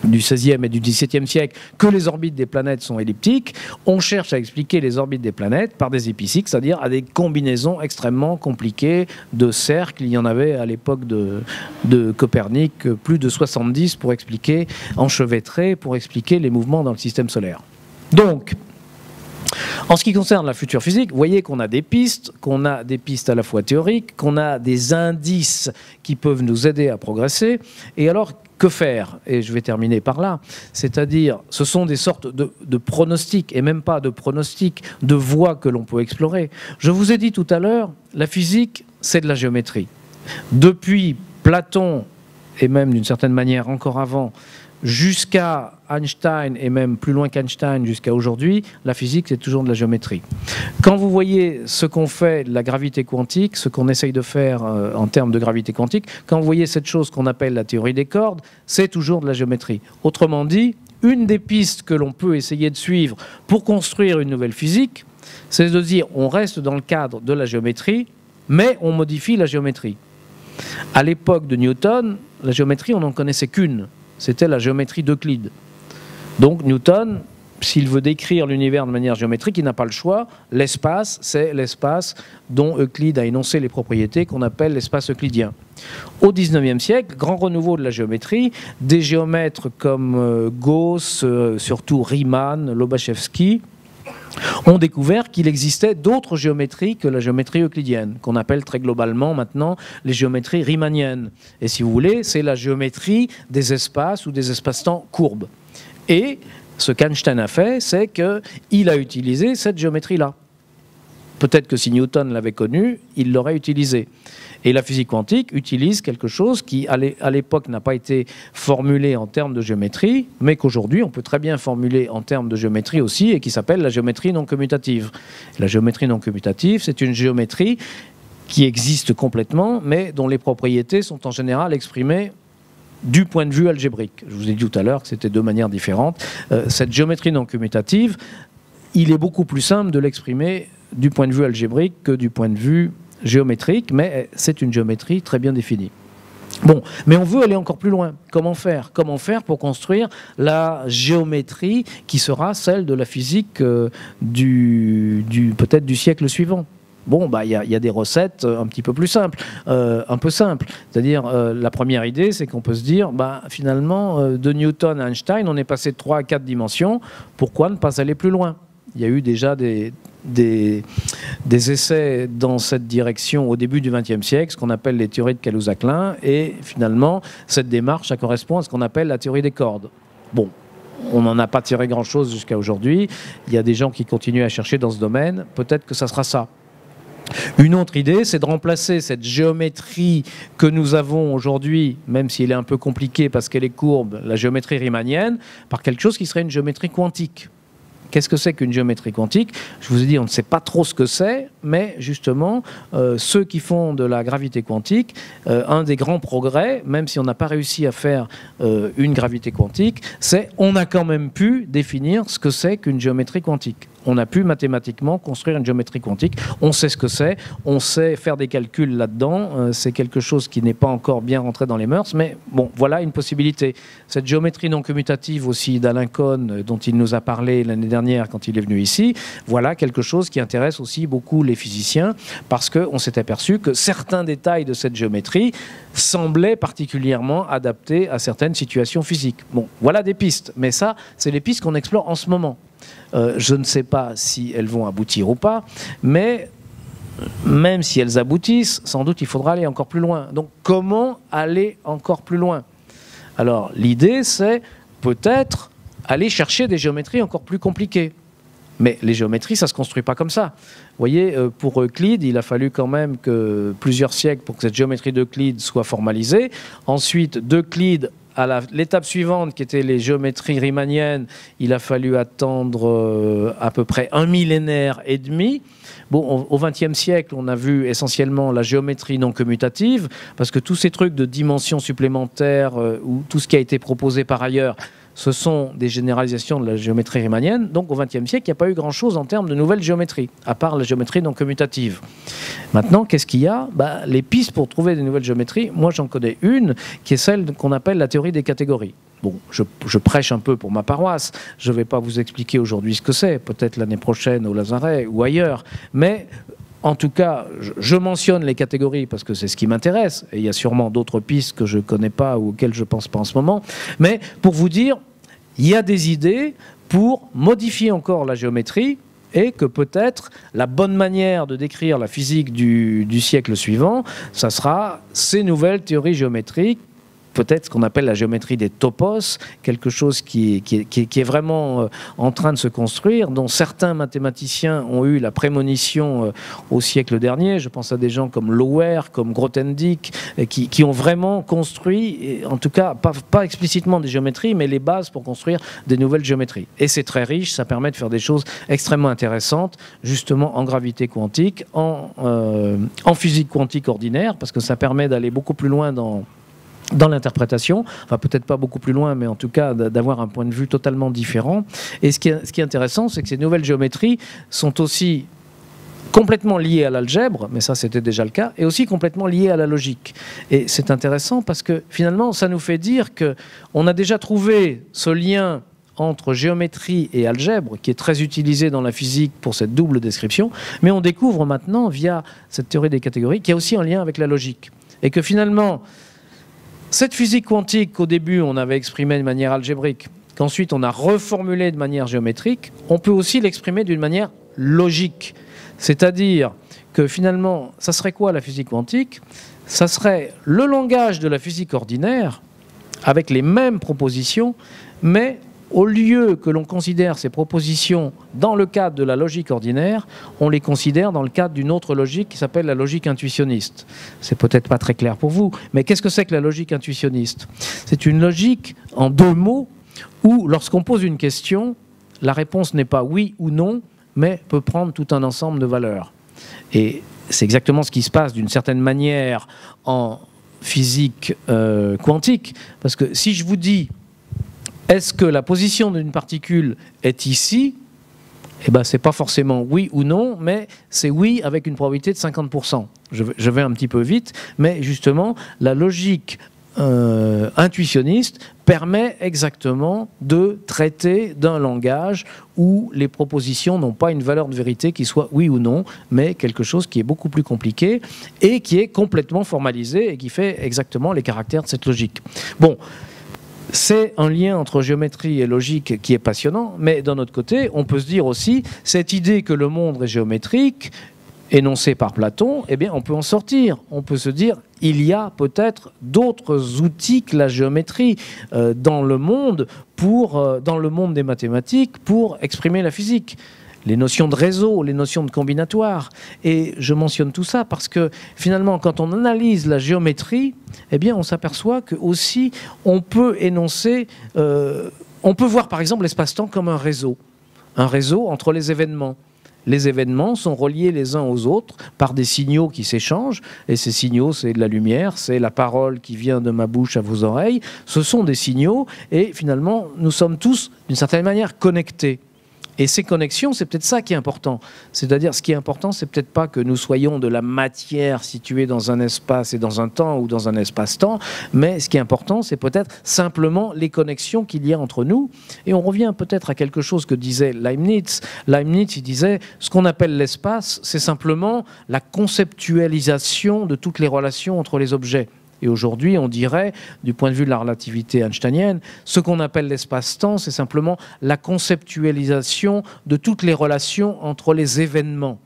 XVIe et du XVIIe siècle, que les orbites des planètes sont elliptiques, on cherche à expliquer les orbites des planètes par des épicycles, c'est-à-dire à des combinaisons extrêmement compliquées de cercles. Il y en avait à l'époque de Copernic plus de 70 pour expliquer, enchevêtrés, pour expliquer les mouvements dans le système solaire. Donc, en ce qui concerne la future physique, vous voyez qu'on a des pistes à la fois théoriques, qu'on a des indices qui peuvent nous aider à progresser. Et alors, que faire? Et je vais terminer par là. C'est-à-dire, ce sont des sortes de pronostics, et même pas de pronostics, de voies que l'on peut explorer. Je vous ai dit tout à l'heure, la physique, c'est de la géométrie. Depuis Platon, et même d'une certaine manière encore avant, jusqu'à Einstein, et même plus loin qu'Einstein, jusqu'à aujourd'hui, la physique, c'est toujours de la géométrie. Quand vous voyez ce qu'on fait de la gravité quantique, ce qu'on essaye de faire en termes de gravité quantique, quand vous voyez cette chose qu'on appelle la théorie des cordes, c'est toujours de la géométrie. Autrement dit, une des pistes que l'on peut essayer de suivre pour construire une nouvelle physique, c'est de dire on reste dans le cadre de la géométrie, mais on modifie la géométrie. À l'époque de Newton, la géométrie, on n'en connaissait qu'une. C'était la géométrie d'Euclide. Donc Newton, s'il veut décrire l'univers de manière géométrique, il n'a pas le choix. L'espace, c'est l'espace dont Euclide a énoncé les propriétés qu'on appelle l'espace euclidien. Au XIXe siècle, grand renouveau de la géométrie, des géomètres comme Gauss, surtout Riemann, Lobachevsky, ont découvert qu'il existait d'autres géométries que la géométrie euclidienne, qu'on appelle très globalement maintenant les géométries riemanniennes. Et si vous voulez, c'est la géométrie des espaces ou des espaces-temps courbes. Et ce qu'Einstein a fait, c'est qu'il a utilisé cette géométrie-là. Peut-être que si Newton l'avait connue, il l'aurait utilisée. Et la physique quantique utilise quelque chose qui, à l'époque, n'a pas été formulé en termes de géométrie, mais qu'aujourd'hui, on peut très bien formuler en termes de géométrie aussi, et qui s'appelle la géométrie non commutative. La géométrie non commutative, c'est une géométrie qui existe complètement, mais dont les propriétés sont en général exprimées du point de vue algébrique. Je vous ai dit tout à l'heure que c'était deux manières différentes. Cette géométrie non commutative, il est beaucoup plus simple de l'exprimer du point de vue algébrique que du point de vue géométrique, mais c'est une géométrie très bien définie. Bon, mais on veut aller encore plus loin. Comment faire? Comment faire pour construire la géométrie qui sera celle de la physique peut-être du siècle suivant? Bon, bah, y a des recettes un petit peu plus simples, un peu simples. C'est-à-dire, la première idée, c'est qu'on peut se dire, bah, finalement, de Newton à Einstein, on est passé de 3 à 4 dimensions. Pourquoi ne pas aller plus loin? Il y a eu déjà des essais dans cette direction au début du XXe siècle, ce qu'on appelle les théories de Kaluza-Klein, et finalement, cette démarche, ça correspond à ce qu'on appelle la théorie des cordes. Bon, on n'en a pas tiré grand-chose jusqu'à aujourd'hui. Il y a des gens qui continuent à chercher dans ce domaine. Peut-être que ça sera ça. Une autre idée, c'est de remplacer cette géométrie que nous avons aujourd'hui, même si elle est un peu compliquée parce qu'elle est courbe, la géométrie riemannienne, par quelque chose qui serait une géométrie quantique. Qu'est-ce que c'est qu'une géométrie quantique? Je vous ai dit, on ne sait pas trop ce que c'est, mais justement, ceux qui font de la gravité quantique, un des grands progrès, même si on n'a pas réussi à faire une gravité quantique, c'est on a quand même pu définir ce que c'est qu'une géométrie quantique. On a pu mathématiquement construire une géométrie quantique. On sait ce que c'est, on sait faire des calculs là-dedans. C'est quelque chose qui n'est pas encore bien rentré dans les mœurs, mais bon, voilà une possibilité. Cette géométrie non commutative aussi d'Alain Kohn, dont il nous a parlé l'année dernière quand il est venu ici, voilà quelque chose qui intéresse aussi beaucoup les physiciens, parce qu'on s'est aperçu que certains détails de cette géométrie semblaient particulièrement adaptés à certaines situations physiques. Bon, voilà des pistes, mais ça, c'est les pistes qu'on explore en ce moment. Je ne sais pas si elles vont aboutir ou pas, mais même si elles aboutissent, sans doute il faudra aller encore plus loin. Donc comment aller encore plus loin? Alors l'idée, c'est peut-être aller chercher des géométries encore plus compliquées. Mais les géométries, ça ne se construit pas comme ça. Vous voyez, pour Euclide, il a fallu quand même que plusieurs siècles pour que cette géométrie d'Euclide soit formalisée. Ensuite, d'Euclide à l'étape suivante, qui était les géométries riemanniennes, il a fallu attendre à peu près 1 millénaire et demi. Bon, au XXe siècle, on a vu essentiellement la géométrie non commutative, parce que tous ces trucs de dimensions supplémentaires, ou tout ce qui a été proposé par ailleurs, ce sont des généralisations de la géométrie riemannienne. Donc au XXe siècle, il n'y a pas eu grand-chose en termes de nouvelles géométries, à part la géométrie non commutative. Maintenant, qu'est-ce qu'il y a? Les pistes pour trouver des nouvelles géométries, moi j'en connais une, qui est celle qu'on appelle la théorie des catégories. Bon, je prêche un peu pour ma paroisse, je ne vais pas vous expliquer aujourd'hui ce que c'est, peut-être l'année prochaine au Lazaret ou ailleurs, mais en tout cas, je mentionne les catégories parce que c'est ce qui m'intéresse, et il y a sûrement d'autres pistes que je ne connais pas ou auxquelles je ne pense pas en ce moment, mais pour vous dire, il y a des idées pour modifier encore la géométrie, et que peut-être la bonne manière de décrire la physique du siècle suivant, ça sera ces nouvelles théories géométriques, peut-être ce qu'on appelle la géométrie des topos, quelque chose qui est vraiment en train de se construire, dont certains mathématiciens ont eu la prémonition au siècle dernier. Je pense à des gens comme Lauer, comme Grothendieck, qui ont vraiment construit, en tout cas pas explicitement des géométries, mais les bases pour construire des nouvelles géométries. Et c'est très riche, ça permet de faire des choses extrêmement intéressantes, justement en gravité quantique, en physique quantique ordinaire, parce que ça permet d'aller beaucoup plus loin dans l'interprétation, enfin peut-être pas beaucoup plus loin, mais en tout cas d'avoir un point de vue totalement différent. Et ce qui est intéressant, c'est que ces nouvelles géométries sont aussi complètement liées à l'algèbre, mais ça c'était déjà le cas, et aussi complètement liées à la logique. Et c'est intéressant parce que finalement, ça nous fait dire qu'on a déjà trouvé ce lien entre géométrie et algèbre, qui est très utilisé dans la physique pour cette double description, mais on découvre maintenant, via cette théorie des catégories, qu'il y a aussi un lien avec la logique. Et que finalement, cette physique quantique qu'au début on avait exprimée de manière algébrique, qu'ensuite on a reformulée de manière géométrique, on peut aussi l'exprimer d'une manière logique. C'est-à-dire que finalement, ça serait quoi la physique quantique? Ça serait le langage de la physique ordinaire, avec les mêmes propositions, mais au lieu que l'on considère ces propositions dans le cadre de la logique ordinaire, on les considère dans le cadre d'une autre logique qui s'appelle la logique intuitionniste. C'est peut-être pas très clair pour vous, mais qu'est-ce que c'est que la logique intuitionniste? C'est une logique en deux mots où, lorsqu'on pose une question, la réponse n'est pas oui ou non, mais peut prendre tout un ensemble de valeurs. Et c'est exactement ce qui se passe d'une certaine manière en physique quantique, parce que si je vous dis est-ce que la position d'une particule est ici? Eh ben, c'est pas forcément oui ou non, mais c'est oui avec une probabilité de 50%. Je vais un petit peu vite, mais justement, la logique intuitionniste permet exactement de traiter d'un langage où les propositions n'ont pas une valeur de vérité qui soit oui ou non, mais quelque chose qui est beaucoup plus compliqué et qui est complètement formalisé et qui fait exactement les caractères de cette logique. Bon. C'est un lien entre géométrie et logique qui est passionnant, mais d'un autre côté, on peut se dire aussi, cette idée que le monde est géométrique, énoncée par Platon, eh bien, on peut en sortir. On peut se dire, il y a peut-être d'autres outils que la géométrie dans le monde des mathématiques pour exprimer la physique. Les notions de réseau, les notions de combinatoire. Et je mentionne tout ça parce que finalement, quand on analyse la géométrie, eh bien, on s'aperçoit que aussi on peut énoncer, on peut voir par exemple l'espace-temps comme un réseau entre les événements. Les événements sont reliés les uns aux autres par des signaux qui s'échangent, et ces signaux, c'est de la lumière, c'est la parole qui vient de ma bouche à vos oreilles. Ce sont des signaux, et finalement, nous sommes tous, d'une certaine manière, connectés. Et ces connexions, c'est peut-être ça qui est important. C'est-à-dire, ce qui est important, c'est peut-être pas que nous soyons de la matière située dans un espace et dans un temps ou dans un espace-temps, mais ce qui est important, c'est peut-être simplement les connexions qu'il y a entre nous. Et on revient peut-être à quelque chose que disait Leibniz. Leibniz, il disait, ce qu'on appelle l'espace, c'est simplement la conceptualisation de toutes les relations entre les objets. Et aujourd'hui, on dirait, du point de vue de la relativité einsteinienne, ce qu'on appelle l'espace-temps, c'est simplement la conceptualisation de toutes les relations entre les événements.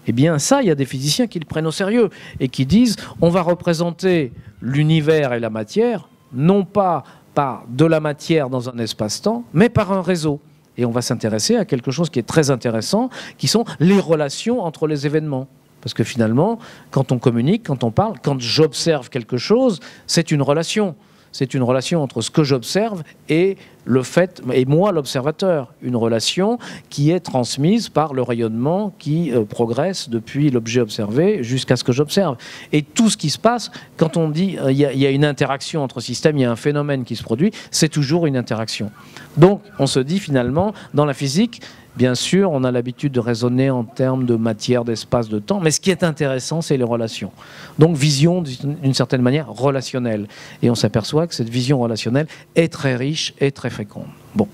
Eh bien ça, il y a des physiciens qui le prennent au sérieux et qui disent on va représenter l'univers et la matière, non pas par de la matière dans un espace-temps, mais par un réseau. Et on va s'intéresser à quelque chose qui est très intéressant, qui sont les relations entre les événements. Parce que finalement, quand on communique, quand on parle, quand j'observe quelque chose, c'est une relation. C'est une relation entre ce que j'observe et le fait, et moi l'observateur. Une relation qui est transmise par le rayonnement qui progresse depuis l'objet observé jusqu'à ce que j'observe. Et tout ce qui se passe, quand on dit il y a une interaction entre systèmes, il y a un phénomène qui se produit, c'est toujours une interaction. Donc on se dit finalement, dans la physique, bien sûr, on a l'habitude de raisonner en termes de matière, d'espace, de temps, mais ce qui est intéressant, c'est les relations. Donc, vision, d'une certaine manière, relationnelle. Et on s'aperçoit que cette vision relationnelle est très riche et très féconde. Bon.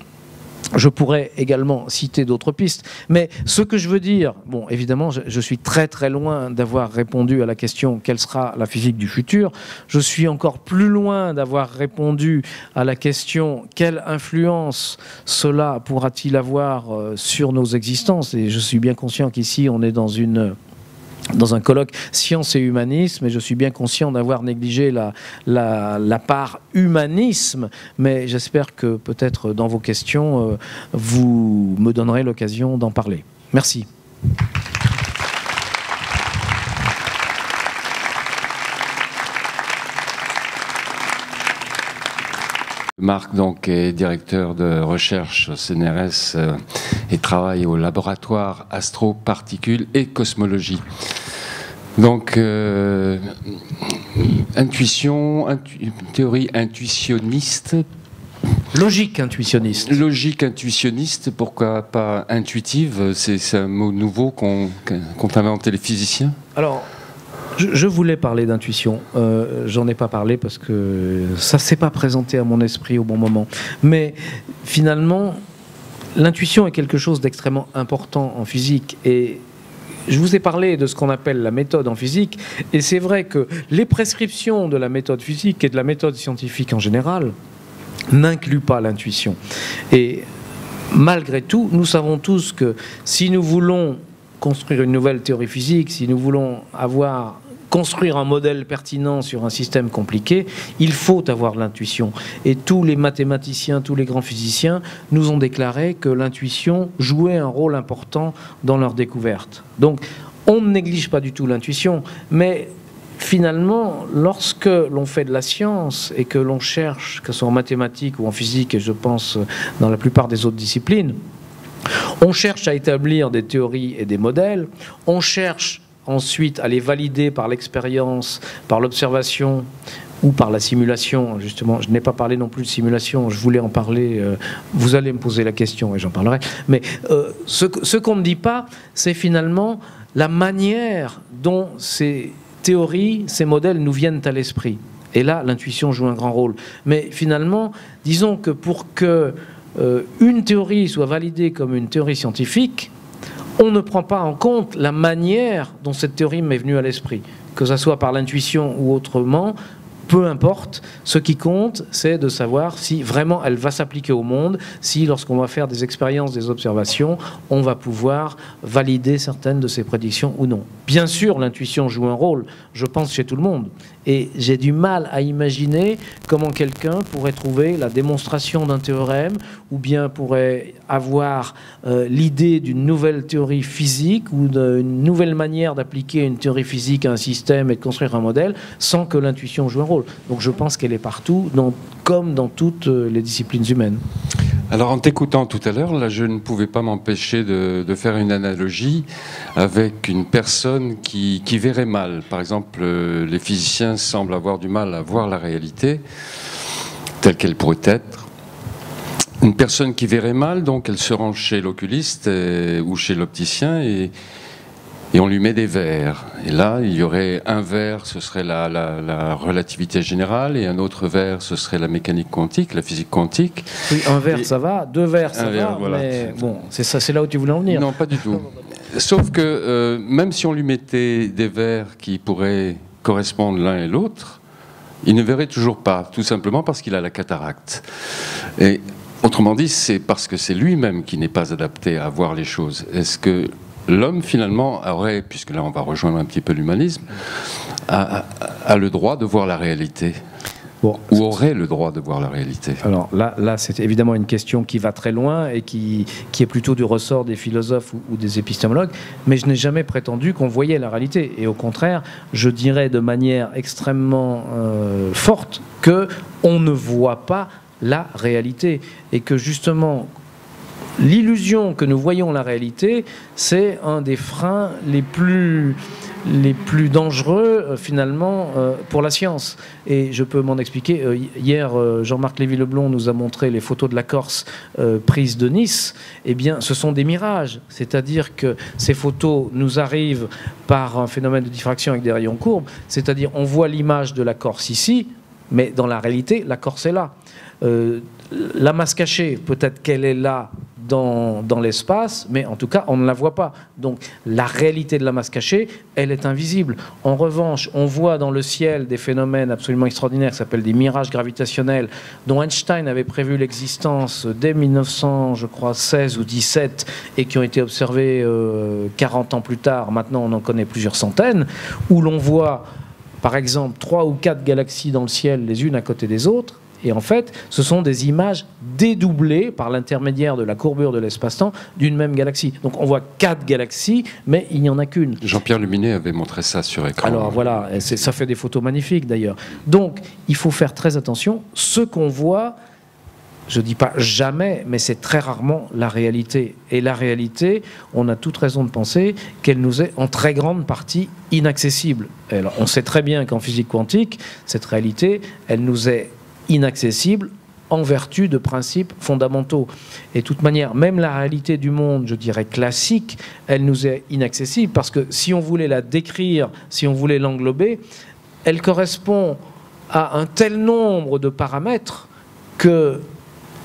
Je pourrais également citer d'autres pistes, mais ce que je veux dire, bon, évidemment, je suis très très loin d'avoir répondu à la question quelle sera la physique du futur. Je suis encore plus loin d'avoir répondu à la question quelle influence cela pourra-t-il avoir sur nos existences. Et je suis bien conscient qu'ici on est dans un colloque science et humanisme, et je suis bien conscient d'avoir négligé la part humanisme, mais j'espère que peut-être dans vos questions, vous me donnerez l'occasion d'en parler. Merci. Marc donc est directeur de recherche au CNRS et travaille au laboratoire Astro-Particules et Cosmologie. Donc, théorie intuitionniste. Logique intuitionniste. Logique intuitionniste, pourquoi pas intuitive? C'est un mot nouveau qu'ont inventé les physiciens. Alors, je voulais parler d'intuition. J'en ai pas parlé parce que ça s'est pas présenté à mon esprit au bon moment. Mais finalement, l'intuition est quelque chose d'extrêmement important en physique. Et je vous ai parlé de ce qu'on appelle la méthode en physique. Et c'est vrai que les prescriptions de la méthode physique et de la méthode scientifique en général n'incluent pas l'intuition. Et malgré tout, nous savons tous que si nous voulons construire une nouvelle théorie physique, si nous voulons construire un modèle pertinent sur un système compliqué, il faut avoir l'intuition. Et tous les mathématiciens, tous les grands physiciens nous ont déclaré que l'intuition jouait un rôle important dans leur découverte. Donc, on ne néglige pas du tout l'intuition, mais finalement, lorsque l'on fait de la science et que l'on cherche, que ce soit en mathématiques ou en physique, et je pense dans la plupart des autres disciplines, on cherche à établir des théories et des modèles, on cherche ensuite à les valider par l'expérience, par l'observation ou par la simulation. Justement, je n'ai pas parlé non plus de simulation, je voulais en parler, vous allez me poser la question et j'en parlerai. Mais ce qu'on ne dit pas, c'est finalement la manière dont ces théories, ces modèles nous viennent à l'esprit. Et là, l'intuition joue un grand rôle. Mais finalement, disons que pour que une théorie soit validée comme une théorie scientifique, on ne prend pas en compte la manière dont cette théorie m'est venue à l'esprit. Que ce soit par l'intuition ou autrement, peu importe, ce qui compte, c'est de savoir si vraiment elle va s'appliquer au monde, si lorsqu'on va faire des expériences, des observations, on va pouvoir valider certaines de ces prédictions ou non. Bien sûr, l'intuition joue un rôle, je pense, chez tout le monde. Et j'ai du mal à imaginer comment quelqu'un pourrait trouver la démonstration d'un théorème ou bien pourrait avoir l'idée d'une nouvelle théorie physique ou d'une nouvelle manière d'appliquer une théorie physique à un système et de construire un modèle sans que l'intuition joue un rôle. Donc je pense qu'elle est partout, comme dans toutes les disciplines humaines. Alors en t'écoutant tout à l'heure, là je ne pouvais pas m'empêcher de faire une analogie avec une personne qui verrait mal. Par exemple, les physiciens semblent avoir du mal à voir la réalité telle qu'elle pourrait être. Une personne qui verrait mal, donc elle se rend chez l'oculiste ou chez l'opticien et on lui met des verres. Et là, il y aurait un verre, ce serait la relativité générale, et un autre verre, ce serait la mécanique quantique, la physique quantique. Oui, un verre, ça va, deux verres, ça va, voilà. Mais bon, c'est là où tu voulais en venir. Non, pas du tout. Sauf que même si on lui mettait des verres qui pourraient correspondre l'un et l'autre, il ne verrait toujours pas, tout simplement parce qu'il a la cataracte. Et autrement dit, c'est parce que c'est lui-même qui n'est pas adapté à voir les choses. Est-ce que l'homme, finalement, aurait, puisque là on va rejoindre un petit peu l'humanisme, a le droit de voir la réalité? Bon, ou auraient le droit de voir la réalité? Alors là c'est évidemment une question qui va très loin et qui est plutôt du ressort des philosophes ou des épistémologues, mais je n'ai jamais prétendu qu'on voyait la réalité. Et au contraire, je dirais de manière extrêmement forte qu'on ne voit pas la réalité. Et que justement, l'illusion que nous voyons la réalité, c'est un des freins les plus dangereux finalement pour la science. Et je peux m'en expliquer. Hier, Jean-Marc Lévy-Leblond nous a montré les photos de la Corse prises de Nice. Eh bien, ce sont des mirages. C'est-à-dire que ces photos nous arrivent par un phénomène de diffraction avec des rayons courbes. C'est-à-dire, on voit l'image de la Corse ici, mais dans la réalité, la Corse est là. La masse cachée, peut-être qu'elle est là dans l'espace, mais en tout cas, on ne la voit pas. Donc, la réalité de la masse cachée, elle est invisible. En revanche, on voit dans le ciel des phénomènes absolument extraordinaires qui s'appellent des mirages gravitationnels, dont Einstein avait prévu l'existence dès 1916 ou 17, et qui ont été observés 40 ans plus tard. Maintenant, on en connaît plusieurs centaines, où l'on voit, par exemple, 3 ou 4 galaxies dans le ciel, les unes à côté des autres. Et en fait, ce sont des images dédoublées par l'intermédiaire de la courbure de l'espace-temps d'une même galaxie. Donc on voit 4 galaxies, mais il n'y en a qu'une. Jean-Pierre Luminet avait montré ça sur écran. Alors voilà, ça fait des photos magnifiques d'ailleurs. Donc il faut faire très attention. Ce qu'on voit, je ne dis pas jamais, mais c'est très rarement la réalité. Et la réalité, on a toute raison de penser qu'elle nous est en très grande partie inaccessible. Alors, on sait très bien qu'en physique quantique, cette réalité, elle nous est inaccessible en vertu de principes fondamentaux. Et de toute manière, même la réalité du monde, je dirais classique, elle nous est inaccessible parce que si on voulait la décrire, si on voulait l'englober, elle correspond à un tel nombre de paramètres que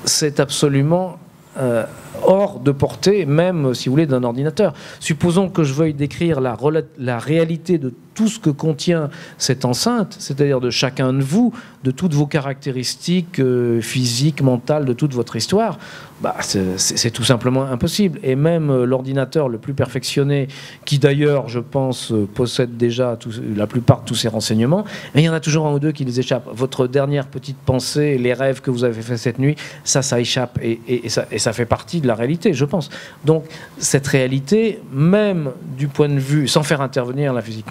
c'est absolument hors de portée, même, si vous voulez, d'un ordinateur. Supposons que je veuille décrire la réalité de tout ce que contient cette enceinte, c'est-à-dire de chacun de vous, de toutes vos caractéristiques physiques, mentales, de toute votre histoire, bah, c'est tout simplement impossible. Et même l'ordinateur le plus perfectionné, qui d'ailleurs, je pense, possède déjà la plupart de tous ces renseignements, mais il y en a toujours un ou deux qui les échappent. Votre dernière petite pensée, les rêves que vous avez fait cette nuit, ça échappe. Et ça fait partie de la réalité, je pense. Donc, cette réalité, même du point de vue, sans faire intervenir la physique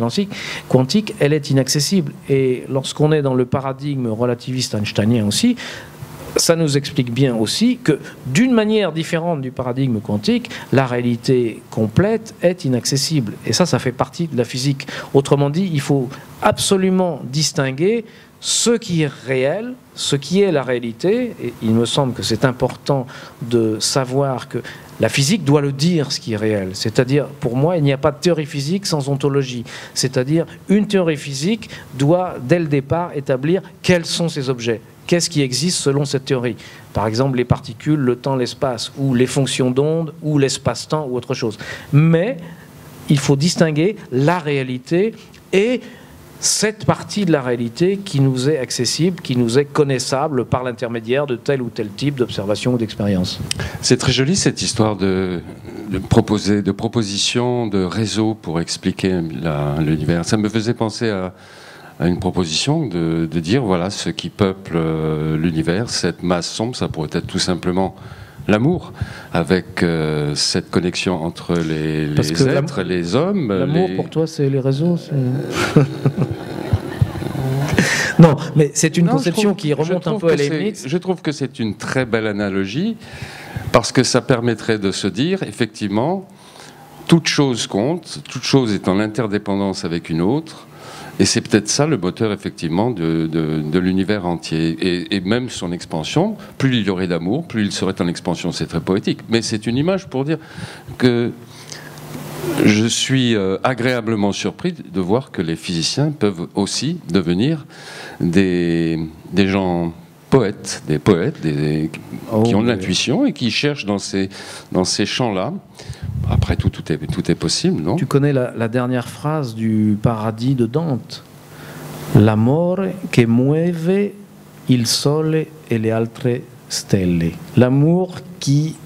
quantique, elle est inaccessible. Et lorsqu'on est dans le paradigme relativiste einsteinien aussi, ça nous explique bien aussi que, d'une manière différente du paradigme quantique, la réalité complète est inaccessible. Et ça fait partie de la physique. Autrement dit, il faut absolument distinguer ce qui est réel, ce qui est la réalité. Et il me semble que c'est important de savoir que la physique doit le dire, ce qui est réel. C'est-à-dire, pour moi, il n'y a pas de théorie physique sans ontologie. C'est-à-dire, une théorie physique doit, dès le départ, établir quels sont ces objets. Qu'est-ce qui existe selon cette théorie? Par exemple, les particules, le temps, l'espace, ou les fonctions d'onde, ou l'espace-temps, ou autre chose. Mais il faut distinguer la réalité et cette partie de la réalité qui nous est accessible, qui nous est connaissable par l'intermédiaire de tel ou tel type d'observation ou d'expérience. C'est très joli cette histoire de proposition de réseau pour expliquer l'univers. Ça me faisait penser à une proposition de dire voilà ce qui peuple l'univers, cette masse sombre, ça pourrait être tout simplement l'amour, avec cette connexion entre les êtres, les hommes. L'amour pour toi, c'est les réseaux. Non, mais c'est une conception qui remonte un peu à Leibniz. Je trouve que c'est une très belle analogie parce que ça permettrait de se dire effectivement toute chose compte, toute chose est en interdépendance avec une autre. Et c'est peut-être ça le moteur, effectivement, de l'univers entier. Et même son expansion, plus il y aurait d'amour, plus il serait en expansion. C'est très poétique. Mais c'est une image pour dire que je suis agréablement surpris de voir que les physiciens peuvent aussi devenir des gens poètes, qui ont de l'intuition et qui cherchent dans ces champs-là. Après tout est possible, non? Tu connais la dernière phrase du Paradis de Dante. L'amore che muove il sole e le altre stelle. L'amour qui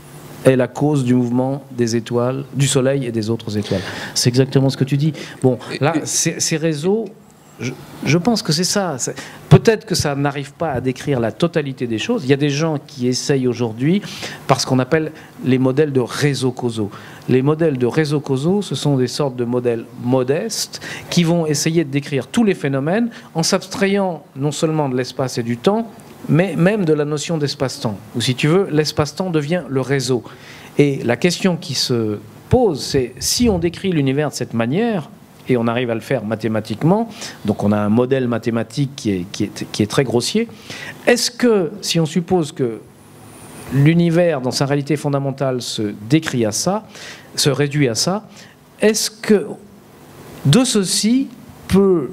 est la cause du mouvement des étoiles, du soleil et des autres étoiles. C'est exactement ce que tu dis. Bon, là, ces réseaux je pense que c'est ça. Peut-être que ça n'arrive pas à décrire la totalité des choses. Il y a des gens qui essayent aujourd'hui par ce qu'on appelle les modèles de réseaux causaux. Les modèles de réseaux causaux, ce sont des sortes de modèles modestes qui vont essayer de décrire tous les phénomènes en s'abstrayant non seulement de l'espace et du temps, mais même de la notion d'espace-temps. Ou si tu veux, l'espace-temps devient le réseau. Et la question qui se pose, c'est si on décrit l'univers de cette manière, et on arrive à le faire mathématiquement, donc on a un modèle mathématique qui est très grossier, est-ce que, si on suppose que l'univers dans sa réalité fondamentale se décrit à ça, se réduit à ça, est-ce que de ceci peut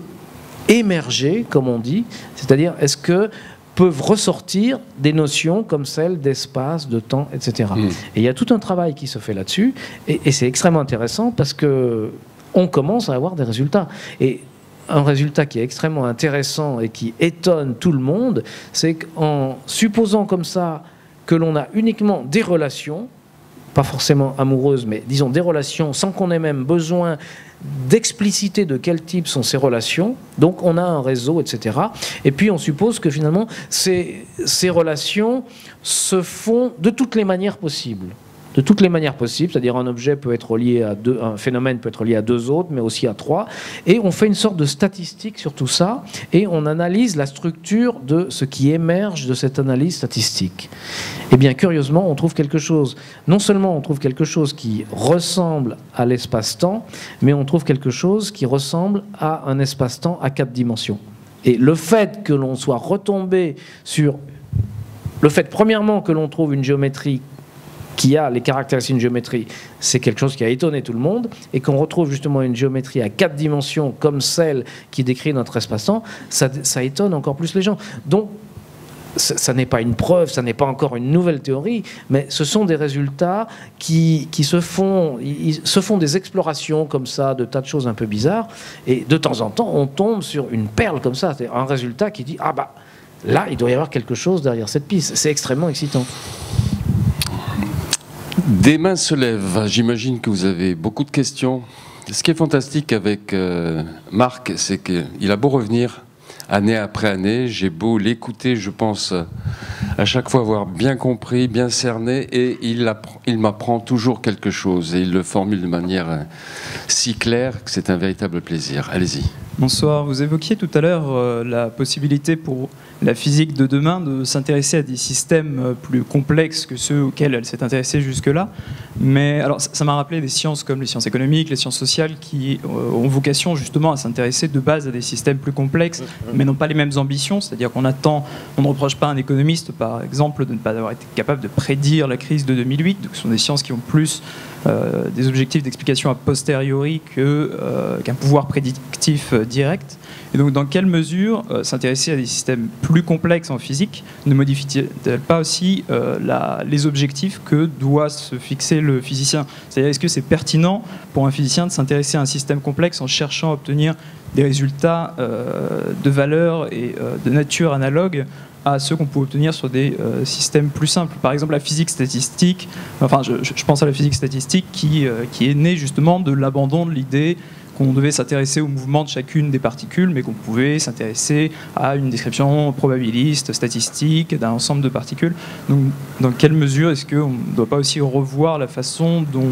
émerger, comme on dit, c'est-à-dire est-ce que peuvent ressortir des notions comme celles d'espace, de temps, etc. Et il y a tout un travail qui se fait là-dessus, et c'est extrêmement intéressant parce que on commence à avoir des résultats. Et un résultat qui est extrêmement intéressant et qui étonne tout le monde, c'est qu'en supposant comme ça que l'on a uniquement des relations, pas forcément amoureuses, mais disons des relations sans qu'on ait même besoin d'expliciter de quel type sont ces relations, donc on a un réseau, etc. Et puis on suppose que finalement ces relations se font de toutes les manières possibles. De toutes les manières possibles, c'est-à-dire un objet peut être lié à deux, un phénomène peut être lié à deux autres, mais aussi à trois, et on fait une sorte de statistique sur tout ça, et on analyse la structure de ce qui émerge de cette analyse statistique. Et bien curieusement, on trouve quelque chose, non seulement on trouve quelque chose qui ressemble à l'espace-temps, mais on trouve quelque chose qui ressemble à un espace-temps à 4 dimensions. Et le fait que l'on soit retombé sur... Le fait, premièrement, que l'on trouve une géométrie qui a les caractéristiques d'une géométrie, c'est quelque chose qui a étonné tout le monde, et qu'on retrouve justement une géométrie à 4 dimensions comme celle qui décrit notre espace-temps, ça étonne encore plus les gens. Donc, ça n'est pas une preuve, ça n'est pas encore une nouvelle théorie, mais ce sont des résultats qui se font des explorations comme ça, de tas de choses un peu bizarres, et de temps en temps, on tombe sur une perle comme ça, c'est un résultat qui dit « Ah bah, là, il doit y avoir quelque chose derrière cette piste ». C'est extrêmement excitant. Des mains se lèvent. J'imagine que vous avez beaucoup de questions. Ce qui est fantastique avec Marc, c'est qu'il a beau revenir année après année, j'ai beau l'écouter, je pense, à chaque fois avoir bien compris, bien cerné, et il m'apprend toujours quelque chose, et il le formule de manière si claire que c'est un véritable plaisir. Allez-y. Bonsoir, vous évoquiez tout à l'heure la possibilité pour la physique de demain de s'intéresser à des systèmes plus complexes que ceux auxquels elle s'est intéressée jusque-là. Mais alors, ça m'a rappelé des sciences comme les sciences économiques, les sciences sociales, qui ont vocation justement à s'intéresser de base à des systèmes plus complexes, mais n'ont pas les mêmes ambitions. C'est-à-dire on ne reproche pas à un économiste, par exemple, de ne pas avoir été capable de prédire la crise de 2008. Donc, ce sont des sciences qui ont plus des objectifs d'explication a posteriori qu'un pouvoir prédictif direct. Et donc, dans quelle mesure s'intéresser à des systèmes plus complexes en physique ne modifie-t-elle pas aussi les objectifs que doit se fixer le physicien? C'est-à-dire, est-ce que c'est pertinent pour un physicien de s'intéresser à un système complexe en cherchant à obtenir des résultats de valeur et de nature analogue à ceux qu'on peut obtenir sur des systèmes plus simples? Par exemple, la physique statistique, enfin, je pense à la physique statistique qui est née justement de l'abandon de l'idée qu'on devait s'intéresser au mouvement de chacune des particules, mais qu'on pouvait s'intéresser à une description probabiliste, statistique, d'un ensemble de particules. Donc, dans quelle mesure est-ce qu'on ne doit pas aussi revoir la façon dont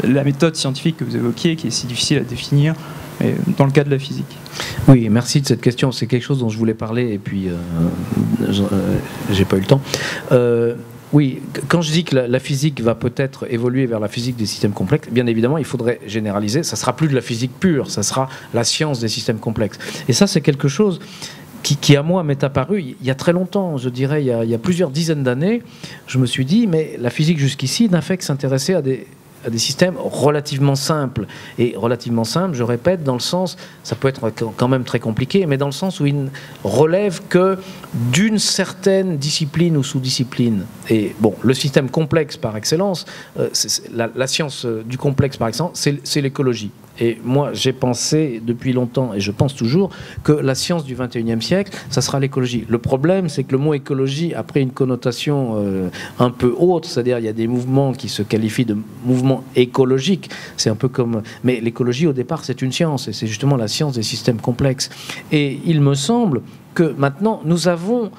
la méthode scientifique que vous évoquiez, qui est si difficile à définir, dans le cas de la physique? Oui, merci de cette question. C'est quelque chose dont je voulais parler, et puis j'ai pas eu le temps. Oui, quand je dis que la physique va peut-être évoluer vers la physique des systèmes complexes, bien évidemment, il faudrait généraliser. Ça ne sera plus de la physique pure, ça sera la science des systèmes complexes. Et ça, c'est quelque chose qui à moi, m'est apparu il y a très longtemps, je dirais, il y a plusieurs dizaines d'années. Je me suis dit, mais la physique jusqu'ici n'a fait que s'intéresser à des systèmes relativement simples. Et relativement simples, je répète, dans le sens, ça peut être quand même très compliqué, mais dans le sens où ils ne relèvent que d'une certaine discipline ou sous-discipline. Et bon, le système complexe par excellence, la science du complexe par excellence, c'est l'écologie. Et moi, j'ai pensé depuis longtemps, et je pense toujours, que la science du 21e siècle, ça sera l'écologie. Le problème, c'est que le mot écologie a pris une connotation un peu haute, c'est-à-dire il y a des mouvements qui se qualifient de mouvements écologiques. C'est un peu comme... Mais l'écologie, au départ, c'est une science, et c'est justement la science des systèmes complexes. Et il me semble que maintenant, nous avons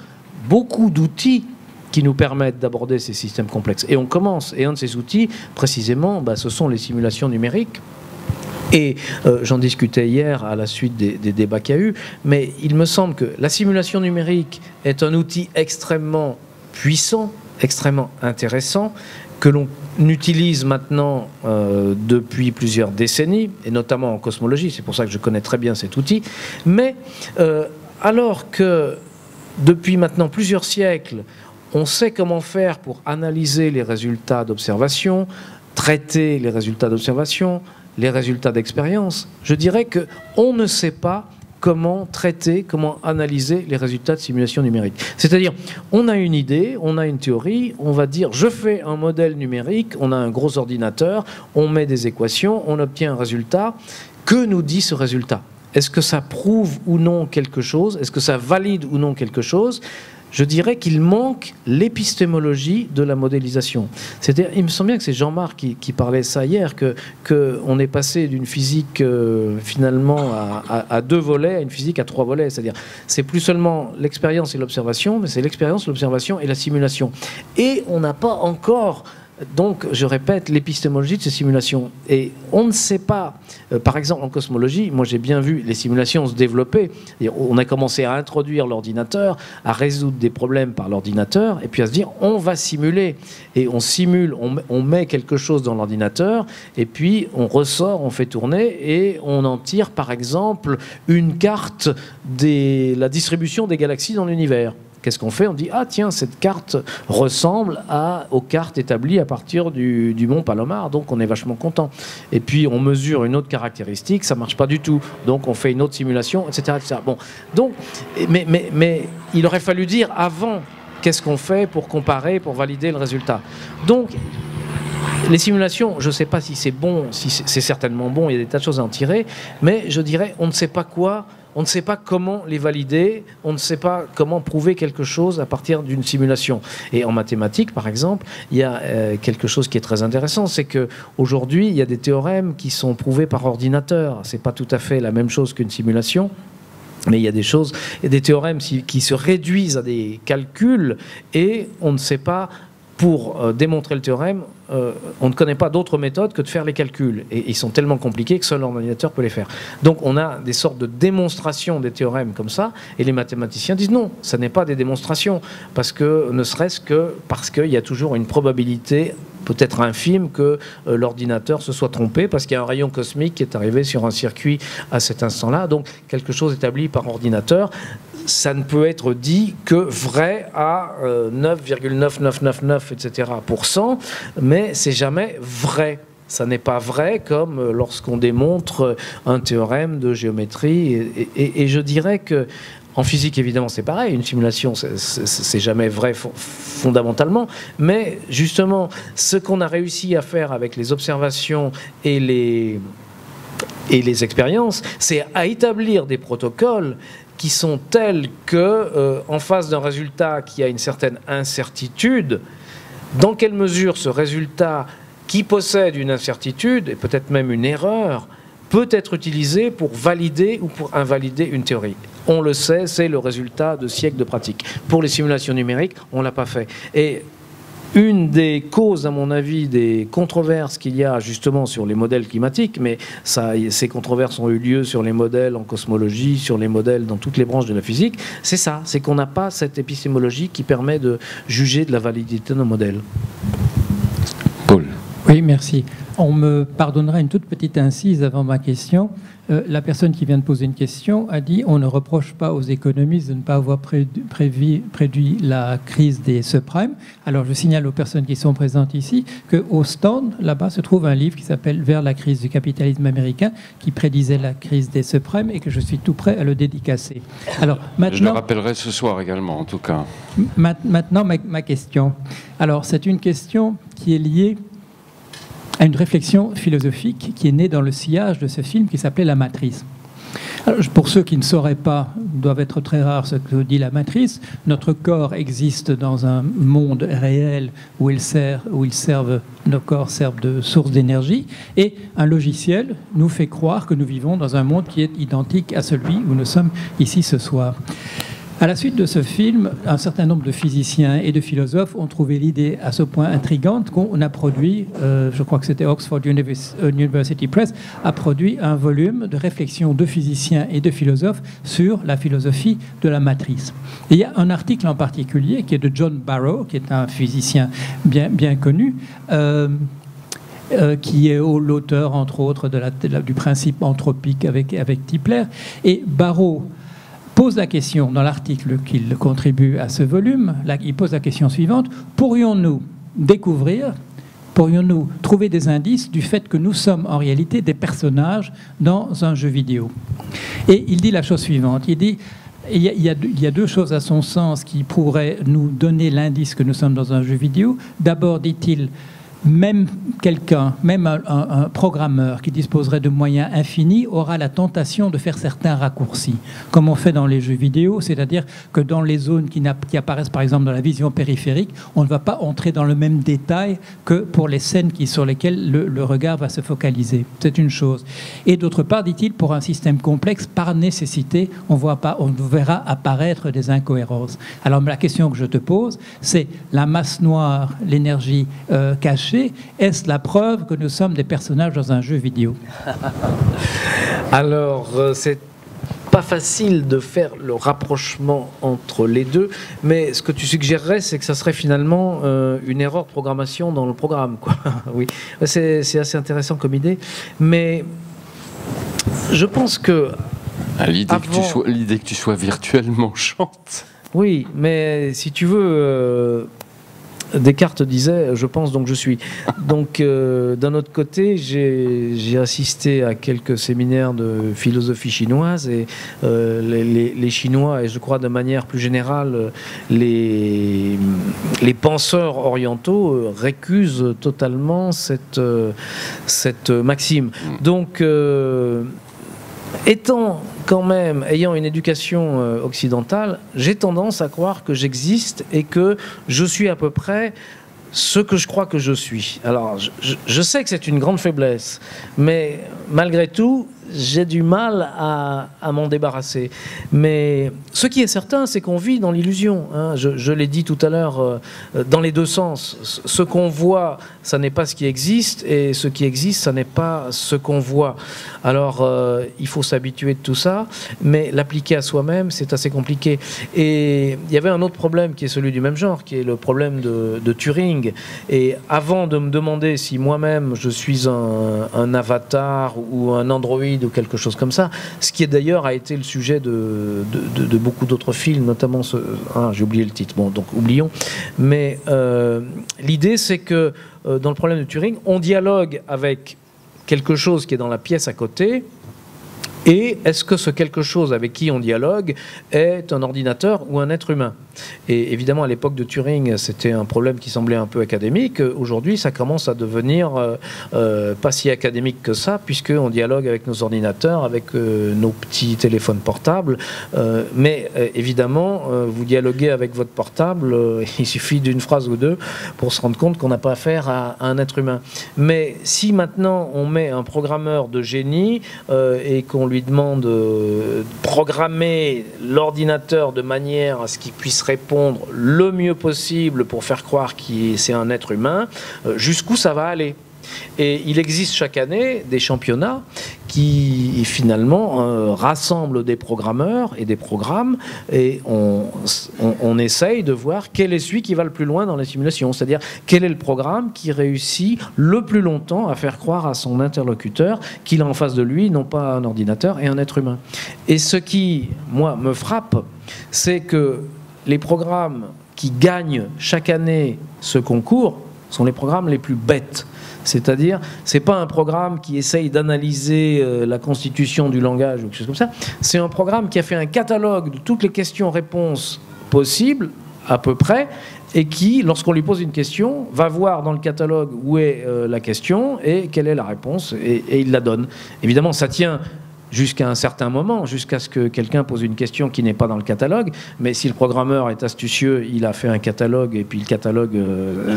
beaucoup d'outils qui nous permettent d'aborder ces systèmes complexes. Et on commence. Et un de ces outils, précisément, ce sont les simulations numériques. Et j'en discutais hier à la suite des débats qu'il y a eu, mais il me semble que la simulation numérique est un outil extrêmement puissant, extrêmement intéressant, que l'on utilise maintenant depuis plusieurs décennies, et notamment en cosmologie, c'est pour ça que je connais très bien cet outil, mais alors que depuis maintenant plusieurs siècles, on sait comment faire pour analyser les résultats d'observation, traiter les résultats d'observation, les résultats d'expérience, je dirais qu'on ne sait pas comment traiter, comment analyser les résultats de simulation numérique. C'est-à-dire, on a une idée, on a une théorie, on va dire, je fais un modèle numérique, on a un gros ordinateur, on met des équations, on obtient un résultat. Que nous dit ce résultat? Est-ce que ça prouve ou non quelque chose? Est-ce que ça valide ou non quelque chose? Je dirais qu'il manque l'épistémologie de la modélisation. C'est-à-dire, il me semble bien que c'est Jean-Marc qui parlait ça hier, qu'on est passé d'une physique finalement à 2 volets à une physique à 3 volets. C'est-à-dire, c'est plus seulement l'expérience et l'observation, mais c'est l'expérience, l'observation et la simulation. Et on n'a pas encore... Donc, je répète, l'épistémologie de ces simulations. Et on ne sait pas, par exemple en cosmologie, moi j'ai bien vu les simulations se développer. Et on a commencé à introduire l'ordinateur, à résoudre des problèmes par l'ordinateur, et puis à se dire, on va simuler. Et on simule, on met quelque chose dans l'ordinateur, et puis on ressort, on fait tourner, et on en tire par exemple une carte de la distribution des galaxies dans l'univers. Qu'est-ce qu'on fait? On dit, ah tiens, cette carte ressemble aux cartes établies à partir du mont Palomar, donc on est vachement content. Et puis on mesure une autre caractéristique, ça ne marche pas du tout, donc on fait une autre simulation, etc. etc. Bon, donc, mais il aurait fallu dire avant, qu'est-ce qu'on fait pour comparer, pour valider le résultat. Donc, les simulations, je ne sais pas si c'est bon, si c'est certainement bon, il y a des tas de choses à en tirer, mais je dirais, on ne sait pas quoi. On ne sait pas comment les valider, on ne sait pas comment prouver quelque chose à partir d'une simulation. Et en mathématiques, par exemple, il y a quelque chose qui est très intéressant, c'est qu'aujourd'hui, il y a des théorèmes qui sont prouvés par ordinateur. Ce n'est pas tout à fait la même chose qu'une simulation. Mais il y a des choses, il y a des théorèmes qui se réduisent à des calculs et on ne sait pas... Pour démontrer le théorème, on ne connaît pas d'autre méthode que de faire les calculs. Et ils sont tellement compliqués que seul l'ordinateur peut les faire. Donc on a des sortes de démonstrations des théorèmes comme ça, et les mathématiciens disent non, ça n'est pas des démonstrations, parce que, ne serait-ce que parce qu'il y a toujours une probabilité peut-être infime que l'ordinateur se soit trompé, parce qu'il y a un rayon cosmique qui est arrivé sur un circuit à cet instant-là, donc quelque chose établi par ordinateur. Ça ne peut être dit que vrai à 9,9999, etc. %, mais c'est jamais vrai. Ça n'est pas vrai comme lorsqu'on démontre un théorème de géométrie. Et je dirais que en physique, évidemment, c'est pareil. Une simulation, c'est jamais vrai fondamentalement. Mais justement, ce qu'on a réussi à faire avec les observations et les expériences, c'est à établir des protocoles qui sont tels que, en face d'un résultat qui a une certaine incertitude, dans quelle mesure ce résultat qui possède une incertitude, et peut-être même une erreur, peut être utilisé pour valider ou pour invalider une théorie. On le sait, c'est le résultat de siècles de pratique. Pour les simulations numériques, on ne l'a pas fait. Et une des causes, à mon avis, des controverses qu'il y a justement sur les modèles climatiques, mais ces controverses ont eu lieu sur les modèles en cosmologie, sur les modèles dans toutes les branches de la physique, c'est ça, c'est qu'on n'a pas cette épistémologie qui permet de juger de la validité d'un modèle. Paul. Oui, merci. On me pardonnera une toute petite incise avant ma question. La personne qui vient de poser une question a dit on ne reproche pas aux économistes de ne pas avoir prédit la crise des subprimes. Alors je signale aux personnes qui sont présentes ici qu'au stand, là-bas, se trouve un livre qui s'appelle Vers la crise du capitalisme américain qui prédisait la crise des subprimes et que je suis tout prêt à le dédicacer. Alors, maintenant, je le rappellerai ce soir également, en tout cas. Maintenant, ma question. Alors c'est une question qui est liée à une réflexion philosophique qui est née dans le sillage de ce film qui s'appelait La Matrice. Alors, pour ceux qui ne sauraient pas, doivent être très rares ce que dit la matrice, notre corps existe dans un monde réel où nos corps servent de source d'énergie, et un logiciel nous fait croire que nous vivons dans un monde qui est identique à celui où nous sommes ici ce soir. À la suite de ce film, un certain nombre de physiciens et de philosophes ont trouvé l'idée à ce point intrigante qu'on a produit, je crois que c'était Oxford University Press, a produit un volume de réflexion de physiciens et de philosophes sur la philosophie de la matrice. Et il y a un article en particulier qui est de John Barrow, qui est un physicien bien connu, qui est l'auteur, entre autres, du principe anthropique avec Tipler. Et Barrow pose la question, dans l'article qu'il contribue à ce volume, il pose la question suivante: pourrions-nous trouver des indices du fait que nous sommes en réalité des personnages dans un jeu vidéo? Et il dit la chose suivante, il dit: il y a deux choses à son sens qui pourraient nous donner l'indice que nous sommes dans un jeu vidéo. D'abord, dit-il, même un programmeur qui disposerait de moyens infinis aura la tentation de faire certains raccourcis, comme on fait dans les jeux vidéo, c'est-à-dire que dans les zones qui apparaissent par exemple dans la vision périphérique, on ne va pas entrer dans le même détail que pour les scènes sur lesquelles le regard va se focaliser. C'est une chose. Et d'autre part, dit-il, pour un système complexe, par nécessité, on verra apparaître des incohérences. Alors la question que je te pose, c'est la masse noire, l'énergie cachée, est-ce la preuve que nous sommes des personnages dans un jeu vidéo? Alors, c'est pas facile de faire le rapprochement entre les deux, mais ce que tu suggérerais, c'est que ça serait finalement une erreur de programmation dans le programme, quoi. Oui, c'est assez intéressant comme idée, mais je pense que l'idée que tu sois virtuellement chante. Oui, mais si tu veux, Descartes disait « je pense donc je suis ». Donc d'un autre côté, j'ai assisté à quelques séminaires de philosophie chinoise, et les Chinois, et je crois de manière plus générale les penseurs orientaux, récusent totalement cette maxime. Donc ayant une éducation occidentale, j'ai tendance à croire que j'existe et que je suis à peu près ce que je crois que je suis. Alors, je sais que c'est une grande faiblesse, mais malgré tout, j'ai du mal à m'en débarrasser. Mais ce qui est certain, c'est qu'on vit dans l'illusion, hein. Je l'ai dit tout à l'heure, dans les deux sens. Ce qu'on voit, ça n'est pas ce qui existe, et ce qui existe, ça n'est pas ce qu'on voit. Alors, il faut s'habituer de tout ça, mais l'appliquer à soi-même, c'est assez compliqué. Et il y avait un autre problème qui est celui du même genre, qui est le problème de Turing. Et avant de me demander si moi-même je suis un avatar ou un androïde ou quelque chose comme ça, ce qui d'ailleurs a été le sujet de beaucoup d'autres films, notamment j'ai oublié le titre, bon, donc oublions. Mais l'idée, c'est que dans le problème de Turing, on dialogue avec quelque chose qui est dans la pièce à côté. Et est-ce que ce quelque chose avec qui on dialogue est un ordinateur ou un être humain? Et évidemment, à l'époque de Turing, c'était un problème qui semblait un peu académique. Aujourd'hui, ça commence à devenir pas si académique que ça, puisqu'on dialogue avec nos ordinateurs, avec nos petits téléphones portables. Mais évidemment, vous dialoguez avec votre portable, il suffit d'une phrase ou deux pour se rendre compte qu'on n'a pas affaire à un être humain. Mais si maintenant on met un programmeur de génie et qu'on lui demande de programmer l'ordinateur de manière à ce qu'il puisse répondre le mieux possible pour faire croire que c'est un être humain, jusqu'où ça va aller? Et il existe chaque année des championnats qui finalement rassemblent des programmeurs et des programmes, et on essaye de voir quel est celui qui va le plus loin dans les simulations, c'est-à-dire quel est le programme qui réussit le plus longtemps à faire croire à son interlocuteur qu'il a en face de lui non pas un ordinateur et un être humain. Et ce qui, moi, me frappe, c'est que les programmes qui gagnent chaque année ce concours sont les programmes les plus bêtes. C'est-à-dire, c'est pas un programme qui essaye d'analyser la constitution du langage ou quelque chose comme ça. C'est un programme qui a fait un catalogue de toutes les questions-réponses possibles à peu près, et qui, lorsqu'on lui pose une question, va voir dans le catalogue où est la question et quelle est la réponse, et il la donne. Évidemment, ça tient jusqu'à un certain moment, jusqu'à ce que quelqu'un pose une question qui n'est pas dans le catalogue, mais si le programmeur est astucieux, il a fait un catalogue, et puis le catalogue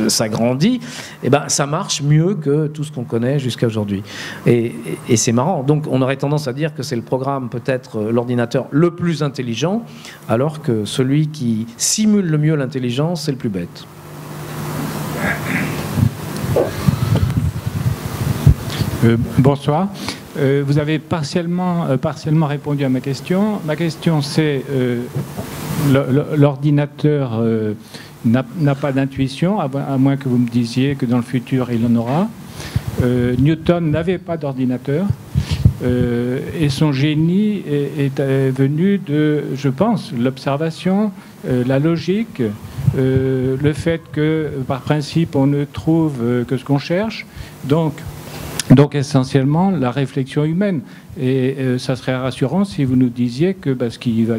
s'agrandit, et ben, ça marche mieux que tout ce qu'on connaît jusqu'à aujourd'hui. Et c'est marrant. Donc on aurait tendance à dire que c'est le programme, peut-être l'ordinateur le plus intelligent, alors que celui qui simule le mieux l'intelligence, c'est le plus bête. Bonsoir. Vous avez partiellement répondu à ma question. Ma question, c'est l'ordinateur n'a pas d'intuition, à moins que vous me disiez que dans le futur, il en aura. Newton n'avait pas d'ordinateur. Et son génie est venu de, je pense, l'observation, la logique, le fait que, par principe, on ne trouve que ce qu'on cherche. Donc essentiellement la réflexion humaine. Et ça serait rassurant si vous nous disiez que ce qui va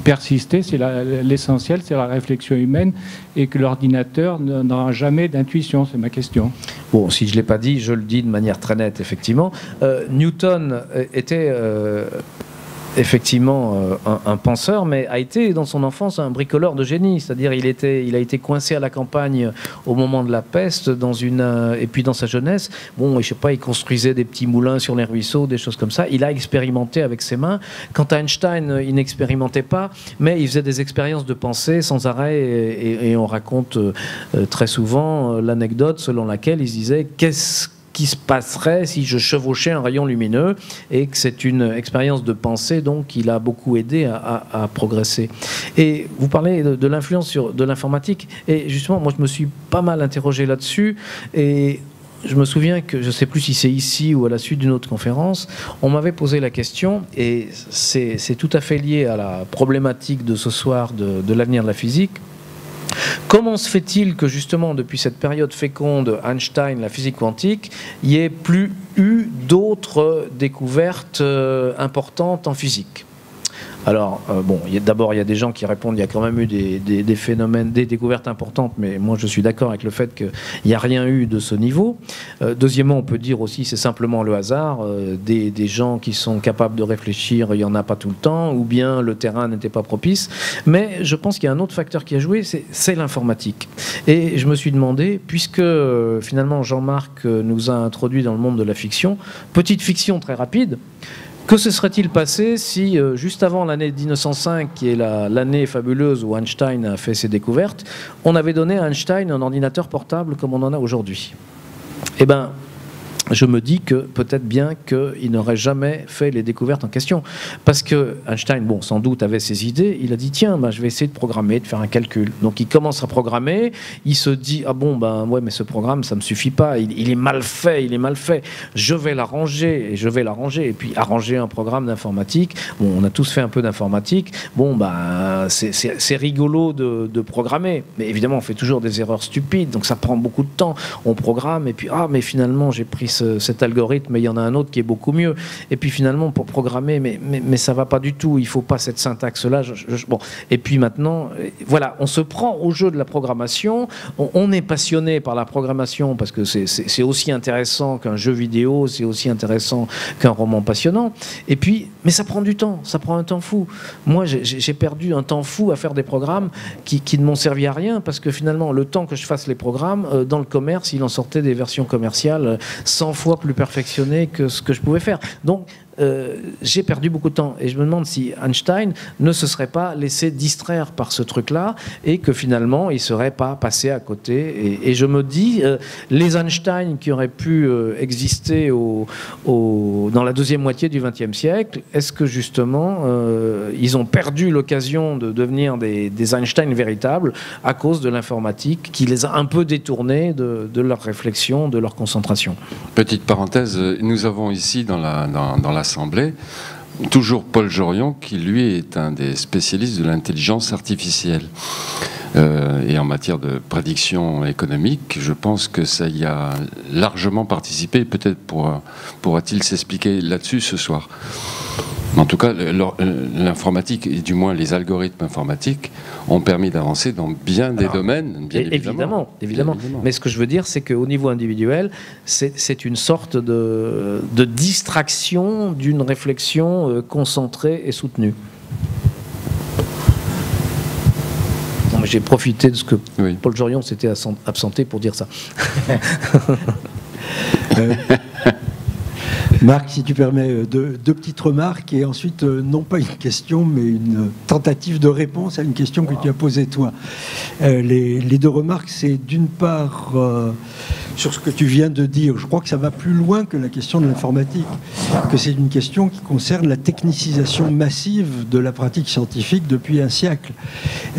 persister, c'est l'essentiel, c'est la réflexion humaine, et que l'ordinateur n'aura jamais d'intuition. C'est ma question. Bon, si je ne l'ai pas dit, je le dis de manière très nette, effectivement. Newton était effectivement un penseur, mais a été dans son enfance un bricoleur de génie. C'est-à-dire il a été coincé à la campagne au moment de la peste, et puis dans sa jeunesse, bon, je sais pas, il construisait des petits moulins sur les ruisseaux, des choses comme ça. Il a expérimenté avec ses mains. Quant à Einstein, il n'expérimentait pas, mais il faisait des expériences de pensée sans arrêt, et on raconte très souvent l'anecdote selon laquelle il se disait qu'est-ce qui se passerait si je chevauchais un rayon lumineux, et que c'est une expérience de pensée donc qui l'a beaucoup aidé à progresser. Et vous parlez de l'influence de l'informatique, et justement moi je me suis pas mal interrogé là-dessus, et je me souviens que, je ne sais plus si c'est ici ou à la suite d'une autre conférence, on m'avait posé la question, et c'est tout à fait lié à la problématique de ce soir de l'avenir de la physique. Comment se fait-il que justement depuis cette période féconde, Einstein, la physique quantique, il n'y ait plus eu d'autres découvertes importantes en physique ? Alors, bon, d'abord, il y a des gens qui répondent, il y a quand même eu des phénomènes, des découvertes importantes, mais moi je suis d'accord avec le fait qu'il n'y a rien eu de ce niveau. Deuxièmement, on peut dire aussi c'est simplement le hasard, des gens qui sont capables de réfléchir, il n'y en a pas tout le temps, ou bien le terrain n'était pas propice. Mais je pense qu'il y a un autre facteur qui a joué, c'est l'informatique. Et je me suis demandé, puisque finalement Jean-Marc nous a introduit dans le monde de la fiction, petite fiction très rapide, que se serait-il passé si, juste avant l'année 1905, qui est l'année fabuleuse où Einstein a fait ses découvertes, on avait donné à Einstein un ordinateur portable comme on en a aujourd'hui ? Eh bien, je me dis que peut-être bien qu'il n'aurait jamais fait les découvertes en question. Parce que Einstein, bon, sans doute avait ses idées, il a dit, tiens, je vais essayer de programmer, de faire un calcul. Donc il commence à programmer, il se dit, ah bon, ouais, mais ce programme, ça ne me suffit pas, il est mal fait, je vais l'arranger, et puis arranger un programme d'informatique. Bon, on a tous fait un peu d'informatique, bon, c'est rigolo de programmer, mais évidemment, on fait toujours des erreurs stupides, donc ça prend beaucoup de temps, on programme, et puis, mais finalement, j'ai pris cet algorithme, mais il y en a un autre qui est beaucoup mieux. Et puis finalement, pour programmer, mais ça va pas du tout. Il faut pas cette syntaxe-là. Bon. Et puis maintenant, voilà, on se prend au jeu de la programmation. On est passionné par la programmation parce que c'est aussi intéressant qu'un jeu vidéo, c'est aussi intéressant qu'un roman passionnant. Et puis, mais ça prend du temps. Ça prend un temps fou. Moi, j'ai perdu un temps fou à faire des programmes qui ne m'ont servi à rien parce que finalement, le temps que je fasse les programmes, dans le commerce, il en sortait des versions commerciales 100 fois plus perfectionné que ce que je pouvais faire. Donc, j'ai perdu beaucoup de temps. Et je me demande si Einstein ne se serait pas laissé distraire par ce truc-là et que finalement, il ne serait pas passé à côté. Et je me dis, les Einstein qui auraient pu exister dans la deuxième moitié du XXe siècle, est-ce que justement, ils ont perdu l'occasion de devenir des Einstein véritables à cause de l'informatique qui les a un peu détournés de leur réflexion, de leur concentration? Petite parenthèse, nous avons ici dans l'Assemblée toujours Paul Jorion qui lui est un des spécialistes de l'intelligence artificielle et en matière de prédiction économique, je pense que ça y a largement participé. Peut-être pourra-t-il s'expliquer là-dessus ce soir. En tout cas, l'informatique, et du moins les algorithmes informatiques, ont permis d'avancer dans bien des domaines, bien évidemment. Évidemment. Mais ce que je veux dire, c'est qu'au niveau individuel, c'est une sorte de distraction d'une réflexion concentrée et soutenue. J'ai profité de ce que Paul Jorion s'était absenté pour dire ça. Marc, si tu permets, deux petites remarques et ensuite, non pas une question, mais une tentative de réponse à une question que tu as posée toi. Les deux remarques, c'est d'une part sur ce que tu viens de dire. Je crois que ça va plus loin que la question de l'informatique, que c'est une question qui concerne la technicisation massive de la pratique scientifique depuis un siècle.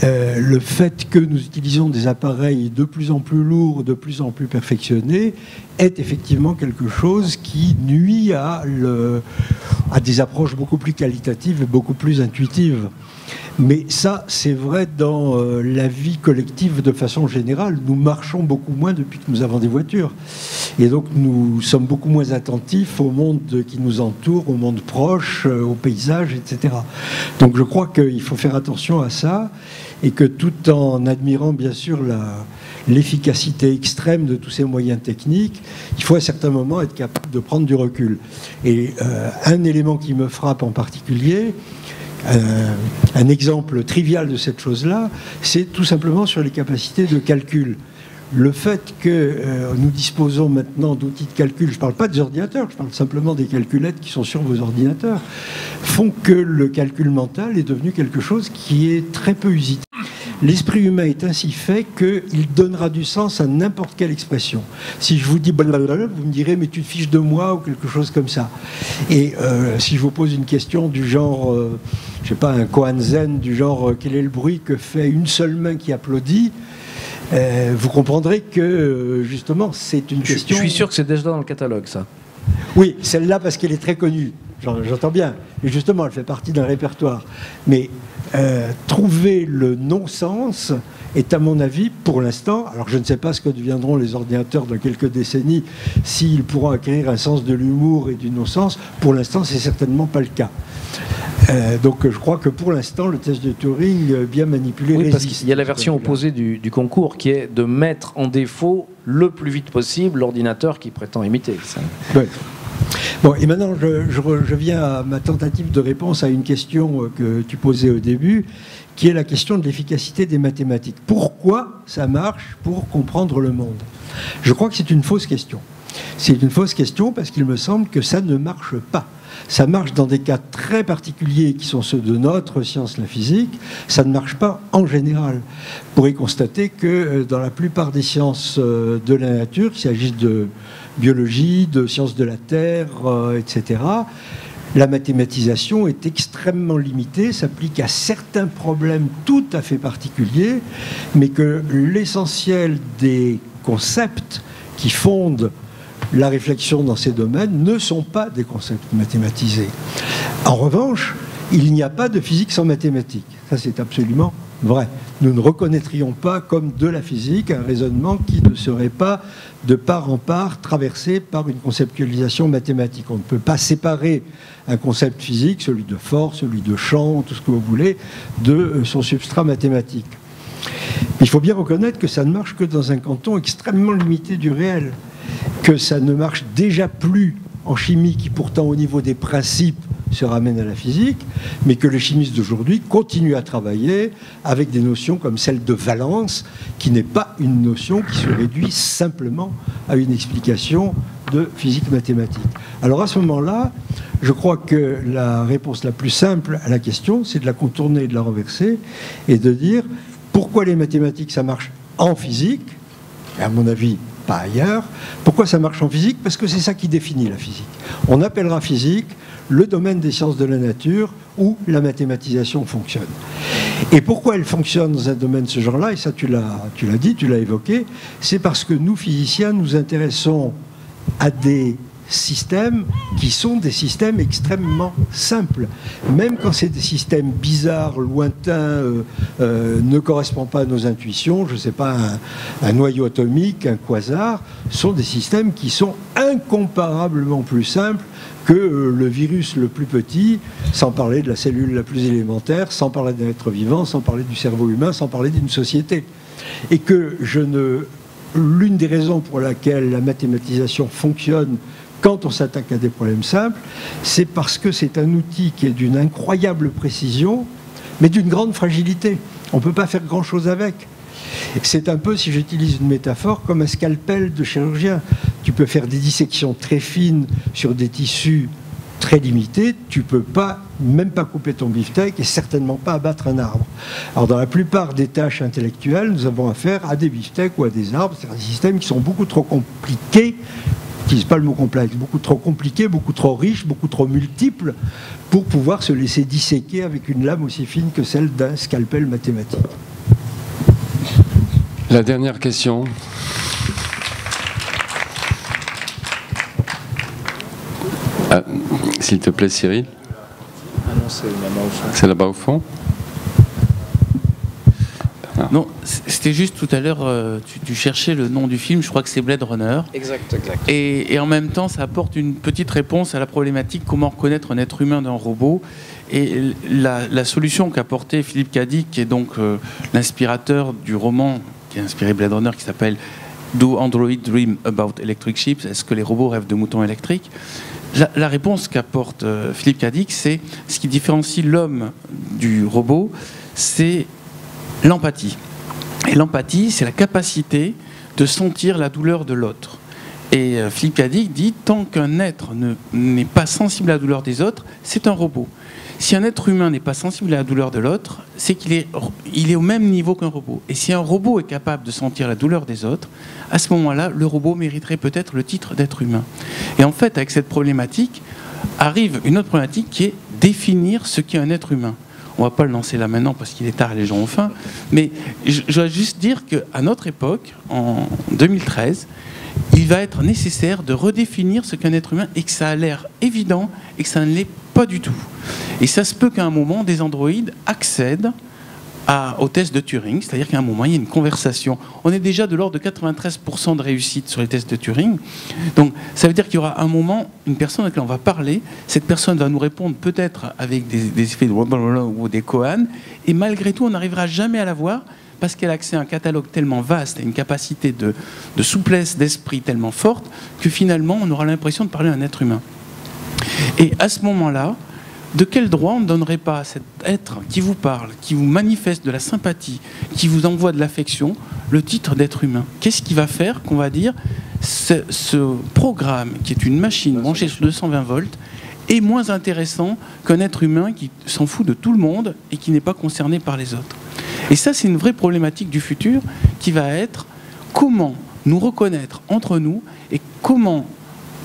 Le fait que nous utilisons des appareils de plus en plus lourds, de plus en plus perfectionnés, est effectivement quelque chose qui nuit à des approches beaucoup plus qualitatives et beaucoup plus intuitives. Mais ça, c'est vrai dans la vie collective de façon générale. Nous marchons beaucoup moins depuis que nous avons des voitures. Et donc, nous sommes beaucoup moins attentifs au monde qui nous entoure, au monde proche, au paysage, etc. Donc, je crois qu'il faut faire attention à ça et que tout en admirant, bien sûr, l'efficacité extrême de tous ces moyens techniques, il faut à certains moments être capable de prendre du recul. Et un élément qui me frappe en particulier, un exemple trivial de cette chose-là, c'est tout simplement sur les capacités de calcul. Le fait que nous disposons maintenant d'outils de calcul, je ne parle pas des ordinateurs, je parle simplement des calculettes qui sont sur vos ordinateurs, font que le calcul mental est devenu quelque chose qui est très peu usité. L'esprit humain est ainsi fait qu'il donnera du sens à n'importe quelle expression. Si je vous dis blablabla, vous me direz mais tu te fiches de moi ou quelque chose comme ça. Et si je vous pose une question du genre, je sais pas, un koan zen du genre quel est le bruit que fait une seule main qui applaudit, vous comprendrez que justement c'est une question. Je suis sûr que c'est déjà dans le catalogue ça. Oui, celle-là parce qu'elle est très connue. J'entends bien. Et justement, elle fait partie d'un répertoire. Mais trouver le non-sens est, à mon avis, pour l'instant, alors je ne sais pas ce que deviendront les ordinateurs dans quelques décennies, s'ils pourront acquérir un sens de l'humour et du non-sens. Pour l'instant, c'est certainement pas le cas. Donc je crois que pour l'instant, le test de Turing, bien manipulé, oui, résiste. Parce qu'il y a la version opposée du concours, qui est de mettre en défaut le plus vite possible l'ordinateur qui prétend imiter. Ça. Ouais. Bon, et maintenant, je viens à ma tentative de réponse à une question que tu posais au début, qui est la question de l'efficacité des mathématiques. Pourquoi ça marche pour comprendre le monde? Je crois que c'est une fausse question. C'est une fausse question parce qu'il me semble que ça ne marche pas. Ça marche dans des cas très particuliers qui sont ceux de notre science, la physique. Ça ne marche pas en général. Vous pourrez constater que dans la plupart des sciences de la nature, qu'il s'agisse de biologie, de sciences de la Terre, etc., la mathématisation est extrêmement limitée, s'applique à certains problèmes tout à fait particuliers, mais que l'essentiel des concepts qui fondent la réflexion dans ces domaines ne sont pas des concepts mathématisés. En revanche, il n'y a pas de physique sans mathématiques. Ça, c'est absolument vrai. Nous ne reconnaîtrions pas comme de la physique un raisonnement qui ne serait pas de part en part traversé par une conceptualisation mathématique. On ne peut pas séparer un concept physique, celui de force, celui de champ, tout ce que vous voulez, de son substrat mathématique. Il faut bien reconnaître que ça ne marche que dans un canton extrêmement limité du réel, que ça ne marche déjà plus en chimie, qui pourtant au niveau des principes se ramène à la physique, mais que les chimistes d'aujourd'hui continuent à travailler avec des notions comme celle de valence, qui n'est pas une notion qui se réduit simplement à une explication de physique mathématique. Alors à ce moment-là, je crois que la réponse la plus simple à la question, c'est de la contourner et de la renverser, et de dire pourquoi les mathématiques ça marche en physique, et à mon avis pas ailleurs. Pourquoi ça marche en physique? Parce que c'est ça qui définit la physique. On appellera physique le domaine des sciences de la nature où la mathématisation fonctionne. Et pourquoi elle fonctionne dans un domaine de ce genre-là, et ça tu l'as dit, tu l'as évoqué, c'est parce que nous, physiciens, nous intéressons à des systèmes qui sont des systèmes extrêmement simples. Même quand c'est des systèmes bizarres, lointains, ne correspondent pas à nos intuitions, je ne sais pas, un noyau atomique, un quasar, sont des systèmes qui sont incomparablement plus simples que le virus le plus petit, sans parler de la cellule la plus élémentaire, sans parler d'un être vivant, sans parler du cerveau humain, sans parler d'une société. Et que l'une des raisons pour laquelle la mathématisation fonctionne quand on s'attaque à des problèmes simples, c'est parce que c'est un outil qui est d'une incroyable précision, mais d'une grande fragilité. On ne peut pas faire grand-chose avec. C'est un peu, si j'utilise une métaphore, comme un scalpel de chirurgien. Tu peux faire des dissections très fines sur des tissus très limités, tu ne peux même pas couper ton beefsteak et certainement pas abattre un arbre. Alors dans la plupart des tâches intellectuelles, nous avons affaire à des beefsteaks ou à des arbres, c'est-à-dire des systèmes qui sont beaucoup trop compliqués, j'utilise pas le mot complexe, beaucoup trop compliqués, beaucoup trop riches, beaucoup trop multiples, pour pouvoir se laisser disséquer avec une lame aussi fine que celle d'un scalpel mathématique. La dernière question. S'il te plaît, Cyril. Ah non, c'est là-bas au fond. C'est là-bas au fond. Non, c'était juste tout à l'heure, tu cherchais le nom du film, je crois que c'est Blade Runner. Exact. Et en même temps, ça apporte une petite réponse à la problématique comment reconnaître un être humain d'un robot. Et la solution qu'a apportée Philippe K. Dick, qui est donc l'inspirateur du roman qui a inspiré Blade Runner, qui s'appelle Do Android Dream About Electric Ships? Est-ce que les robots rêvent de moutons électriques? La réponse qu'apporte Philippe K. Dick, c'est ce qui différencie l'homme du robot, c'est l'empathie. Et l'empathie, c'est la capacité de sentir la douleur de l'autre. Et Philippe K. Dick dit, tant qu'un être n'est pas sensible à la douleur des autres, c'est un robot. Si un être humain n'est pas sensible à la douleur de l'autre, c'est qu'il est au même niveau qu'un robot. Et si un robot est capable de sentir la douleur des autres, à ce moment-là, le robot mériterait peut-être le titre d'être humain. Et en fait, avec cette problématique, arrive une autre problématique qui est définir ce qu'est un être humain. On ne va pas le lancer là maintenant parce qu'il est tard et les gens ont faim, mais je dois juste dire qu'à notre époque, en 2013, il va être nécessaire de redéfinir ce qu'est un être humain et que ça a l'air évident et que ça ne l'est pas du tout. Et ça se peut qu'à un moment, des androïdes accèdent au test de Turing, c'est-à-dire qu'à un moment, il y a une conversation. On est déjà de l'ordre de 93% de réussite sur les tests de Turing. Donc, ça veut dire qu'il y aura un moment, une personne à laquelle on va parler, cette personne va nous répondre peut-être avec des effets de ou des koans, et malgré tout, on n'arrivera jamais à la voir parce qu'elle a accès à un catalogue tellement vaste, à une capacité de souplesse d'esprit tellement forte, que finalement, on aura l'impression de parler à un être humain. Et à ce moment-là, de quel droit on ne donnerait pas à cet être qui vous parle, qui vous manifeste de la sympathie, qui vous envoie de l'affection, le titre d'être humain? Qu'est-ce qui va faire qu'on va dire ce programme, qui est une machine branchée sur 220 volts, est moins intéressant qu'un être humain qui s'en fout de tout le monde et qui n'est pas concerné par les autres? Et ça, c'est une vraie problématique du futur qui va être comment nous reconnaître entre nous et comment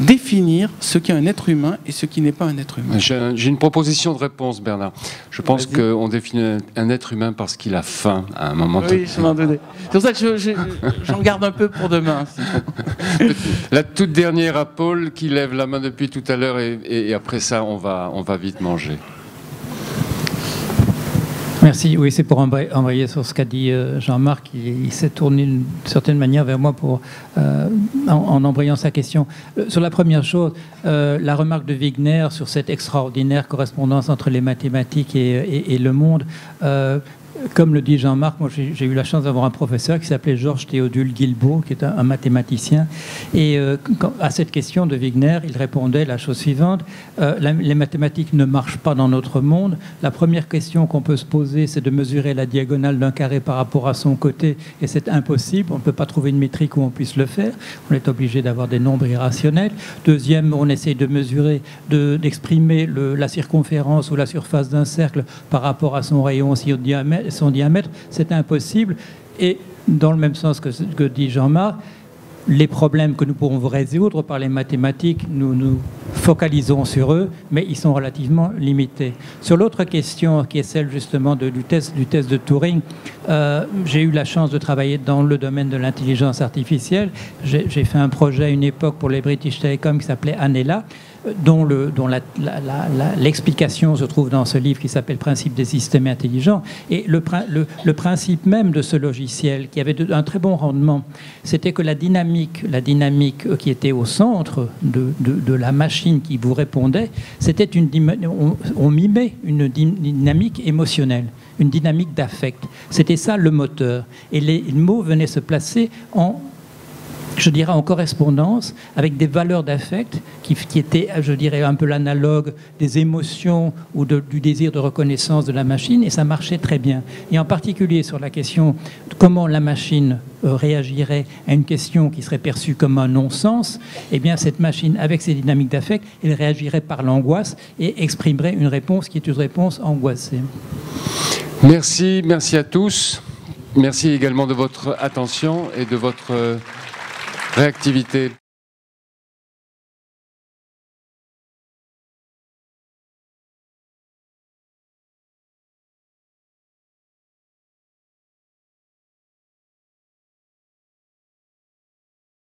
définir ce qu'est un être humain et ce qui n'est pas un être humain. J'ai une proposition de réponse, Bernard. Je pense qu'on définit un être humain parce qu'il a faim à un moment donné. Oui, je m'en donnais. C'est pour ça que j'en garde un peu pour demain. La toute dernière à Paul qui lève la main depuis tout à l'heure et après ça, on va vite manger. Merci. Oui, c'est pour embrayer sur ce qu'a dit Jean-Marc. Il s'est tourné d'une certaine manière vers moi en embrayant sa question. Sur la première chose, la remarque de Wigner sur cette extraordinaire correspondance entre les mathématiques et le monde. Comme le dit Jean-Marc, moi j'ai eu la chance d'avoir un professeur qui s'appelait Georges Théodule Guilbault, qui est un mathématicien. Et à cette question de Wigner, il répondait la chose suivante. Les mathématiques ne marchent pas dans notre monde. La première question qu'on peut se poser, c'est de mesurer la diagonale d'un carré par rapport à son côté. Et c'est impossible. On ne peut pas trouver une métrique où on puisse le faire. On est obligé d'avoir des nombres irrationnels. Deuxième, on essaye de mesurer, d'exprimer la circonférence ou la surface d'un cercle par rapport à son rayon, son diamètre, c'est impossible. Et dans le même sens que dit Jean-Marc, les problèmes que nous pourrons résoudre par les mathématiques nous focalisons sur eux, mais ils sont relativement limités. Sur l'autre question, qui est celle justement du test de Turing, j'ai eu la chance de travailler dans le domaine de l'intelligence artificielle. J'ai fait un projet à une époque pour les British Telecom qui s'appelait Anela, dont l'explication se trouve dans ce livre qui s'appelle Principe des systèmes intelligents. Et le principe même de ce logiciel, qui avait un très bon rendement, c'était que la dynamique qui était au centre de la machine qui vous répondait, c'était on mimait une dynamique émotionnelle, une dynamique d'affect. C'était ça le moteur. Et les mots venaient se placer je dirais en correspondance avec des valeurs d'affect qui étaient, je dirais, un peu l'analogue des émotions ou du désir de reconnaissance de la machine, et ça marchait très bien. Et en particulier sur la question de comment la machine réagirait à une question qui serait perçue comme un non-sens, eh bien cette machine, avec ses dynamiques d'affect, elle réagirait par l'angoisse et exprimerait une réponse qui est une réponse angoissée. Merci à tous. Merci également de votre attention et de votre réactivité.